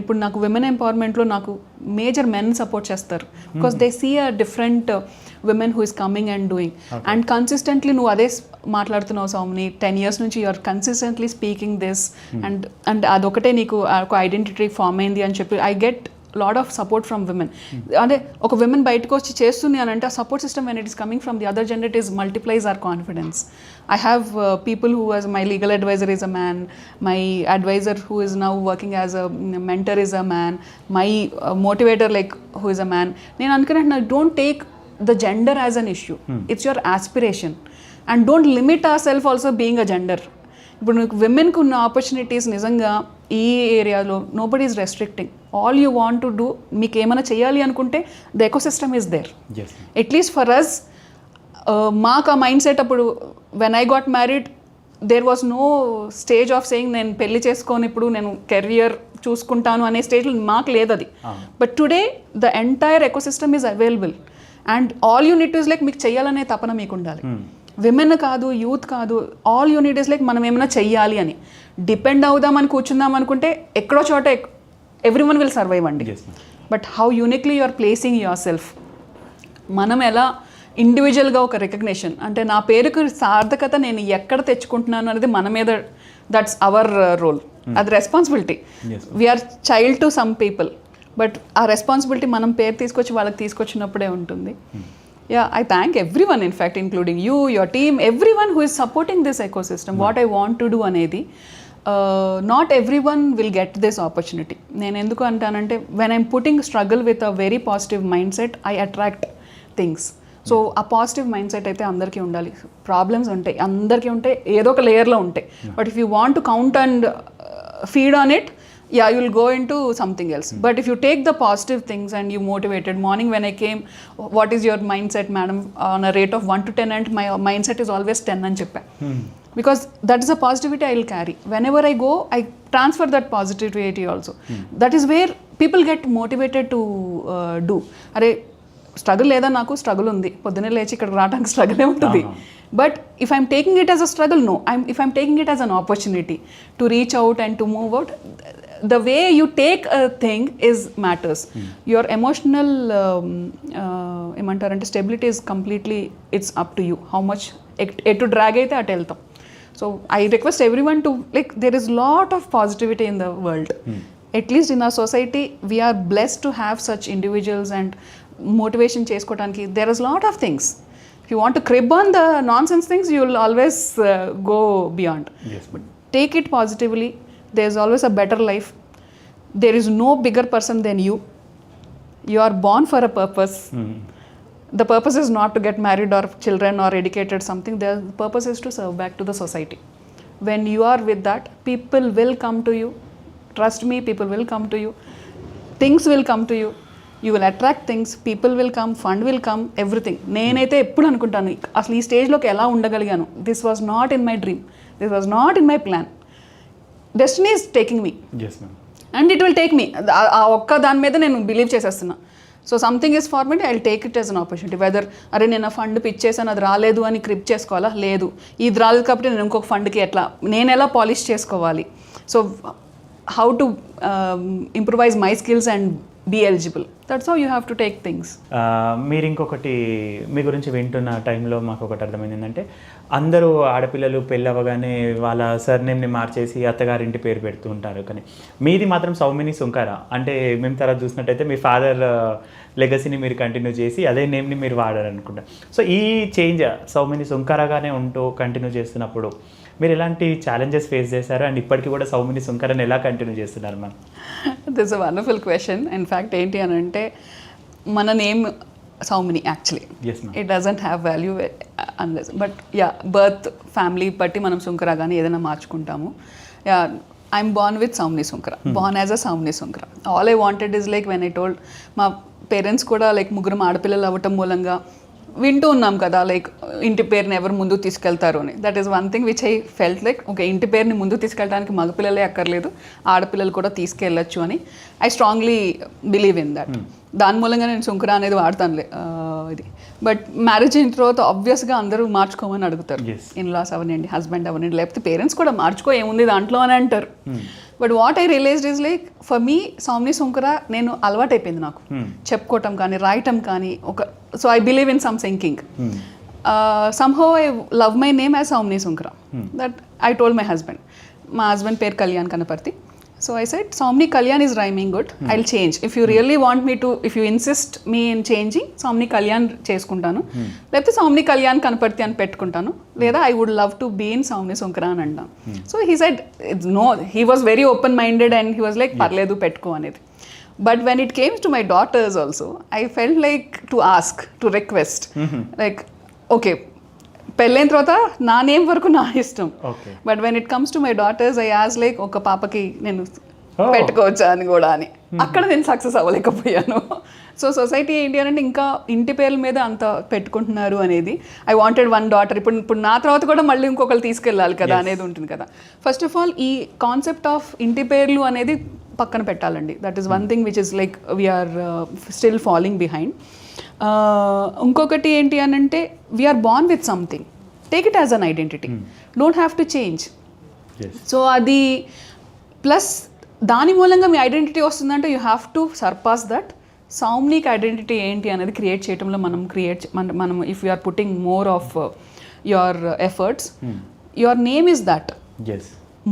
ఇప్పుడు నాకు women ఎంపవర్మెంట్లో నాకు major men support చేస్తారు. Because they see a different women who is coming and doing and consistently నువ్వు అదే మాట్లాడుతున్నావు సౌమ్ని 10 years నుంచి you are consistently speaking this and అదొకటే నీకు ఒక ఐడెంటిటీ ఫామ్ అయింది అని చెప్పి I get lot of support from women. అంటే ఒక విమెన్ బయటకు వచ్చి చేస్తుంది అని అంటే ఆ support system when it is coming from the other gender it is multiplies our confidence. I have people who as my legal advisor is a man, my advisor who is now working as a mentor is a man, my motivator like who is a man. నేను అనుకున్నట్టు don't take the gender as an issue. It's your aspiration and don't limit ourselves also being a gender. ఇప్పుడు నీకు విమెన్కి ఉన్న opportunities నిజంగా ఈ ఏరియాలో nobody is restricting. All you want to do, మీకు ఏమైనా చేయాలి అనుకుంటే the ecosystem is there. At least for us మాకు ఆ మైండ్ సెట్ అప్పుడు when I got married there was no stage of saying నేను పెళ్లి చేసుకొని ఇప్పుడు నేను కెరియర్ చూసుకుంటాను అనే స్టేజ్లో మాకు లేదు అది. But today the entire ecosystem is available and all unit is like మీకు చేయాలనే తపన మీకు ఉండాలి. విమెన్ కాదు, యూత్ కాదు, ఆల్ యూనిట్ ఈజ్ లైక్ మనం ఏమైనా చెయ్యాలి అని. డిపెండ్ అవుదామని కూర్చుందాం అనుకుంటే ఎక్కడో చోట ఎవ్రీవన్ విల్ సర్వైవ్ అండి. But how uniquely you are placing yourself, మనం ఎలా ఇండివిజువల్గా ఒక రికగ్నిషన్ అంటే నా పేరుకు సార్థకత నేను ఎక్కడ తెచ్చుకుంటున్నాను అనేది మన మీద, దట్స్ అవర్ రోల్. అది responsibility. We're child to some people, but ఆ రెస్పాన్సిబిలిటీ మనం పేరు తీసుకొచ్చి వాళ్ళకి తీసుకొచ్చినప్పుడే ఉంటుంది. Yeah, I thank everyone, in fact, including you, your team, everyone who is supporting this ecosystem. What I want to do anedi, not everyone will get this opportunity. నేను ఎందుకు అంటానంటే when I'm putting struggle with a very positive mindset, I attract things. So ఆ positive mind set అయితే అందరికీ ఉండాలి. Problems ఉంటాయి, అందరికీ ఉంటాయి, ఏదో ఒక లేయర్లో ఉంటాయి. But if you want to count and feed on it, yeah, you will go into something else. But if you take the positive things and you motivated, morning when I came, what is your mindset, madam, on a rate of 1 to 10, and my mindset is always 10 అని చెప్పా. Because that is a positivity I will carry. Whenever I go, I transfer that positivity also. That is where people get motivated to do. అరే struggle లేదా, నాకు struggle ఉంది, పొద్దున్నే లేచి ఇక్కడికి రావడానికి స్ట్రగులే ఉంటుంది. But if I'm taking it as a struggle, no, if I'm taking it as an opportunity to reach out and to move out, the way you take a thing is matters. Your emotional ఏమంటారంటే stability is completely, it's up to you how much ఎటు drag అయితే అటు వెళ్తాం. So I request everyone to, like, there is lot of positivity in the world. At least in our society we're blessed to have such individuals and motivation చేసుకోవడానికి there is lot of things. If you want to crib on the nonsense things, you will always go beyond. Yes. But take it positively. There is always a better life. There is no bigger person than you. You are born for a purpose. The purpose is not to get married or children or educated something. The purpose is to serve back to the society. When you are with that, people will come to you. Trust me, people will come to you. Things will come to you. You will attract things, people will come, fund will come, everything. నేనైతే ఎప్పుడు అనుకుంటాను అసలు ఈ స్టేజ్లోకి ఎలా ఉండగలిగాను. This was not in my dream, this was not in my plan. Destiny is taking me and it will take me. ఆ ఒక్క దాని మీద నేను బిలీవ్ చేసేస్తున్నా. So something is for me, I will take it as an opportunity. Whether అరే నేను fund పిచ్చేసాను అది రాలేదు అని క్రిప్ చేసుకోవాలా, లేదు ఇది రాలేదు కాబట్టి నేను ఇంకొక ఫండ్కి ఎట్లా నేను ఎలా పాలిష్ చేసుకోవాలి. So how to improvise my skills and be eligible. That's how you have to take things. మీరు ఇంకొకటి మీ గురించి వింటున్న టైంలో మాకు ఒకటి అర్థమైంది ఏంటంటే, అందరూ ఆడపిల్లలు పెళ్ళి అవ్వగానే వాళ్ళ సర్నేమ్ని మార్చేసి అత్తగారింటి పేరు పెడుతూ ఉంటారు, కానీ మీది మాత్రం సౌమిని సుంకర. అంటే మేము తర్వాత చూసినట్టయితే మీ ఫాదర్ లెగసీని మీరు కంటిన్యూ చేసి అదే నేమ్ని మీరు వాడారనుకుంటా. సో ఈ చేంజ్ సౌమిని సుంకరగానే ఉంటూ కంటిన్యూ చేస్తున్నప్పుడు మీరు ఎలాంటి ఛాలెంజెస్ ఫేస్ చేశారు అండ్ ఇప్పటికీ కూడా సౌమిని సుంకరని ఎలా కంటిన్యూ చేస్తున్నారు ma'am? This a wonderful question. In fact ఏంటి అని అంటే మన name Soumini actually it doesn't have value unless, but yeah birth family బట్టి మనం సుంకర కానీ ఏదైనా మార్చుకుంటాము. Yeah I'm born with Soumini Sunkara, born as a Soumini Sunkara. All I wanted is like when I told మా పేరెంట్స్ కూడా లైక్ ముగ్గురు ఆడపిల్లలు అవ్వటం మూలంగా వింటూ ఉన్నాం కదా, లైక్ ఇంటి పేరుని ఎవరు ముందుకు తీసుకెళ్తారు అని. That is one thing which I felt like okay, ఇంటి పేరుని ముందుకు తీసుకెళ్ళడానికి మగపిల్లలే అక్కర్లేదు, ఆడపిల్లలు కూడా తీసుకెళ్ళచ్చు అని I strongly believe in that. దాని మూలంగా నేను సుంకర అనేది వాడతానులే ఇది. బట్ మ్యారేజ్ అయిన తర్వాత ఆబ్వియస్గా అందరూ మార్చుకోమని అడుగుతారు, ఇన్లాస్ అవనండి, హస్బెండ్ అవనండి, లేకపోతే పేరెంట్స్ కూడా మార్చుకో ఏముంది దాంట్లో అని అంటారు. But what I realised is like for me Soumini Sunkara నేను అలవాటైపోయింది నాకు చెప్పుకోవటం కానీ రాయటం కానీ ఒక. So I believe in some syncing. Somehow I love my name as Soumini Sunkara. That I told my husband, మా హస్బెండ్ పేరు Kalyan Kanaparthi. So I said, Somni Kalyan is rhyming good. I'll change. If you really want me to, if you insist me in changing, Somni Kalyan చేసుకుంటాను, లేకపోతే Somni Kalyan Kanaparthi అని పెట్టుకుంటాను, లేదా I would love to be in Somni Sunkara అని అంటాను. So he said, no, he was very open-minded and he was like, పర్లేదు పెట్టుకో అనేది. But when it came to my daughters also, I felt like to ask, to request, like, okay, పెళ్ళైన తర్వాత నా name వరకు నా ఇష్టం. But when it comes to my daughters I as like ఒక పాపకి నేను పెట్టుకోవచ్చా అని కూడా అని. అక్కడ నేను సక్సెస్ అవ్వలేకపోయాను. సో సొసైటీ ఏంటి అని అంటే ఇంకా ఇంటి పేర్ల మీద అంత పెట్టుకుంటున్నారు అనేది. I wanted one daughter. ఇప్పుడు నా తర్వాత కూడా మళ్ళీ ఇంకొకరు తీసుకెళ్ళాలి కదా అనేది ఉంటుంది కదా. ఫస్ట్ ఆఫ్ ఆల్ ఈ కాన్సెప్ట్ ఆఫ్ ఇంటి పేర్లు అనేది పక్కన పెట్టాలండి. That is one thing which is like we're still following behind. ఇంకొకటి ఏంటి అని అంటే we're born with something, take it as an identity, don't have to change. So అది ప్లస్ దాని మూలంగా మీ ఐడెంటిటీ వస్తుందంటే you have to surpass that. సౌమ్నిక్ ఐడెంటిటీ ఏంటి అనేది క్రియేట్ చేయడంలో మనం if you are putting more of your efforts, your name is that.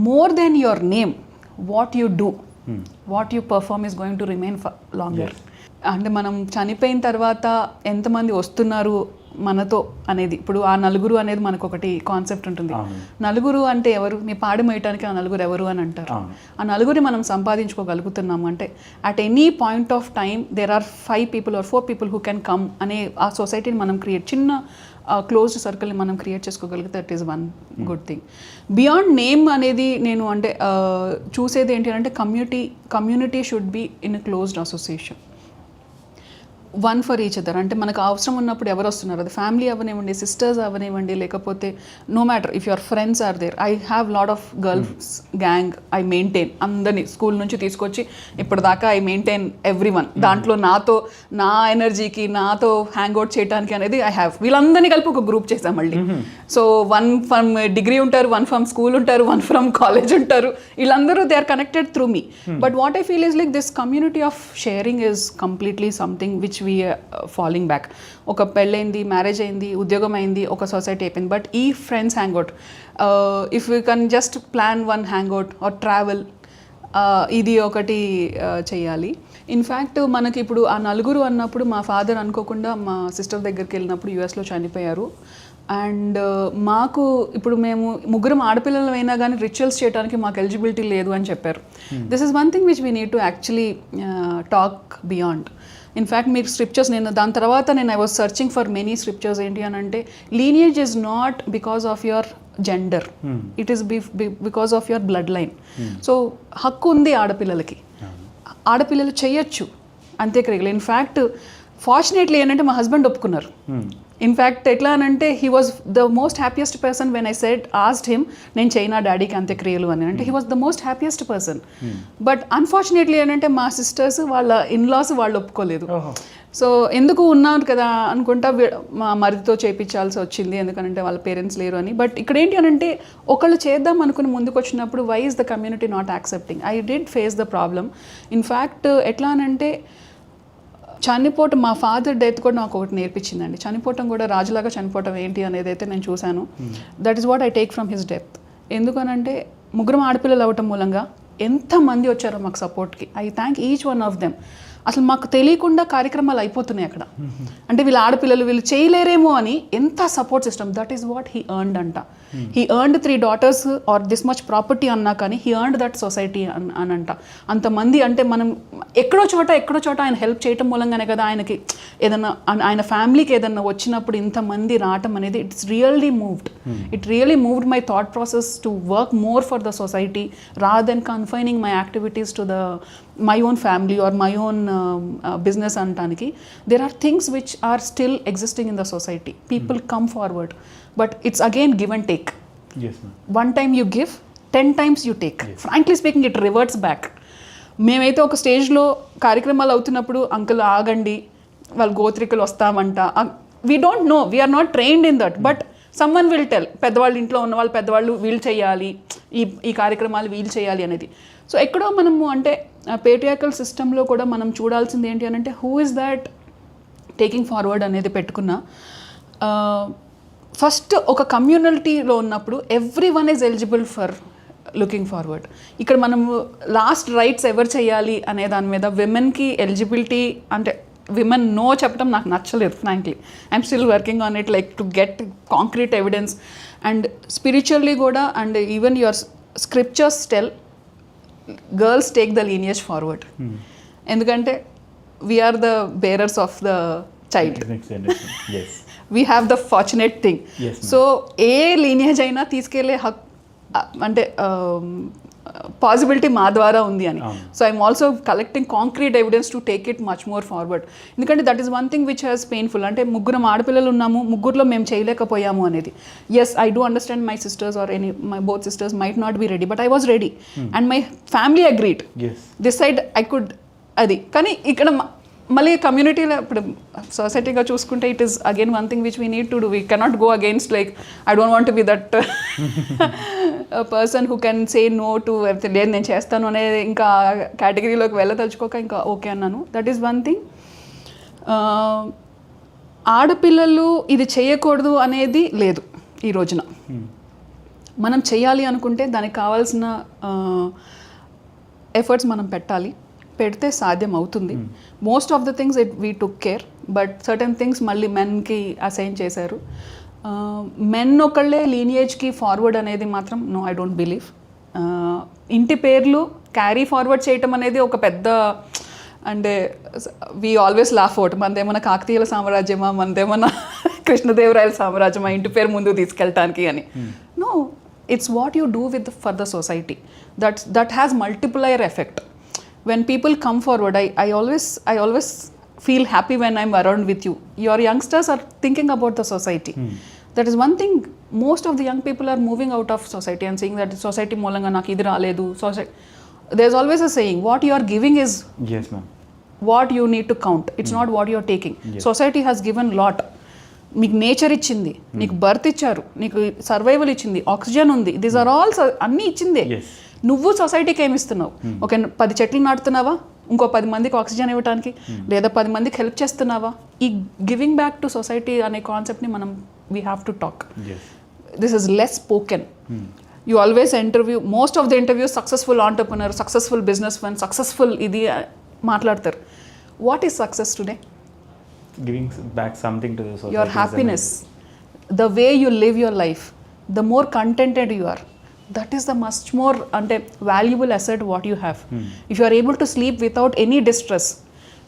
More than your name, what you do, what you perform is going to remain for longer. అంటే మనం చనిపోయిన తర్వాత ఎంతమంది వస్తున్నారు మనతో అనేది, ఇప్పుడు ఆ నలుగురు అనేది మనకు ఒకటి కాన్సెప్ట్ ఉంటుంది. నలుగురు అంటే ఎవరు, మీ పాడి మోయటానికి ఆ నలుగురు ఎవరు అని అంటారు. ఆ నలుగురి మనం సంపాదించుకోగలుగుతున్నాము అంటే at any point of time there are 5 people or 4 people who can come అనే ఆ సొసైటీని మనం క్రియేట్, చిన్న క్లోజ్డ్ సర్కిల్ని మనం క్రియేట్ చేసుకోగలిగితే that is one good thing. Beyond name అనేది నేను అంటే చూసేది ఏంటి అంటే community should be in closed association, one for each other. అంటే మనకు అవసరం ఉన్నప్పుడు ఎవరు వస్తున్నారు, అది ఫ్యామిలీ అవనివ్వండి, సిస్టర్స్ అవనివ్వండి, లేకపోతే no matter if your friends are there. I have lot of girls gang I maintain. అందరినీ స్కూల్ నుంచి తీసుకొచ్చి ఇప్పటిదాకా ఐ మెయింటైన్ ఎవ్రీ వన్. దాంట్లో నాతో నా ఎనర్జీకి నాతో హ్యాంగ్ అవుట్ చేయడానికి అనేది ఐ హ్యావ్. వీళ్ళందరినీ కలిపి ఒక గ్రూప్ చేశాం మళ్ళీ. సో 1 ఫ్రమ్ డిగ్రీ ఉంటారు, 1 ఫ్రమ్ స్కూల్ ఉంటారు, 1 ఫ్రమ్ కాలేజ్ ఉంటారు. వీళ్ళందరూ they are connected through me. But what I feel is like this community of sharing is completely something which we following back. ఒక పెళ్ళైంది, మ్యారేజ్ అయింది, ఉద్యోగం అయింది, ఒక సొసైటీ అయిపోయింది. బట్ ఈ friends hang out, if you can just plan one hang out or travel, ఇది ఒకటి చేయాలి. ఇన్ఫ్యాక్ట్ మనకి ఇప్పుడు ఆ నలుగురు అన్నప్పుడు మా ఫాదర్ అనుకోకుండా మా సిస్టర్ దగ్గరికి వెళ్ళినప్పుడు యూఎస్లో చనిపోయారు. అండ్ మాకు ఇప్పుడు మేము ముగ్గురం ఆడపిల్లలు అయినా కానీ రిచువల్స్ చేయడానికి మాకు ఎలిజిబిలిటీ లేదు అని చెప్పారు. This is one thing which we need to actually talk beyond. In fact మీరు స్క్రిప్చర్స్ దాని తర్వాత I was searching for many scriptures. ఏంటి అని అంటే lineage is not because of your gender, it is because of your blood line. So హక్కు ఉంది ఆడపిల్లలకి, ఆడపిల్లలు చేయొచ్చు అంత్యక్రియలు. ఇన్ఫ్యాక్ట్ ఫార్చునేట్లీ ఏంటంటే మా హస్బెండ్ ఒప్పుకున్నారు. ఇన్ఫ్యాక్ట్ ఎట్లా అనంటే he was the most happiest person when I said asked him నేను చైనా డాడీకి అంత్యక్రియలు అని అంటే he was the most happiest person. But unfortunately ఏంటంటే మా సిస్టర్స్ వాళ్ళ ఇన్లాస్ వాళ్ళు ఒప్పుకోలేదు. సో ఎందుకు ఉన్నారు కదా అనుకుంటా మా మరిదితో చేయించాల్సి వచ్చింది, ఎందుకంటే వాళ్ళ పేరెంట్స్ లేరు అని. బట్ ఇక్కడ ఏంటి అని అంటే ఒకళ్ళు చేద్దాం అనుకుని ముందుకు వచ్చినప్పుడు why is the community not accepting? I did face the problem. In fact ఎట్లా అనంటే చనిపోవటం, మా ఫాదర్ డెత్ కూడా నాకు ఒకటి నేర్పించిందండి. చనిపోవటం కూడా రాజులాగా చనిపోవటం ఏంటి అనేది అయితే నేను చూశాను. That is what I take from his death. ఎందుకనంటే ముగ్గురం ఆడపిల్లలు అవ్వటం మూలంగా ఎంతమంది వచ్చారో మాకు సపోర్ట్కి. I thank each one of them. అసలు మాకు తెలియకుండా కార్యక్రమాలు అయిపోతున్నాయి అక్కడ. అంటే వీళ్ళ ఆడపిల్లలు వీళ్ళు చేయలేరేమో అని ఎంత support system. That is what he earned అంట. He earned 3 daughters or this much property అన్నా కానీ హీ ఎర్న్డ్ దట్ సొసైటీ అని అంట. అంతమంది అంటే మనం ఎక్కడో చోట ఆయన హెల్ప్ చేయటం మూలంగానే కదా ఆయనకి ఏదన్నా ఆయన ఫ్యామిలీకి ఏదన్నా వచ్చినప్పుడు ఇంతమంది రావటం అనేది it's really moved. It really moved my thought process to work more for the society rather than confining my activities to the my own family or my own business antaniki. There are things which are still existing in the society. People come forward, but it's again give and take. Yes ma'am. One time you give, 10 times you take. Yes. Frankly speaking, it reverts back. మేమైతే ఒక స్టేజ్లో కార్యక్రమాలు అవుతున్నప్పుడు uncle ఆగండి వాళ్ళు గోత్రికలు వస్తామంట. We don't know, we're not trained in that, but someone will tell. పెద్దవాళ్ళు ఇంట్లో ఉన్న వాళ్ళు పెద్దవాళ్ళు వీళ్ళు చేయాలి, ఈ కార్యక్రమాలు వీళ్ళు చేయాలి అనేది. సో ఎక్కడో మనము అంటే పేట్రియార్కల్ సిస్టంలో కూడా మనం చూడాల్సింది ఏంటి అని అంటే who is that taking forward అనేది పెట్టుకున్నా. ఫస్ట్ ఒక కమ్యూనిటీలో ఉన్నప్పుడు everyone is eligible for looking forward. ఇక్కడ మనము లాస్ట్ రైట్స్ ఎవరు చేయాలి అనే దాని మీద విమెన్కి ఎలిజిబిలిటీ అంటే విమెన్ నో చెప్పడం నాకు నచ్చలేదు. Frankly I'm still working on it, like to get concrete evidence. And spiritually కూడా and even your scriptures tell girls take the lineage forward. ఎందుకంటే we are the bearers of the child. Yes. We have the fortunate thing. Yes, so ఏ lineage అయినా తీసుకెళ్లే అంటే possibility మా ద్వారా ఉంది అని. So I'm also collecting concrete evidence to take it much more forward. ఎందుకంటే that is one thing which has painful. అంటే ముగ్గురం ఆడపిల్లలు ఉన్నాము, ముగ్గురులో మేము చేయలేకపోయాము అనేది. Yes, I do understand my sisters are my both sisters might not be ready, but I was ready and my family agreed. This side I could అది. కానీ ఇక్కడ మళ్ళీ కమ్యూనిటీలో ఇప్పుడు సొసైటీగా చూసుకుంటే it is again one thing which we need to do. We cannot go against like I don't want to be that person who can say no to లేదు నేను చేస్తాను అనేది ఇంకా కేటగిరీలోకి వెళ్ళదలుచుకోక ఇంకా ఓకే అన్నాను. That is one thing. ఆడపిల్లలు ఇది చేయకూడదు అనేది లేదు ఈ రోజున. మనం చేయాలి అనుకుంటే దానికి కావాల్సిన ఎఫర్ట్స్ మనం పెట్టాలి, పెడితే సాధ్యం అవుతుంది. Most of the things it we took care, but certain things మళ్ళీ మెన్కి అసైన్ చేశారు. మెన్ ఒకళ్ళే లీనియేజ్కి ఫార్వర్డ్ అనేది మాత్రం నో, ఐ డోంట్ బిలీవ్. ఇంటి పేర్లు క్యారీ ఫార్వర్డ్ చేయటం అనేది ఒక పెద్ద అంటే వీ ఆల్వేస్ లాఫ్ అవుట్. మనదేమన్నా కాకతీయుల సామ్రాజ్యమా, మనదేమన్నా కృష్ణదేవరాయల సామ్రాజ్యమా ఇంటి పేరు ముందుకు తీసుకెళ్ళటానికి అని. No, it's what you do with for the society. That has multiplier effect. When people come forward, I always feel happy when I'm around with you. Your youngsters are thinking about the society. That is one thing. Most of the young people are moving out of society and saying that society మూలంగా నాకు ఇది రాలేదు. There's always a saying, what you are giving is yes ma'am what you need to count. It's not what you are taking. Yes. Society has given lot. మీకు nature ఇచ్చింది, నీకు birth ఇచ్చారు, నీకు survival ఇచ్చింది, ఆక్సిజన్ ఉంది. These are all అన్నీ ఇచ్చిందే. నువ్వు సొసైటీకి ఏమి ఇస్తున్నావు? ఒక 10 చెట్లు నాటుతున్నావా ఇంకో 10 మందికి ఆక్సిజన్ ఇవ్వడానికి, లేదా 10 మందికి హెల్ప్ చేస్తున్నావా? ఈ గివింగ్ బ్యాక్ టు సొసైటీ అనే కాన్సెప్ట్ని మనం we have to talk. This is less spoken. You always interview, most of the interviews, successful entrepreneur, successful businessman, successful ఇది మాట్లాడతారు. What is success today? Giving back something to the society. Your happiness, the way you live your life, the more contented you are, that is the much more అంటే valuable asset what you have. If you are able to sleep without any distress,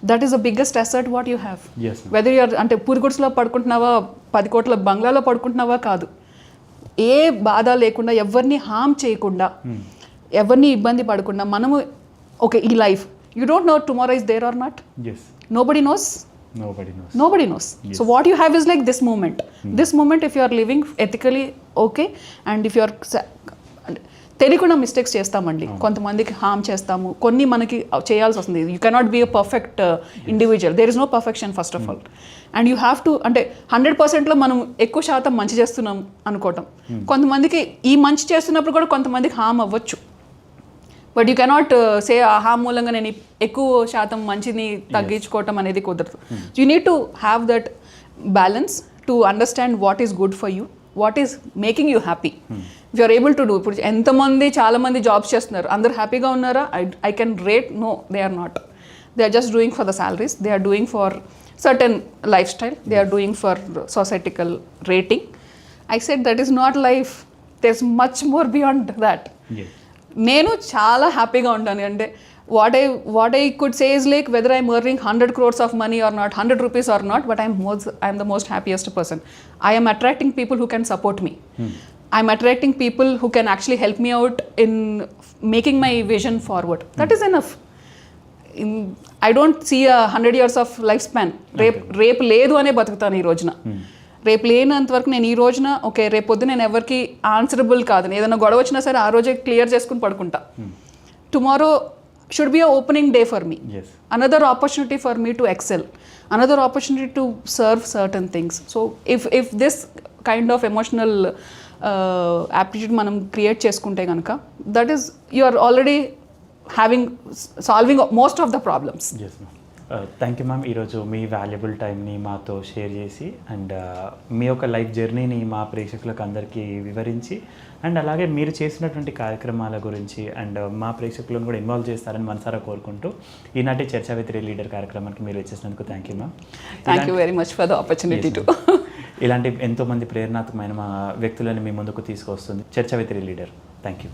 that is the biggest asset what you have. Yes, ma'am. Whether you are అంటే పూరిగుడిసలో పడుకుంటున్నావా 10 కోట్ల బంగ్లాలో పడుకుంటున్నావా కాదు, ఏ బాధ లేకుండా ఎవరిని హామ్ చేయకుండా ఎవరిని ఇబ్బంది పడకుండా మనము ఓకే ఈ life you don't know tomorrow is there or not, Yes. Nobody knows. Nobody knows. Nobody knows. So what you have is like this moment. This moment, if you are living ethically okay, and if you are తెలియకుండా mistakes చేస్తామండి, కొంతమందికి harm చేస్తాము, కొన్ని మనకి చేయాల్సి వస్తుంది. You cannot be a perfect individual, there is no perfection first of all. And you have to అంటే 100%లో మనం ఎక్కువ శాతం మంచి చేస్తున్నాం అనుకోవటం, కొంతమందికి ఈ మంచి చేస్తున్నప్పుడు కూడా కొంతమందికి హామ్ అవ్వచ్చు. బట్ యూ కెనాట్ సే ఆహా మూలంగా నేను ఎక్కువ శాతం మంచిని తగ్గించుకోవటం అనేది కుదరదు. You need to have that balance to understand what is good for you, what is making you happy. If you're able to do, ఇప్పుడు ఎంతమంది చాలామంది జాబ్స్ చేస్తున్నారు, అందరు హ్యాపీగా ఉన్నారా? I can rate no, they are not. They are just doing for the salaries, they are doing for certain life style, they are doing for societal rating. I said that is not life, there is much more beyond that. Yes. నేను చాలా హ్యాపీగా ఉంటాను. అంటే what I could say is like whether I'm earning 100 crores of money or not, 100 rupees or not, but I'm the most happiest person. I'm attracting people who can support me. I'm attracting people who can actually help me out in making my vision forward. That is enough. I don't see 100 years of life span. రేపు లేదు అనే బతుకుతాను ఈ రోజున. రేపు లేనంత వరకు నేను ఈ రోజున ఓకే రేపు పొద్దు నేను ఎవరికి ఆన్సరబుల్ కాదు, ఏదైనా గొడవ వచ్చినా సరే ఆ రోజే క్లియర్ చేసుకుని పడుకుంటా. Tomorrow should be a opening day for me, Yes. Another opportunity for me to excel, another opportunity to serve certain things. So if this kind of emotional aptitude మనం క్రియేట్ చేసుకుంటే కనుక that is you are already solving most of the problems. Yes, ma'am. Thank you ma'am. ఈరోజు మీ valuable టైంని మాతో share చేసి and మీ యొక్క life జర్నీని మా ప్రేక్షకులకు అందరికీ వివరించి అండ్ అలాగే మీరు చేసినటువంటి కార్యక్రమాల గురించి అండ్ మా ప్రేక్షకులను కూడా ఇన్వాల్వ్ చేస్తారని మనసారా కోరుకుంటూ ఈనాటి చర్చా విత్ లీడర్ కార్యక్రమానికి మీరు వచ్చేసినందుకు thank you ma'am. Thank you very much for the opportunity to. ఇలాంటి ఎంతోమంది ప్రేరణాత్మకమైన మా వ్యక్తులను మీ ముందుకు తీసుకొస్తుంది చర్చా విత్ లీడర్. Thank you.